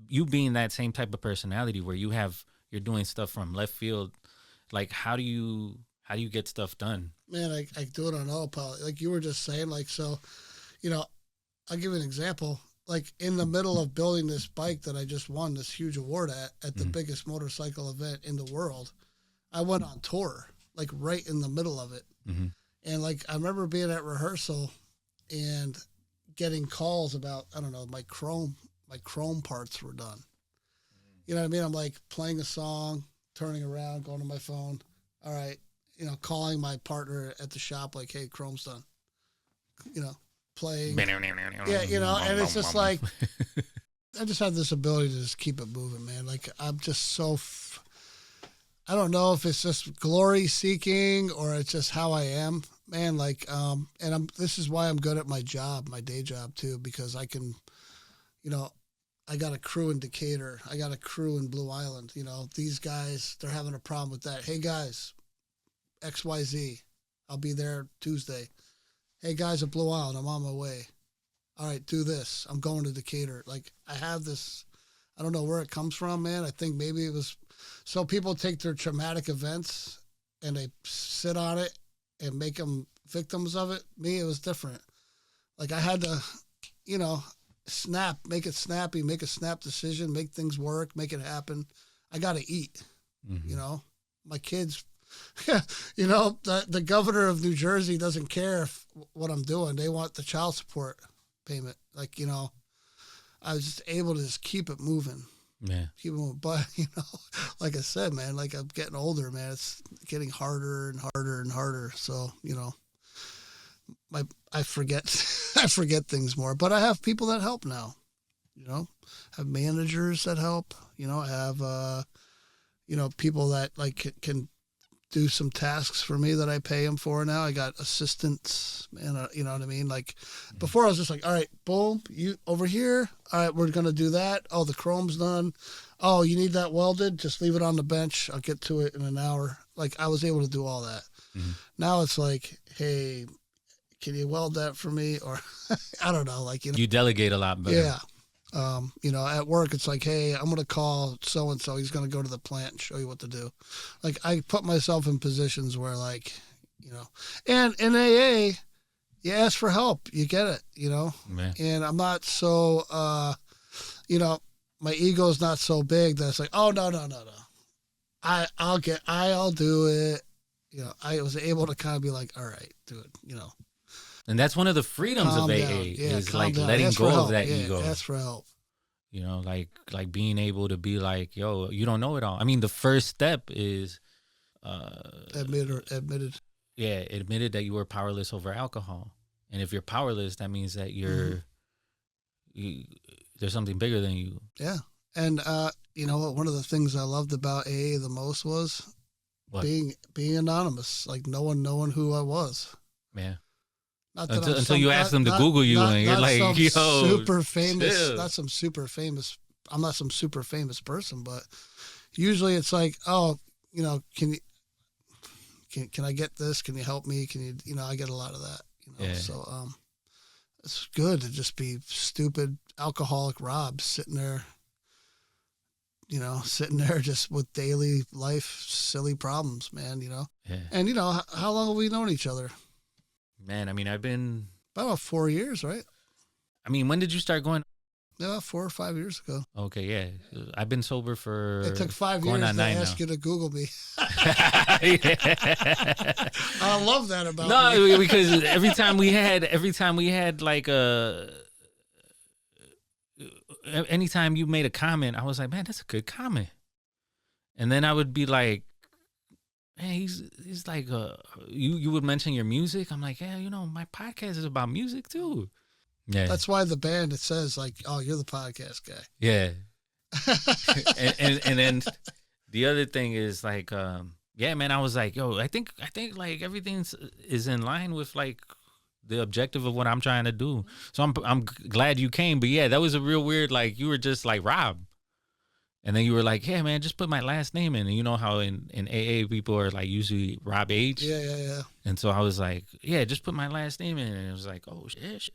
You being that same type of personality where you're doing stuff from left field, like how do you get stuff done? Man, I do it on autopilot. Like you were just saying, like, so, you know, I'll give you an example. Like in the middle of building this bike that I just won this huge award at the biggest motorcycle event in the world, I went on tour, like right in the middle of it. Mm-hmm. And like, I remember being at rehearsal and getting calls about, I don't know, my chrome parts were done. You know what I mean? I'm like playing a song, turning around, going to my phone. All right. You know, calling my partner at the shop, like, hey, chrome's done. You know, playing. Yeah, you know, and it's just like, I just have this ability to just keep it moving, man. Like, I'm just so, I don't know if it's just glory seeking or it's just how I am, man. Like, and this is why I'm good at my job, my day job too, because I can, you know, I got a crew in Decatur. I got a crew in Blue Island. You know, these guys, they're having a problem with that. Hey guys, XYZ, I'll be there Tuesday. Hey guys at Blue Island, I'm on my way. All right, do this. I'm going to Decatur. Like I have this, I don't know where it comes from, man. I think maybe it was, so people take their traumatic events and they sit on it and make them victims of it. Me, it was different. Like I had to, you know, make it snappy, make a snap decision, make things work, make it happen. I got to eat, you know, my kids, you know, the governor of New Jersey doesn't care what I'm doing. They want the child support payment. Like, you know, I was just able to just keep it moving. Yeah. Keep it moving. But, you know, like I said, man, like I'm getting older, man, it's getting harder and harder and harder. So, you know, I forget things more, but I have people that help now, you know, I have managers that help, you know, I have, you know, people that like can do some tasks for me that I pay them for now. I got assistants, and you know what I mean? Like before I was just like, all right, boom, you over here. All right, we're going to do that. Oh, the chrome's done. Oh, you need that welded? Just leave it on the bench. I'll get to it in an hour. Like I was able to do all that. Now it's like, hey, can you weld that for me? Or I don't know, like, you know, You delegate a lot better. yeah. You know, at work, it's like, hey, I'm going to call so-and-so. He's going to go to the plant and show you what to do. Like, I put myself in positions where, like, you know, and in AA, you ask for help, you get it, you know? Man. And I'm not so, you know, my ego's not so big that it's like, oh, no. I'll do it. You know, I was able to kind of be like, all right, do it, you know. And that's one of the freedoms Calm of AA down. Yeah, is calm like down. letting Ask for go of help. that Yeah, ego. ask for help. You know, like being able to be like, yo, you don't know it all. I mean, the first step is Admitted. Yeah, admitted that you were powerless over alcohol. And if you're powerless, that means that there's something bigger than you. Yeah. And you know what? One of the things I loved about AA the most was What? being anonymous, like no one knowing who I was. Yeah. Not that Until you ask them to Google you and you're like, some yo, super famous. chill. Not some super famous. I'm not some super famous person, but usually it's like, oh, you know, can I get this? Can you help me? You know, I get a lot of that. You know, Yeah. so it's good to just be stupid alcoholic Rob sitting there just with daily life silly problems, man. You know, Yeah. and you know how long have we known each other? Man, I mean, About 4 years, right? when did you start going? Yeah, 4 or 5 years ago. Okay, yeah. I've been sober for It took 5 going years on to 9 ask now. you to Google me. Yeah. I love that about me. No, because every time we had like anytime you made a comment, I was like, man, that's a good comment. And then I would be like, man, he's like, you would mention your music. I'm like, yeah, you know, my podcast is about music too. Yeah. That's why the band, it says like, oh, you're the podcast guy. Yeah. and then the other thing is like, yeah, man, I was like, yo, I think like everything is in line with like the objective of what I'm trying to do. So I'm glad you came. But yeah, that was a real weird, like you were just like Rob. And then you were like, hey, man, just put my last name in. And you know how in AA people are like usually Rob H? Yeah. And so I was like, yeah, just put my last name in. And it was like, oh, shit.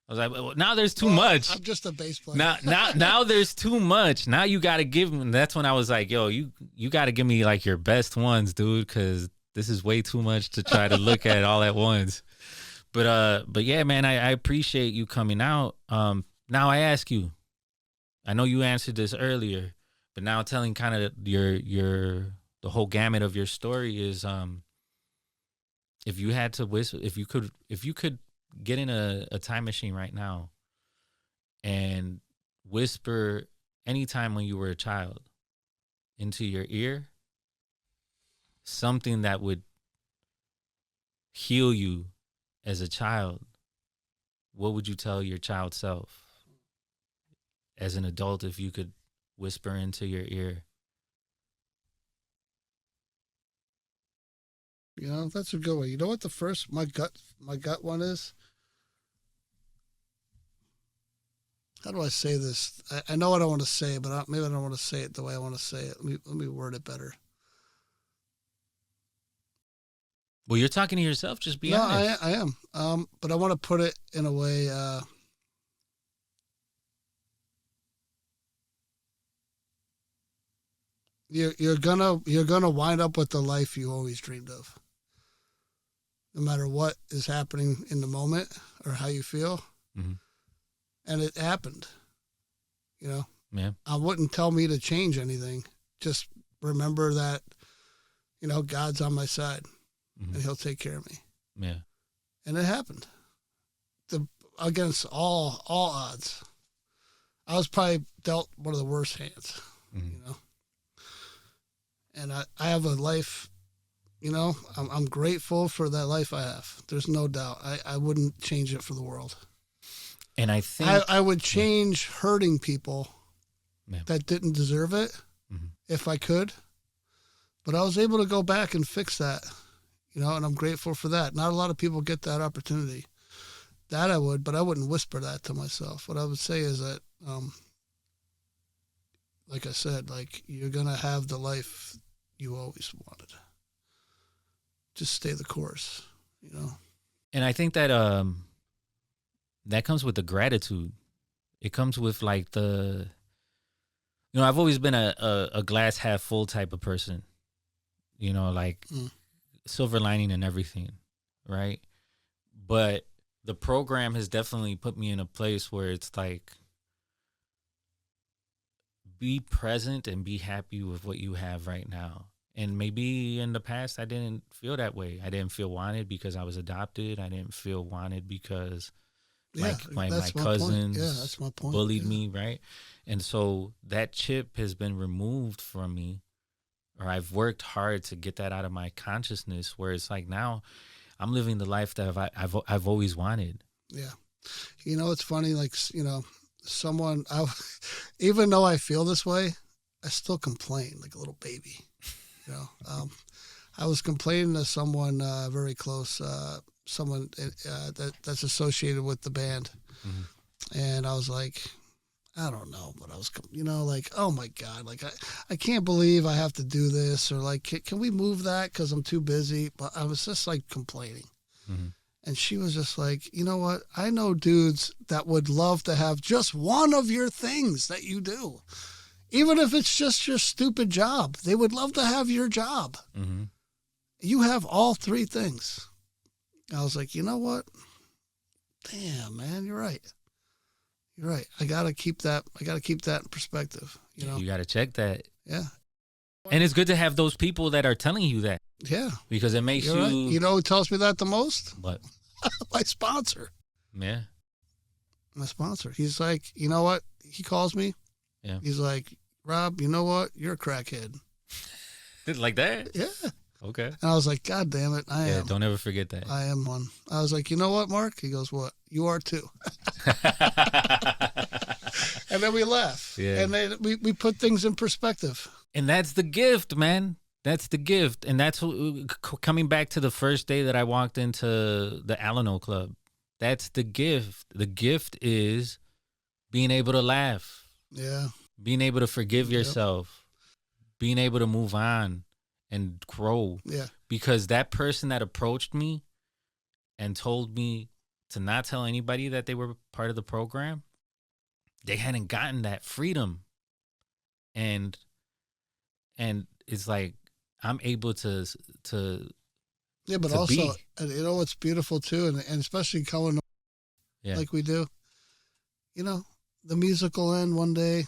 I was like, well, now there's too much. I'm just a bass player. Now there's too much. Now you got to give me. That's when I was like, yo, you got to give me like your best ones, dude, because this is way too much to try to look at all at once. But yeah, man, I appreciate you coming out. Now I ask you, I know you answered this earlier, but now telling kind of the whole gamut of your story is, if you had to whistle, if you could get in a time machine right now and whisper anytime when you were a child into your ear, something that would heal you as a child, what would you tell your child self? As an adult, if you could whisper into your ear. You know, that's a good one. You know what my gut one is? How do I say this? I know what I want to say, but maybe I don't want to say it the way I want to say it. Let me word it better. Well, you're talking to yourself. Just be honest. I am. But I want to put it in a way. You're gonna wind up with the life you always dreamed of. no matter what is happening in the moment or how you feel. Mhm. And it happened, you know. Yeah. I wouldn't tell me to change anything. Just remember that, you know, God's on my side and he'll take care of me. Yeah. And it happened. Against all odds. I was probably dealt one of the worst hands, you know. And I have a life, you know, I'm grateful for that life I have. There's no doubt. I wouldn't change it for the world. And I think I would change hurting people that didn't deserve it if I could. But I was able to go back and fix that, you know, and I'm grateful for that. Not a lot of people get that opportunity. That I would, but I wouldn't whisper that to myself. What I would say is that, like I said, like you're going to have the life you always wanted. Just stay the course, you know. And I think that that comes with the gratitude. It comes with like the, you know, I've always been a glass half full type of person, you know, like silver lining and everything, right? But the program has definitely put me in a place where it's like, be present and be happy with what you have right now. And maybe in the past, I didn't feel that way. I didn't feel wanted because I was adopted. I didn't feel wanted because my cousins that's my point. bullied me, right? And so that chip has been removed from me, or I've worked hard to get that out of my consciousness, where it's like now I'm living the life that I've always wanted. Yeah. You know, it's funny, like, you know, even though I feel this way, I still complain like a little baby. You know, I was complaining to someone very close, someone that's associated with the band. And I was like, I don't know, but I was, you know, like, oh my God, like I can't believe I have to do this, or like, can we move that because I'm too busy? But I was just like complaining. And she was just like, you know what? I know dudes that would love to have just one of your things that you do. Even if it's just your stupid job, they would love to have your job. You have all three things. I was like, you know what? Damn, man, you're right. You're right. I got to keep that in perspective. You know, You got to check that. Yeah. And it's good to have those people that are telling you that. Yeah. Because it makes You're you. right. You know who tells me that the most? What? My sponsor. Yeah. My sponsor. He's like, you know what? He calls me. Yeah. He's like, Rob, you know what? You're a crackhead. Like that? Yeah. Okay. And I was like, God damn it, I am. Don't ever forget that. I am one. I was like, you know what, Mark? He goes, what? You are too. And then we laugh. Yeah. And then we put things in perspective. And that's the gift, man. That's the gift. And that's coming back to the first day that I walked into the Alano Club. That's the gift. The gift is being able to laugh. Yeah. Being able to forgive yourself. Being able to move on and grow. Yeah. Because that person that approached me and told me to not tell anybody that they were part of the program, they hadn't gotten that freedom. And it's like I'm able to yeah, but to also, be. you know what's beautiful too, and especially coming like we do, you know, the musical end one day,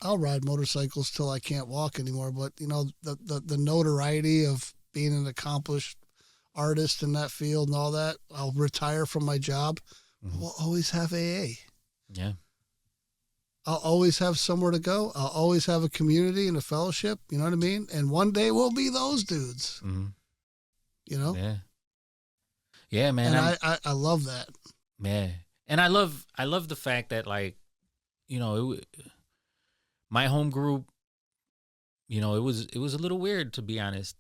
I'll ride motorcycles till I can't walk anymore. But you know, the notoriety of being an accomplished artist in that field and all that, I'll retire from my job. We'll always have AA. Yeah. I'll always have somewhere to go. I'll always have a community and a fellowship. You know what I mean? And one day we'll be those dudes. You know? Yeah. Yeah, man. And I love that. Man. And I love the fact that, like, you know, my home group, you know, it was a little weird, to be honest.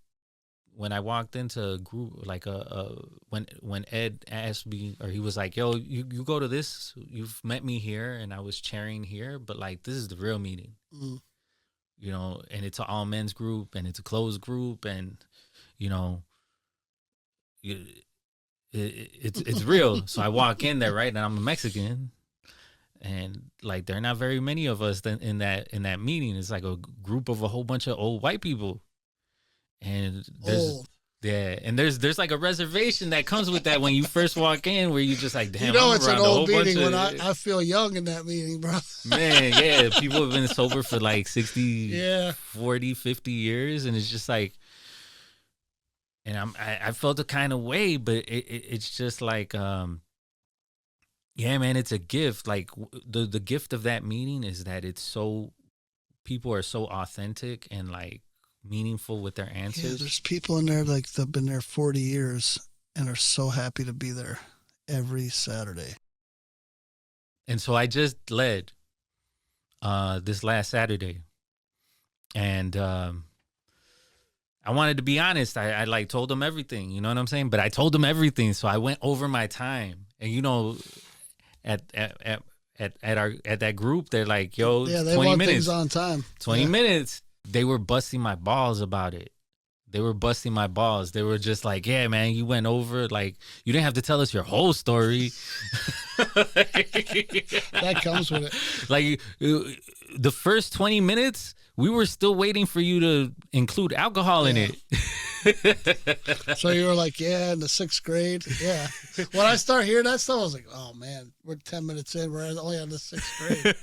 When I walked into a group, like when Ed asked me, or he was like, yo, you go to this, you've met me here, and I was chairing here, but like, this is the real meeting, you know, and it's an all men's group, and it's a closed group, and, you know, it's real. So I walk in there, right, and I'm a Mexican, and like, there are not very many of us in that meeting. It's like a group of a whole bunch of old white people. And Yeah, and there's like a reservation that comes with that when you first walk in, where you just like, damn, You know, I'm it's an around a whole old meeting bunch when of- I feel young in that meeting, bro. Man, yeah, people have been sober for like 60, Yeah. 40, 50 years, and it's just like, and I felt a kind of way, but it's just like, yeah, man, it's a gift. Like the gift of that meeting is that it's so, people are so authentic and like meaningful with their Yeah, answers. there's people in there like they've been there 40 years and are so happy to be there every Saturday. And so I just led this last Saturday, and I wanted to be honest. I like told them everything, you know what I'm saying? But I told them everything, so I went over my time. And you know, at that group, they're like, "Yo, Yeah, they 20 want minutes, things on time. 20 Yeah. minutes." They were busting my balls about it. They were busting my balls. They were just like, "Yeah, man, you went over. Like, you didn't have to tell us your whole story." That comes with it. Like the first 20 minutes, we were still waiting for you to include alcohol in it. So you were like, yeah, in the 6th grade. Yeah. When I start hearing that stuff, I was like, oh, man, we're 10 minutes in. We're only on the 6th grade.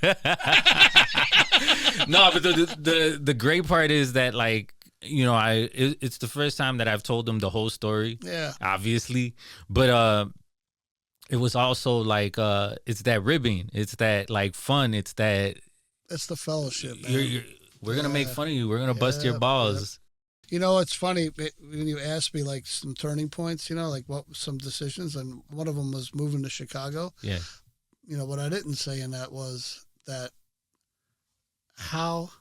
No, but the great part is that, like, you know, it's the first time that I've told them the whole story. Yeah. Obviously. But it was also like it's that ribbing. It's that like fun. It's that It's the fellowship, man. we're gonna make Yeah. fun of you. We're gonna bust your Yeah, balls. You know, it's funny when you ask me like some turning points, you know, like what some decisions, and one of them was moving to Chicago. Yeah. You know, what I didn't say in that was that how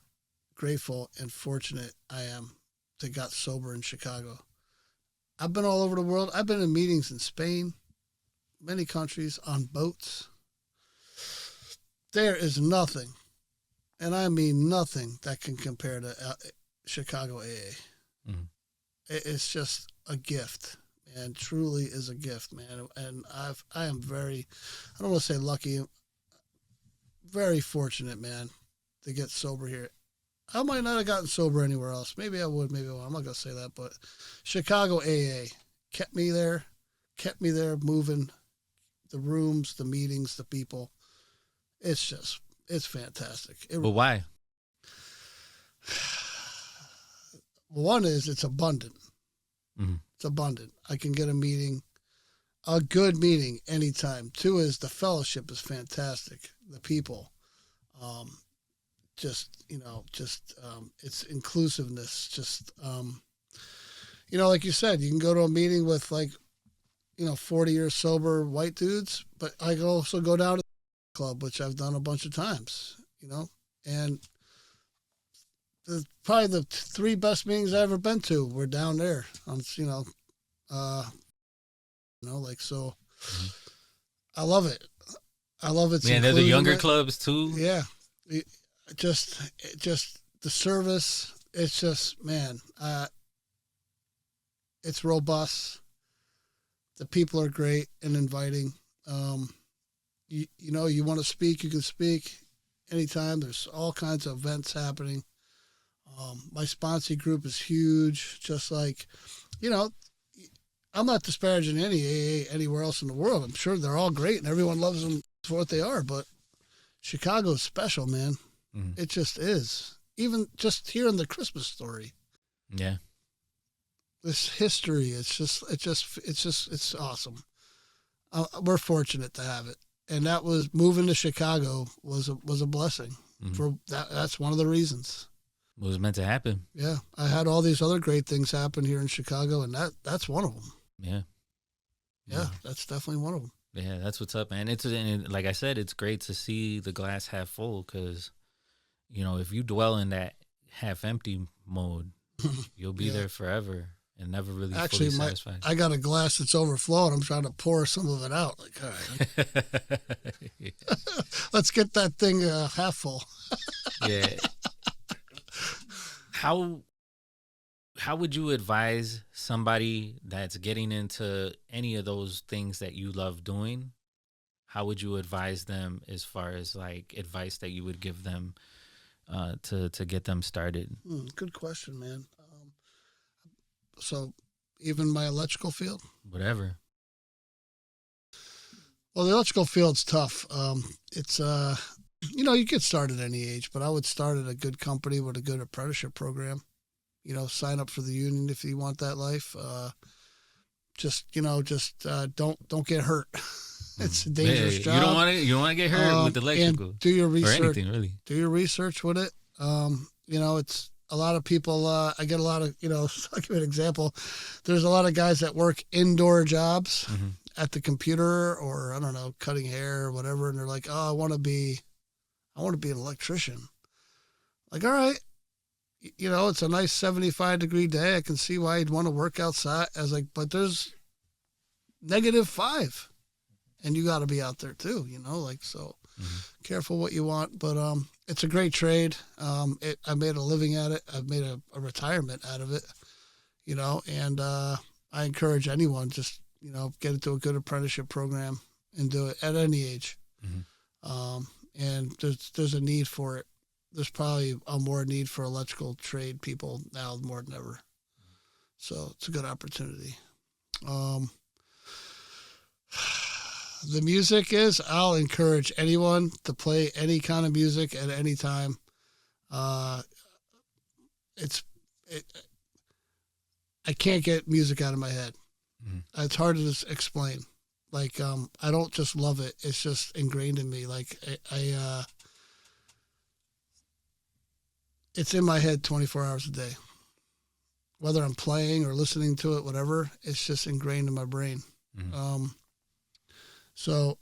grateful and fortunate I am to got sober in Chicago. I've been all over the world. I've been in meetings in Spain, many countries, on boats. There is nothing, and I mean nothing, that can compare to Chicago AA. Mhm. It's just a gift, and truly is a gift, man. And I am very, I don't want to say lucky, very fortunate, man, to get sober here. I might not have gotten sober anywhere else. Maybe I would, maybe I won't. I'm not going to say that, but Chicago AA kept me there moving the rooms, the meetings, the people. It's fantastic. But why? One is it's abundant. Mhm. It's abundant. I can get a good meeting anytime. Two is the fellowship is fantastic. The people, it's inclusiveness. Like you said, you can go to a meeting with 40 years sober white dudes, but I can also go down to the club, which I've done a bunch of times, and probably the 3 best meetings I've ever been to were down there on, so I love it. I love it. Man, they're the younger clubs too. Yeah. Just the service. It's just, man, it's robust. The people are great and inviting. You want to speak, you can speak anytime. There's all kinds of events happening. My sponsee group is huge. Just like, I'm not disparaging any AA anywhere else in the world. I'm sure they're all great and everyone loves them for what they are. But Chicago's special, man. Mm-hmm. It just is. Even just hearing the Christmas story. Yeah. This history, it's awesome. We're fortunate to have it, and that was moving to Chicago was a blessing. Mm-hmm. For that's one of the reasons. It was meant to happen. Yeah, I had all these other great things happen here in Chicago, and that's one of them. Yeah, that's definitely one of them. Yeah, that's what's up, man. And like I said, it's great to see the glass half full because, if you dwell in that half empty mode, you'll be there forever. And never really fully satisfied. I got a glass that's overflowing. I'm trying to pour some of it out. Like, all right, let's get that thing half full. Yeah. How would you advise somebody that's getting into any of those things that you love doing? How would you advise them as far as like advice that you would give them to get them started? Good question, man. So, even my electrical field. Whatever. Well, the electrical field's tough. It's you get started at any age, but I would start at a good company with a good apprenticeship program. Sign up for the union if you want that life. Don't get hurt. It's a dangerous job. You don't want to get hurt with electrical. And do your research. Or anything, really. Do your research with it. It's a lot of people. I get a lot of, I'll give you an example. There's a lot of guys that work indoor jobs at the computer or, I don't know, cutting hair or whatever. And they're like, oh, I want to be an electrician. Like, all right. It's a nice 75-degree day. I can see why you'd want to work outside. I was like, but there's -5. And you got to be out there too, so careful what you want. But it's a great trade. I made a living at it. I've made a retirement out of it, and I encourage anyone just, get into a good apprenticeship program and do it at any age. And there's a need for it. There's probably a more need for electrical trade people now more than ever. So it's a good opportunity. The music is, I'll encourage anyone to play any kind of music at any time. I can't get music out of my head. It's hard to just explain. Like, I don't just love it. It's just ingrained in me. Like it's in my head 24 hours a day. Whether I'm playing or listening to it, whatever, it's just ingrained in my brain. So,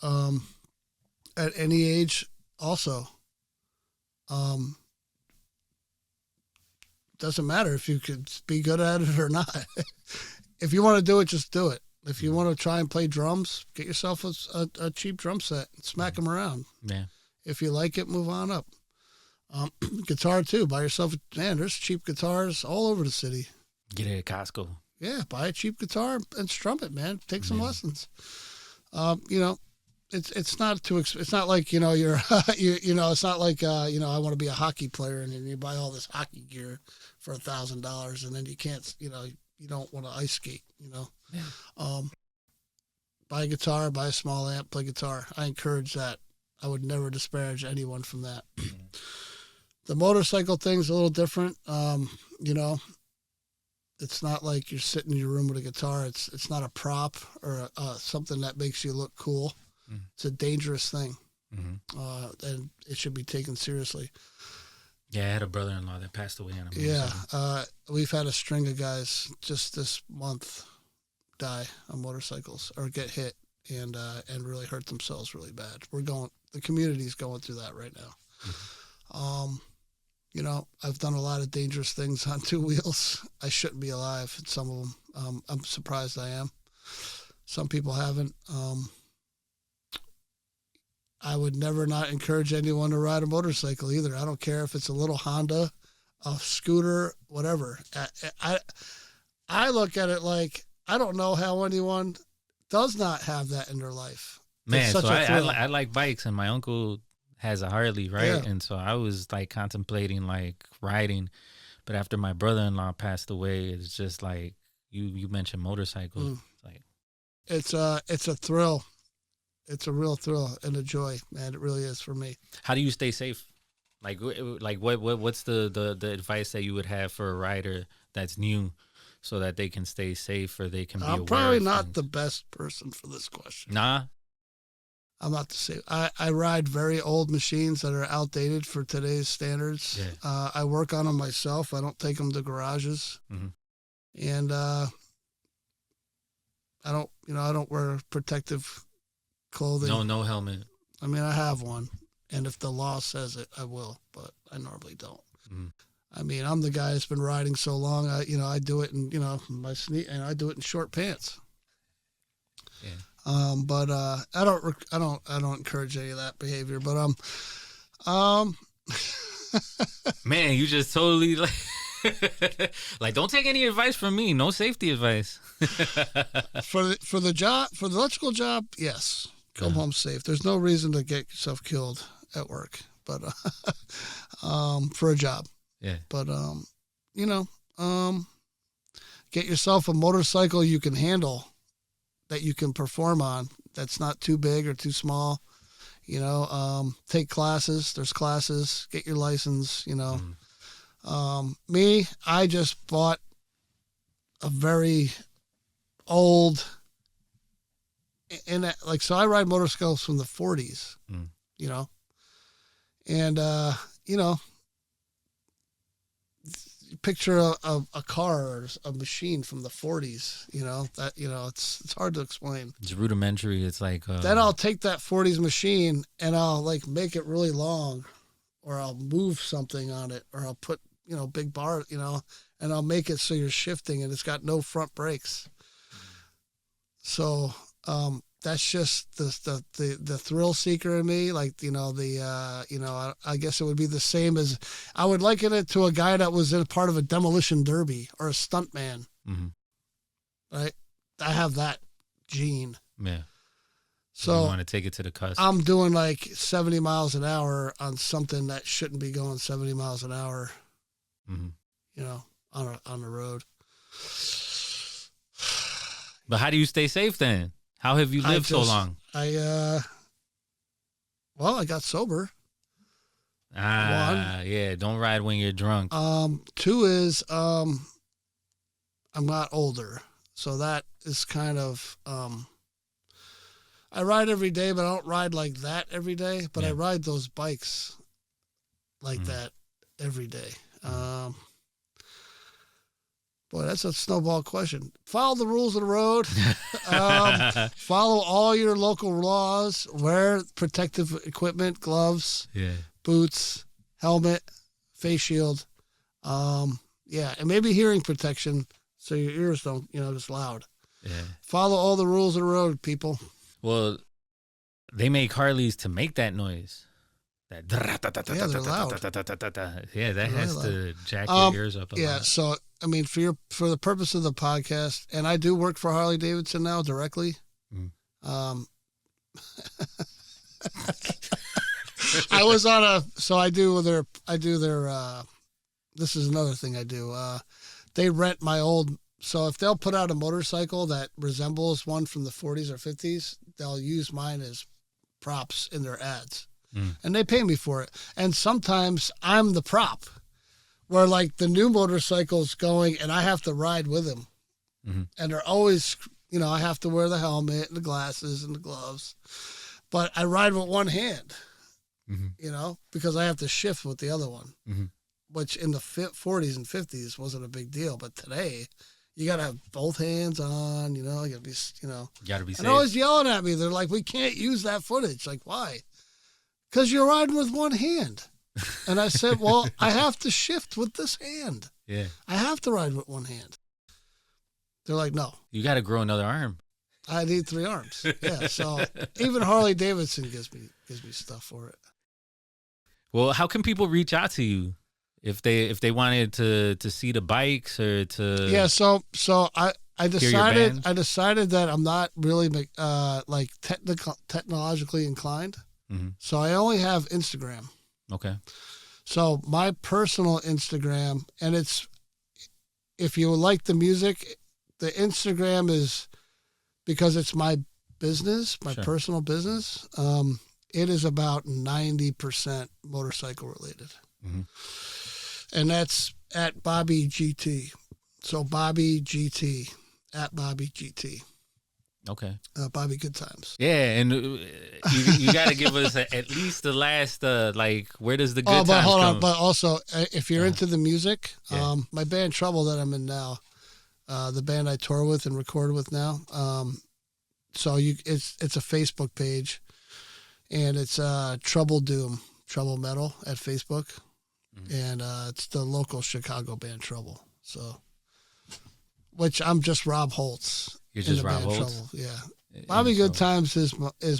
at any age also, doesn't matter if you could be good at it or not. If you want to do it, just do it. If you want to try and play drums, get yourself a cheap drum set and smack them around. Yeah. If you like it, move on up. Guitar too. Buy yourself. There's cheap guitars all over the city. Get it at Costco. Yeah, buy a cheap guitar and strum it, man. Take some lessons. It's not too. It's not like you're. It's not like I want to be a hockey player and then you buy all this hockey gear for $1,000 and then you can't. You don't want to ice skate. Yeah. Buy a guitar, buy a small amp, play guitar. I encourage that. I would never disparage anyone from that. The motorcycle thing's a little different. It's not like you're sitting in your room with a guitar. It's not a prop or something that makes you look cool. It's a dangerous thing, and it should be taken seriously. Yeah, I had a brother-in-law that passed away on a motorcycle. motorcycle. We've had a string of guys just this month die on motorcycles or get hit and really hurt themselves really bad. The community's going through that right now. I've done a lot of dangerous things on two wheels. I shouldn't be alive in some of them. I'm surprised I am. Some people haven't. I would never not encourage anyone to ride a motorcycle either. I don't care if it's a little Honda, a scooter, whatever. I look at it like I don't know how anyone does not have that in their life. Man, so I like bikes, and my uncle has a Harley, right? Yeah. And so I was like contemplating like riding, but after my brother-in-law passed away, it's just like you mentioned motorcycles. It's a thrill. It's a real thrill and a joy, man. It really is for me. How do you stay safe? What's the advice that you would have for a rider that's new, so that they can stay safe or they can be aware? I'm probably not the best person for this question. Nah. I'm not the same. I ride very old machines that are outdated for today's standards. Yeah. I work on them myself. I don't take them to garages. And I don't wear protective clothing. No helmet. I mean, I have one, and if the law says it, I will, but I normally don't. I mean, I'm the guy that's been riding so long. I do it in my and I do it in short pants. Yeah. But I don't encourage any of that behavior. But man, you just totally like don't take any advice from me. No safety advice. for the electrical job, yes, come home safe. There's no reason to get yourself killed at work, but for a job. Yeah. But Get yourself a motorcycle you can handle, that you can perform on, that's not too big or too small. You know, take classes. There's classes. Get your license, you know. Me, I just bought a very old, and like, so I ride motorcycles from the 40s, you know, and, you know, picture a car or a machine from the 40s, you know, that, you know, it's hard to explain. It's rudimentary. It's like, then I'll take that 40s machine and I'll like make it really long, or I'll move something on it, or I'll put, you know, big bar, you know, and I'll make it so you're shifting and it's got no front brakes. So, that's just the thrill seeker in me. Like, you know, you know, I guess it would be the same as, I would liken it to a guy that was in a part of a demolition derby or a stunt man. Right. I have that gene. Yeah. So you want to take it to the cusp. I'm doing like 70 miles an hour on something that shouldn't be going 70 miles an hour, you know, on the road. But how do you stay safe then? How have you lived so long? Well, I got sober. One. Yeah, don't ride when you're drunk. Two is, I'm not older. So that is kind of, I ride every day, but I don't ride like that every day. But I ride those bikes like that every day. Boy, that's a snowball question. Follow the rules of the road. Follow all your local laws. Wear protective equipment, gloves, boots, helmet, face shield. And maybe hearing protection so your ears don't, you know, just loud. Yeah. Follow all the rules of the road, people. Well, they make Harleys to make that noise. That they're loud. Yeah, that has to jack your ears up a lot. Yeah, so I mean, for the purpose of the podcast, and I do work for Harley Davidson now directly. I was on I do their, this is another thing I do. They rent my old, so if they'll put out a motorcycle that resembles one from the 40s or 50s, they'll use mine as props in their ads. And they pay me for it. And sometimes I'm the prop, where like the new motorcycle's going and I have to ride with him. And they're always, you know, I have to wear the helmet and the glasses and the gloves. But I ride with one hand, you know, because I have to shift with the other one, which in the 40s and 50s wasn't a big deal. But today, you got to have both hands on, you know, you got to be, you know. You got to be safe. And they're always yelling at me. They're like, we can't use that footage. Like, why? Because you're riding with one hand. And I said, well, I have to shift with this hand. Yeah. I have to ride with one hand. They're like, no. You got to grow another arm. I need 3 arms. Yeah. So even Harley Davidson gives me stuff for it. Well, how can people reach out to you if they wanted to see the bikes or to? Yeah. So I decided that I'm not really like technologically inclined. So I only have Instagram. Okay. So my personal Instagram, and it's, if you like the music, the Instagram is, because it's my business, my personal business, it is about 90% motorcycle related. And that's at Bobby GT. So Bobby GT, at Bobby GT. Okay. Bobby Good Times. Yeah, and you got to give us at least the last, like, where does the good times hold come? on, but also, if you're into the music, my band Trouble that I'm in now, the band I tour with and record with now, so it's a Facebook page, and it's Trouble Metal at Facebook, and it's the local Chicago band Trouble. So, which I'm just Rob Hultz. You're just Rob Hultz? Trouble. Yeah. Bobby Good Times is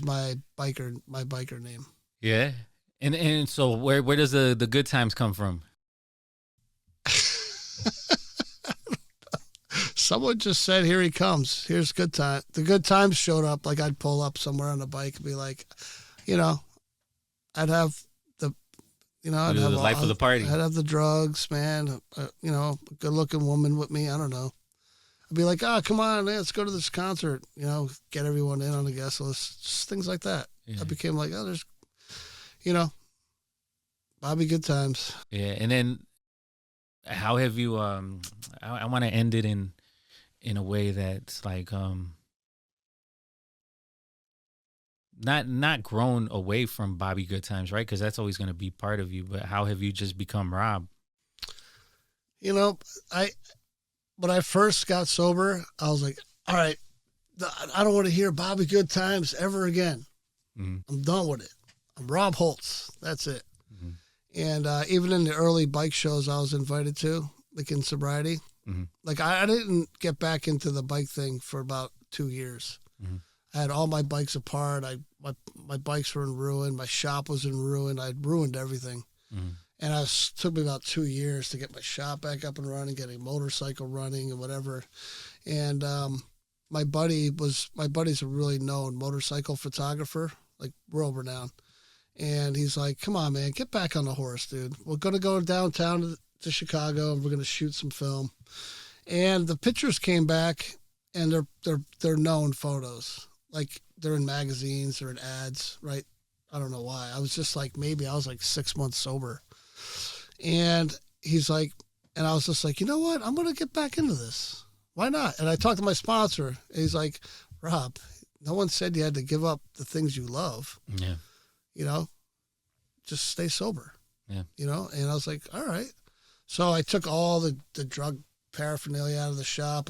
my biker name. Yeah. And so where does the good times come from? Someone just said, here he comes. Here's good time. The good times showed up. Like, I'd pull up somewhere on a bike and be like, you know, I'd have the life of the party. I'd have the drugs, man. You know, a good looking woman with me. I don't know. I'd be like, oh, come on, man, let's go to this concert. You know, get everyone in on the guest list. Just things like that. Yeah. I became like, oh, there's, you know, Bobby Good Times. Yeah, and then how have you? I want to end it in a way that's like not grown away from Bobby Good Times, right? Because that's always going to be part of you. But how have you just become Rob? You know, when I first got sober, I was like, all right, I don't want to hear Bobby Good Times ever again. Mm-hmm. I'm done with it. I'm Rob Hultz. That's it. Mm-hmm. And even in the early bike shows I was invited to, like in sobriety, Mm-hmm. like I didn't get back into the bike thing for about 2 years. Mm-hmm. I had all my bikes apart. My bikes were in ruin. My shop was in ruin. I'd ruined everything. Mm-hmm. And it took me about 2 years to get my shop back up and running, get a motorcycle running and whatever. And my buddy's a really known motorcycle photographer, like world renowned. And he's like, come on, man, get back on the horse, dude. We're going to go downtown to Chicago and we're going to shoot some film. And the pictures came back and they're known photos. Like they're in magazines, they're in ads, right? I don't know why. I was just like, maybe I was like 6 months sober. And he's like, and I was just like, you know what? I'm going to get back into this. Why not? And I talked to my sponsor and he's like, Rob, no one said you had to give up the things you love. Yeah. You know, just stay sober. Yeah. You know, and I was like, all right. So I took all the drug paraphernalia out of the shop.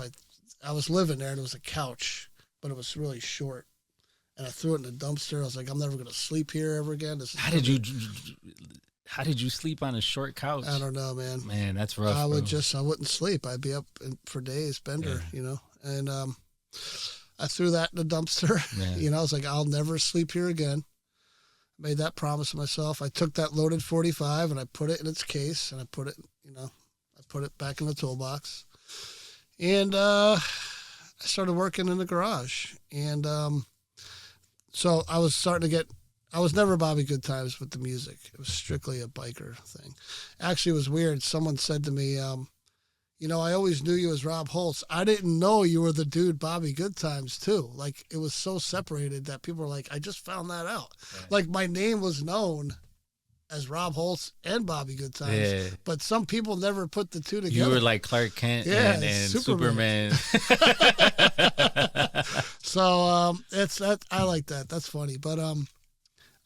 I was living there and it was a couch, but it was really short. And I threw it in the dumpster. I was like, I'm never going to sleep here ever again. How did you sleep on a short couch? I don't know, man. Man, that's rough. I wouldn't sleep. I'd be up for days, bender, you know. And I threw that in the dumpster. Yeah. You know, I was like, I'll never sleep here again. Made that promise to myself. I took that loaded 45 and I put it in its case and I put it back in the toolbox. And I started working in the garage. And so I was I was never Bobby Good Times with the music. It was strictly a biker thing. Actually, it was weird. Someone said to me, you know, I always knew you as Rob Hultz. I didn't know you were the dude Bobby Good Times too. Like it was so separated that people were like, I just found that out. Right. Like my name was known as Rob Hultz and Bobby Good Times, but some people never put the two together. You were like Clark Kent and Superman. So it's that I like that. That's funny. But I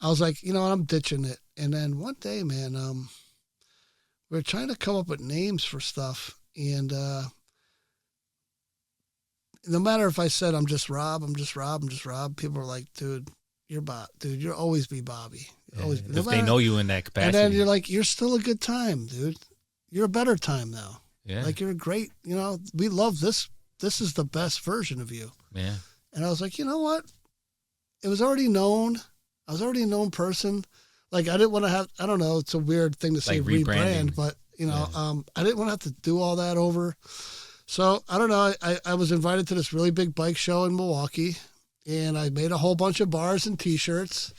was like, you know, I'm ditching it. And then one day, man, we were trying to come up with names for stuff. And no matter if I said I'm just Rob, people were like, dude, you're Bob. Dude, you'll always be Bobby. Always be. If they know you in that capacity. And then you're like, you're still a good time, dude. You're a better time now. Yeah. Like you're a great, you know, we love this. This is the best version of you. Yeah. And I was like, you know what? It was already known. I was already a known person. Like I didn't want to have, I don't know, it's a weird thing to say, like rebrand, but you know, I didn't want to have to do all that over. So I don't know. I was invited to this really big bike show in Milwaukee and I made a whole bunch of bars and t-shirts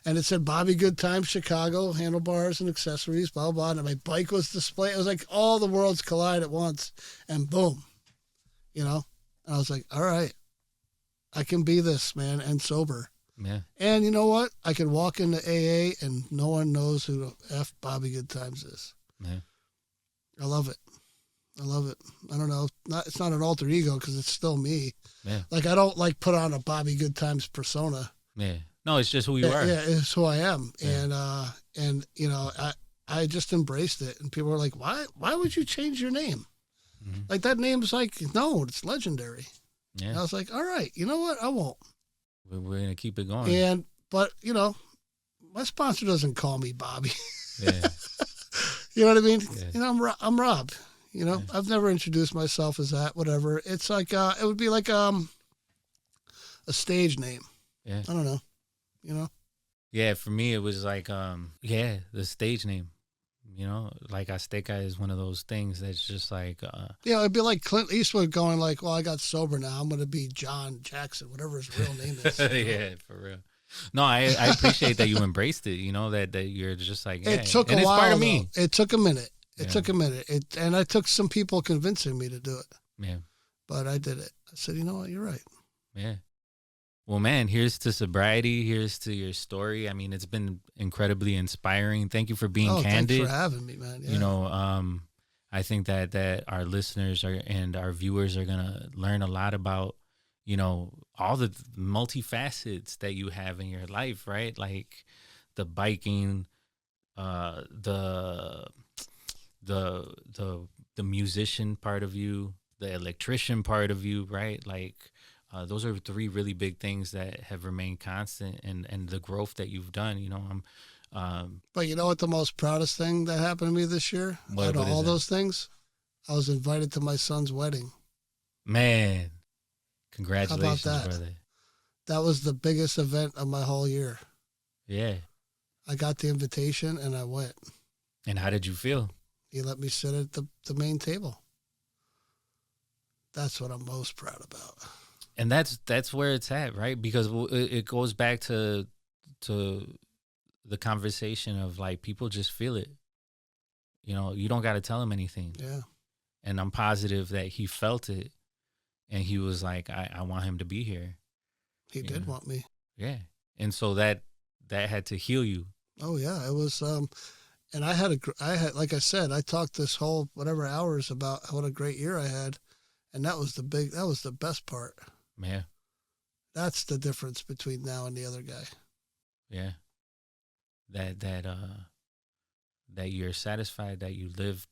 and it said Bobby Good Times Chicago, handlebars and accessories, blah, blah, blah. And my bike was displayed. It was like all the worlds collide at once and boom, you know, and I was like, all right, I can be this, man, and sober. Yeah. And you know what? I can walk into AA and no one knows who the F Bobby Good Times is. Yeah. I love it. I love it. I don't know. It's not an alter ego because it's still me. Yeah. Like I don't like put on a Bobby Good Times persona. Yeah. No, it's just who you are. Yeah, it's who I am. Yeah. And you know, I just embraced it. And people were like, why would you change your name? Mm-hmm. Like that name's like, no, it's legendary. Yeah. And I was like, all right, you know what? I won't. We're going to keep it going. But you know, my sponsor doesn't call me Bobby. Yeah. You know what I mean? Yeah. You know, I'm Rob. You know, I've never introduced myself as that, whatever. It's like, it would be like a stage name. Yeah. I don't know, you know? Yeah, for me, it was like, the stage name. You know, like Azteca is one of those things that's just like... yeah, it'd be like Clint Eastwood going like, well, I got sober now. I'm going to be John Jackson, whatever his real name is. Yeah, for real. No, I appreciate that you embraced it, you know, that you're just like, it took a while, it's part of me. It took a minute. It took a minute. And I took some people convincing me to do it. Yeah. But I did it. I said, you know what? You're right. Yeah. Well, man, here's to sobriety. Here's to your story. I mean, it's been incredibly inspiring. Thank you for being candid. Thanks for having me, man. Yeah. You know, I think that our listeners and our viewers are gonna learn a lot about, you know, all the multifacets that you have in your life, right? Like the biking, the musician part of you, the electrician part of you, right? Like those are three really big things that have remained constant, and the growth that you've done. You know, but you know what? The most proudest thing that happened to me this year, out of all those things, I was invited to my son's wedding. Man, congratulations, How about that? brother. That was the biggest event of my whole year. Yeah. I got the invitation and I went. And how did you feel? He let me sit at the main table. That's what I'm most proud about. And that's where it's at, right? Because it goes back to the conversation of like people just feel it. You know, you don't got to tell them anything. Yeah. And I'm positive that he felt it, and he was like, I want him to be here. He did want me. Yeah. And so that had to heal you. Oh yeah, it was. And I had like I said, I talked this whole whatever hours about what a great year I had, and that was the best part. Yeah. That's the difference between now and the other guy. Yeah. That you're satisfied that you lived.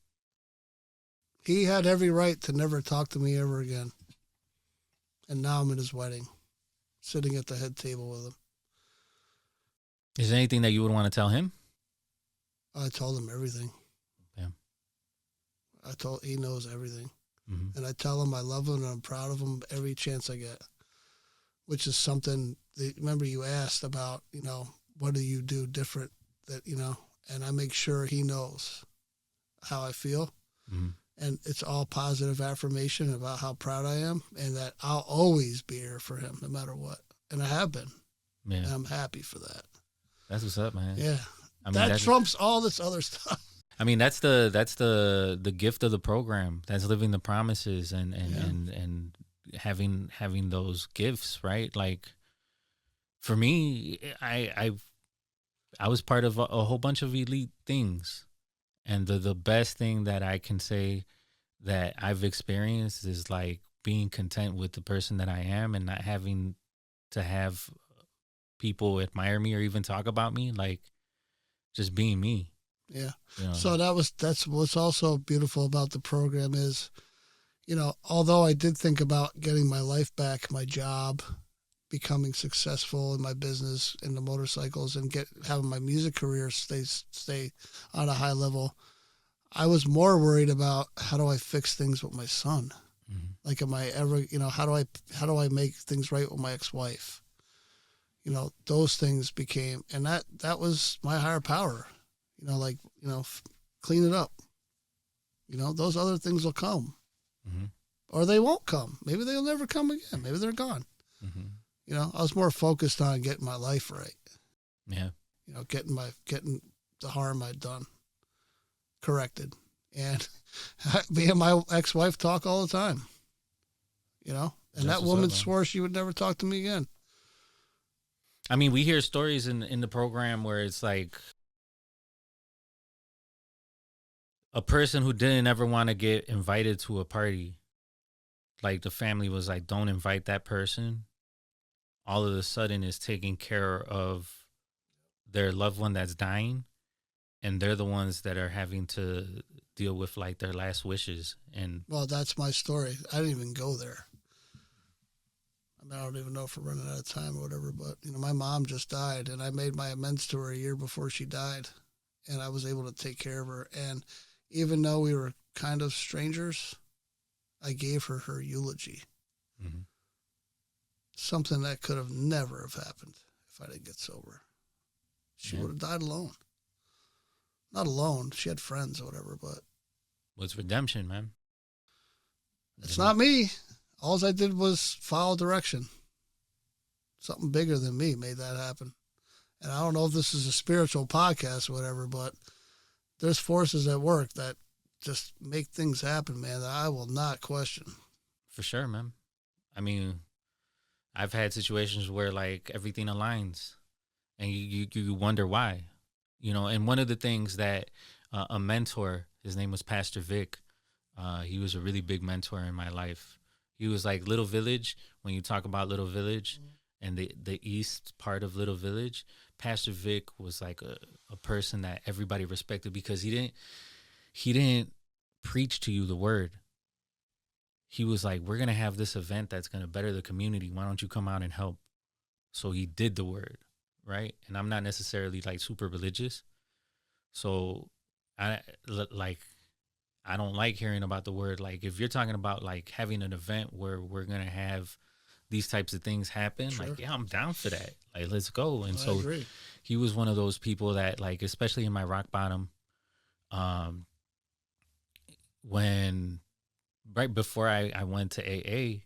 He had every right to never talk to me ever again. And now I'm at his wedding, sitting at the head table with him. Is there anything that you would want to tell him? I told him everything. Yeah. He knows everything. Mm-hmm. And I tell him I love him and I'm proud of him every chance I get, which is something remember you asked about, you know, what do you do different that, you know, and I make sure he knows how I feel. Mm-hmm. And it's all positive affirmation about how proud I am and that I'll always be here for him no matter what. And I have been. Yeah. And I'm happy for that. That's what's up, man. Yeah. I mean, that trumps all this other stuff. I mean, that's the gift of the program. That's living the promises and having those gifts, right? Like for me, I was part of a whole bunch of elite things. And the best thing that I can say that I've experienced is like being content with the person that I am and not having to have people admire me or even talk about me, like just being me. Yeah. You know? So that's what's also beautiful about the program is, you know, although I did think about getting my life back, my job, becoming successful in my business in the motorcycles and having my music career stay on a high level, I was more worried about how do I fix things with my son? Mm-hmm. Like, am I ever, you know, how do I make things right with my ex-wife? You know, those things became, and that was my higher power, you know, like, you know, clean it up. You know, those other things will come. Mm-hmm. Or they won't come. Maybe they'll never come again. Maybe they're gone. Mm-hmm. You know, I was more focused on getting my life right. Yeah. You know, getting the harm I'd done corrected. And me and my ex-wife talk all the time. You know, and that woman swore she would never talk to me again. I mean, we hear stories in the program where it's like a person who didn't ever want to get invited to a party, like the family was like, don't invite that person, all of a sudden is taking care of their loved one that's dying, and they're the ones that are having to deal with like their last wishes. And well, that's my story. I didn't even go there. I mean, I don't even know if we're running out of time or whatever, but you know, my mom just died and I made my amends to her a year before she died, and I was able to take care of her. And even though we were kind of strangers, I gave her eulogy. mm-hmm. Something that could have never have happened if I didn't get sober. She would have died alone. Not alone. She had friends or whatever, but What's redemption, man? it's not me. All I did was follow direction. Something bigger than me made that happen. And I don't know if this is a spiritual podcast or whatever, but there's forces at work that just make things happen, man, that I will not question. For sure, man. I mean, I've had situations where like everything aligns, and you wonder why, And one of the things that a mentor, his name was Pastor Vic. He was a really big mentor in my life. He was like Little Village. When you talk about Little Village and the east part of Little Village, Pastor Vic was like a person that everybody respected because he didn't preach to you the word. He was like, we're going to have this event that's going to better the community. Why don't you come out and help? So he did the word, right? And I'm not necessarily like super religious. So I don't like hearing about the word. Like if you're talking about like having an event where we're going to have these types of things happen, Sure. like, yeah, I'm down for that. Like, let's go. And I so agree. he was one of those people that like, especially in my rock bottom, when right before I went to AA,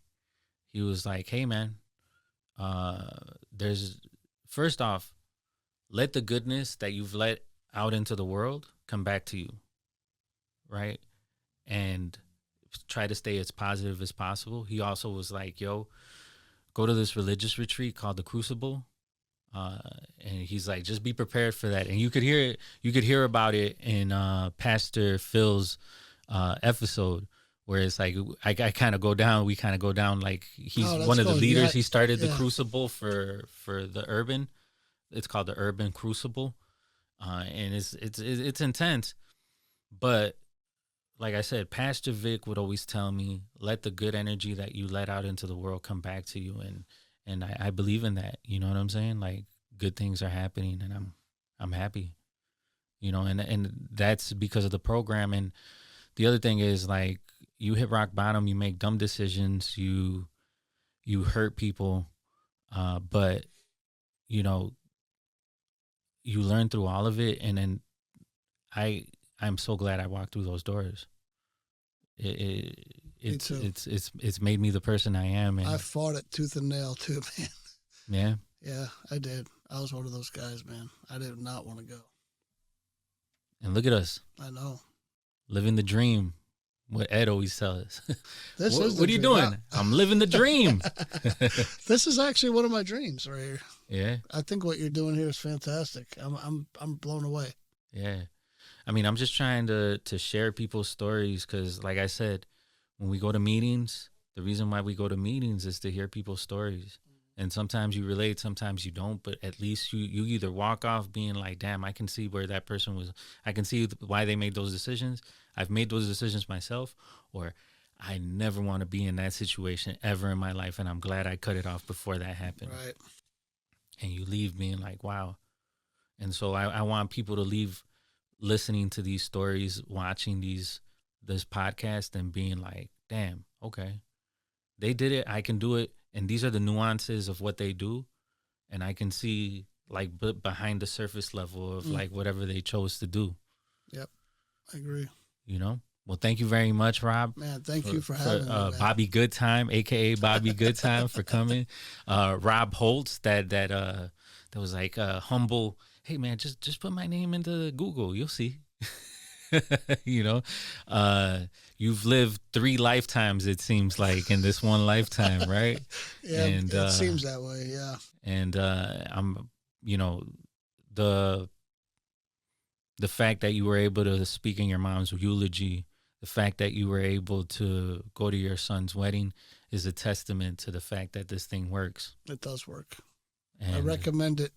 he was like, hey man, there's first off, let the goodness that you've let out into the world come back to you. Right. And try to stay as positive as possible. He also was like, yo, go to this religious retreat called the Crucible. And he's like, just be prepared for that. And you could hear it. You could hear about it in Pastor Phil's episode where it's like, we kind of go down like he's one of the leaders. He started the Crucible for the urban. It's called the Urban Crucible. And it's intense. But like I said, Pastor Vic would always tell me, let the good energy that you let out into the world come back to you. And I believe in that. You know what I'm saying? Like good things are happening and I'm happy, and that's because of the program. And the other thing is like you hit rock bottom, you make dumb decisions, you hurt people. But you learn through all of it. And then I'm so glad I walked through those doors. It's made me the person I am. And I fought it tooth and nail too, man. Yeah. Yeah, I did. I was one of those guys, man. I did not want to go. And look at us. I know. Living the dream. What Ed always tells us. What are you doing? I'm living the dream. This is actually one of my dreams right here. Yeah. I think what you're doing here is fantastic. I'm blown away. Yeah. I mean, I'm just trying to share people's stories because, like I said, when we go to meetings, the reason why we go to meetings is to hear people's stories. And sometimes you relate, sometimes you don't, but at least you either walk off being like, damn, I can see where that person was. I can see why they made those decisions. I've made those decisions myself, or I never want to be in that situation ever in my life, and I'm glad I cut it off before that happened. Right. And you leave being like, wow. And so I want people to leave listening to these stories, watching this podcast and being like, damn, okay, they did it. I can do it. And these are the nuances of what they do. And I can see like behind the surface level of like whatever they chose to do. Yep. I agree. Well, thank you very much, Rob. Man, thank you for having me. Man. Bobby Goodtime, aka Bobby Goodtime, for coming. Rob Hultz, that was like a humble, hey man, just put my name into Google, you'll see. You've lived 3 lifetimes, it seems like, in this one lifetime, right? Yeah, and it seems that way. Yeah. And I'm, the fact that you were able to speak in your mom's eulogy, the fact that you were able to go to your son's wedding is a testament to the fact that this thing works. It does work. And I recommend it.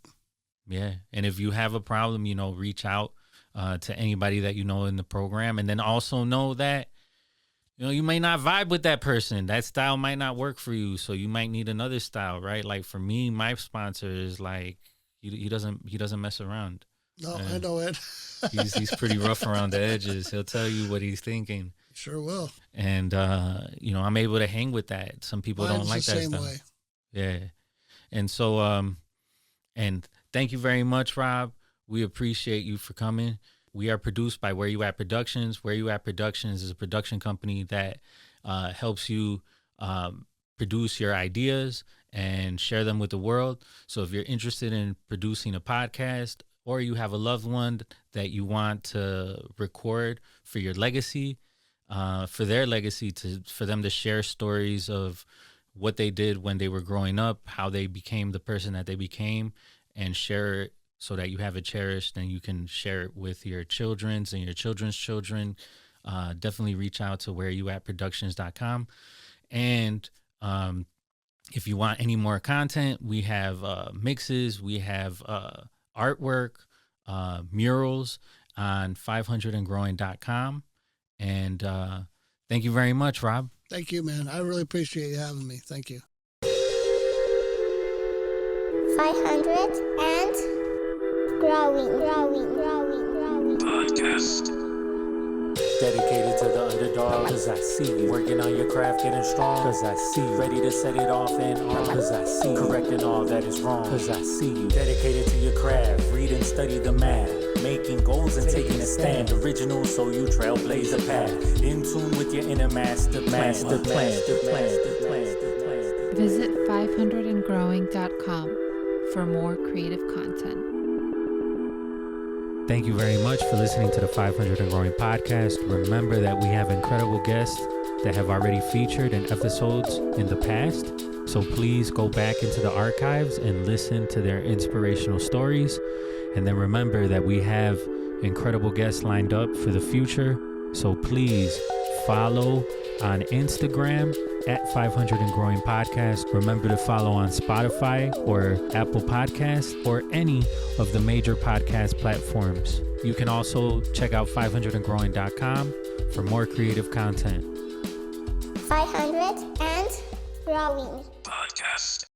Yeah. And if you have a problem, reach out to anybody that you know in the program. And then also know that, you may not vibe with that person. That style might not work for you. So you might need another style, right? Like for me, my sponsor is like, he doesn't mess around. No, I know it. he's pretty rough around the edges. He'll tell you what he's thinking. Sure will. And, I'm able to hang with that. Some people Mine's don't like the that same stuff. way. Yeah. And so, and thank you very much, Rob. We appreciate you for coming. We are produced by Where You At Productions. Where You At Productions is a production company that helps you produce your ideas and share them with the world. So if you're interested in producing a podcast, or you have a loved one that you want to record for your legacy, for their legacy, for them to share stories of what they did when they were growing up, how they became the person that they became, and share it so that you have it cherished and you can share it with your children's and your children's children. Definitely reach out to whereyouatproductions.com. And if you want any more content, we have mixes, we have artwork, murals on 500andgrowing.com. And thank you very much, Rob. Thank you, man. I really appreciate you having me. Thank you. 500 and growing. Podcast. Dedicated to the underdog, cause I see you working on your craft, getting strong, cause I see you ready to set it off and on, cause I see you correcting all that is wrong, cause I see you dedicated to your craft, read and study the math, making goals and taking a stand, original so you trailblaze a path, in tune with your inner master plan. Visit 500andgrowing.com for more creative content. Thank you very much for listening to the 500 and Growing podcast. Remember that we have incredible guests that have already featured in episodes in the past. So please go back into the archives and listen to their inspirational stories. And then remember that we have incredible guests lined up for the future. So please follow on Instagram at 500 and Growing Podcast. Remember to follow on Spotify or Apple Podcasts or any of the major podcast platforms. You can also check out 500andgrowing.com for more creative content. 500 and growing.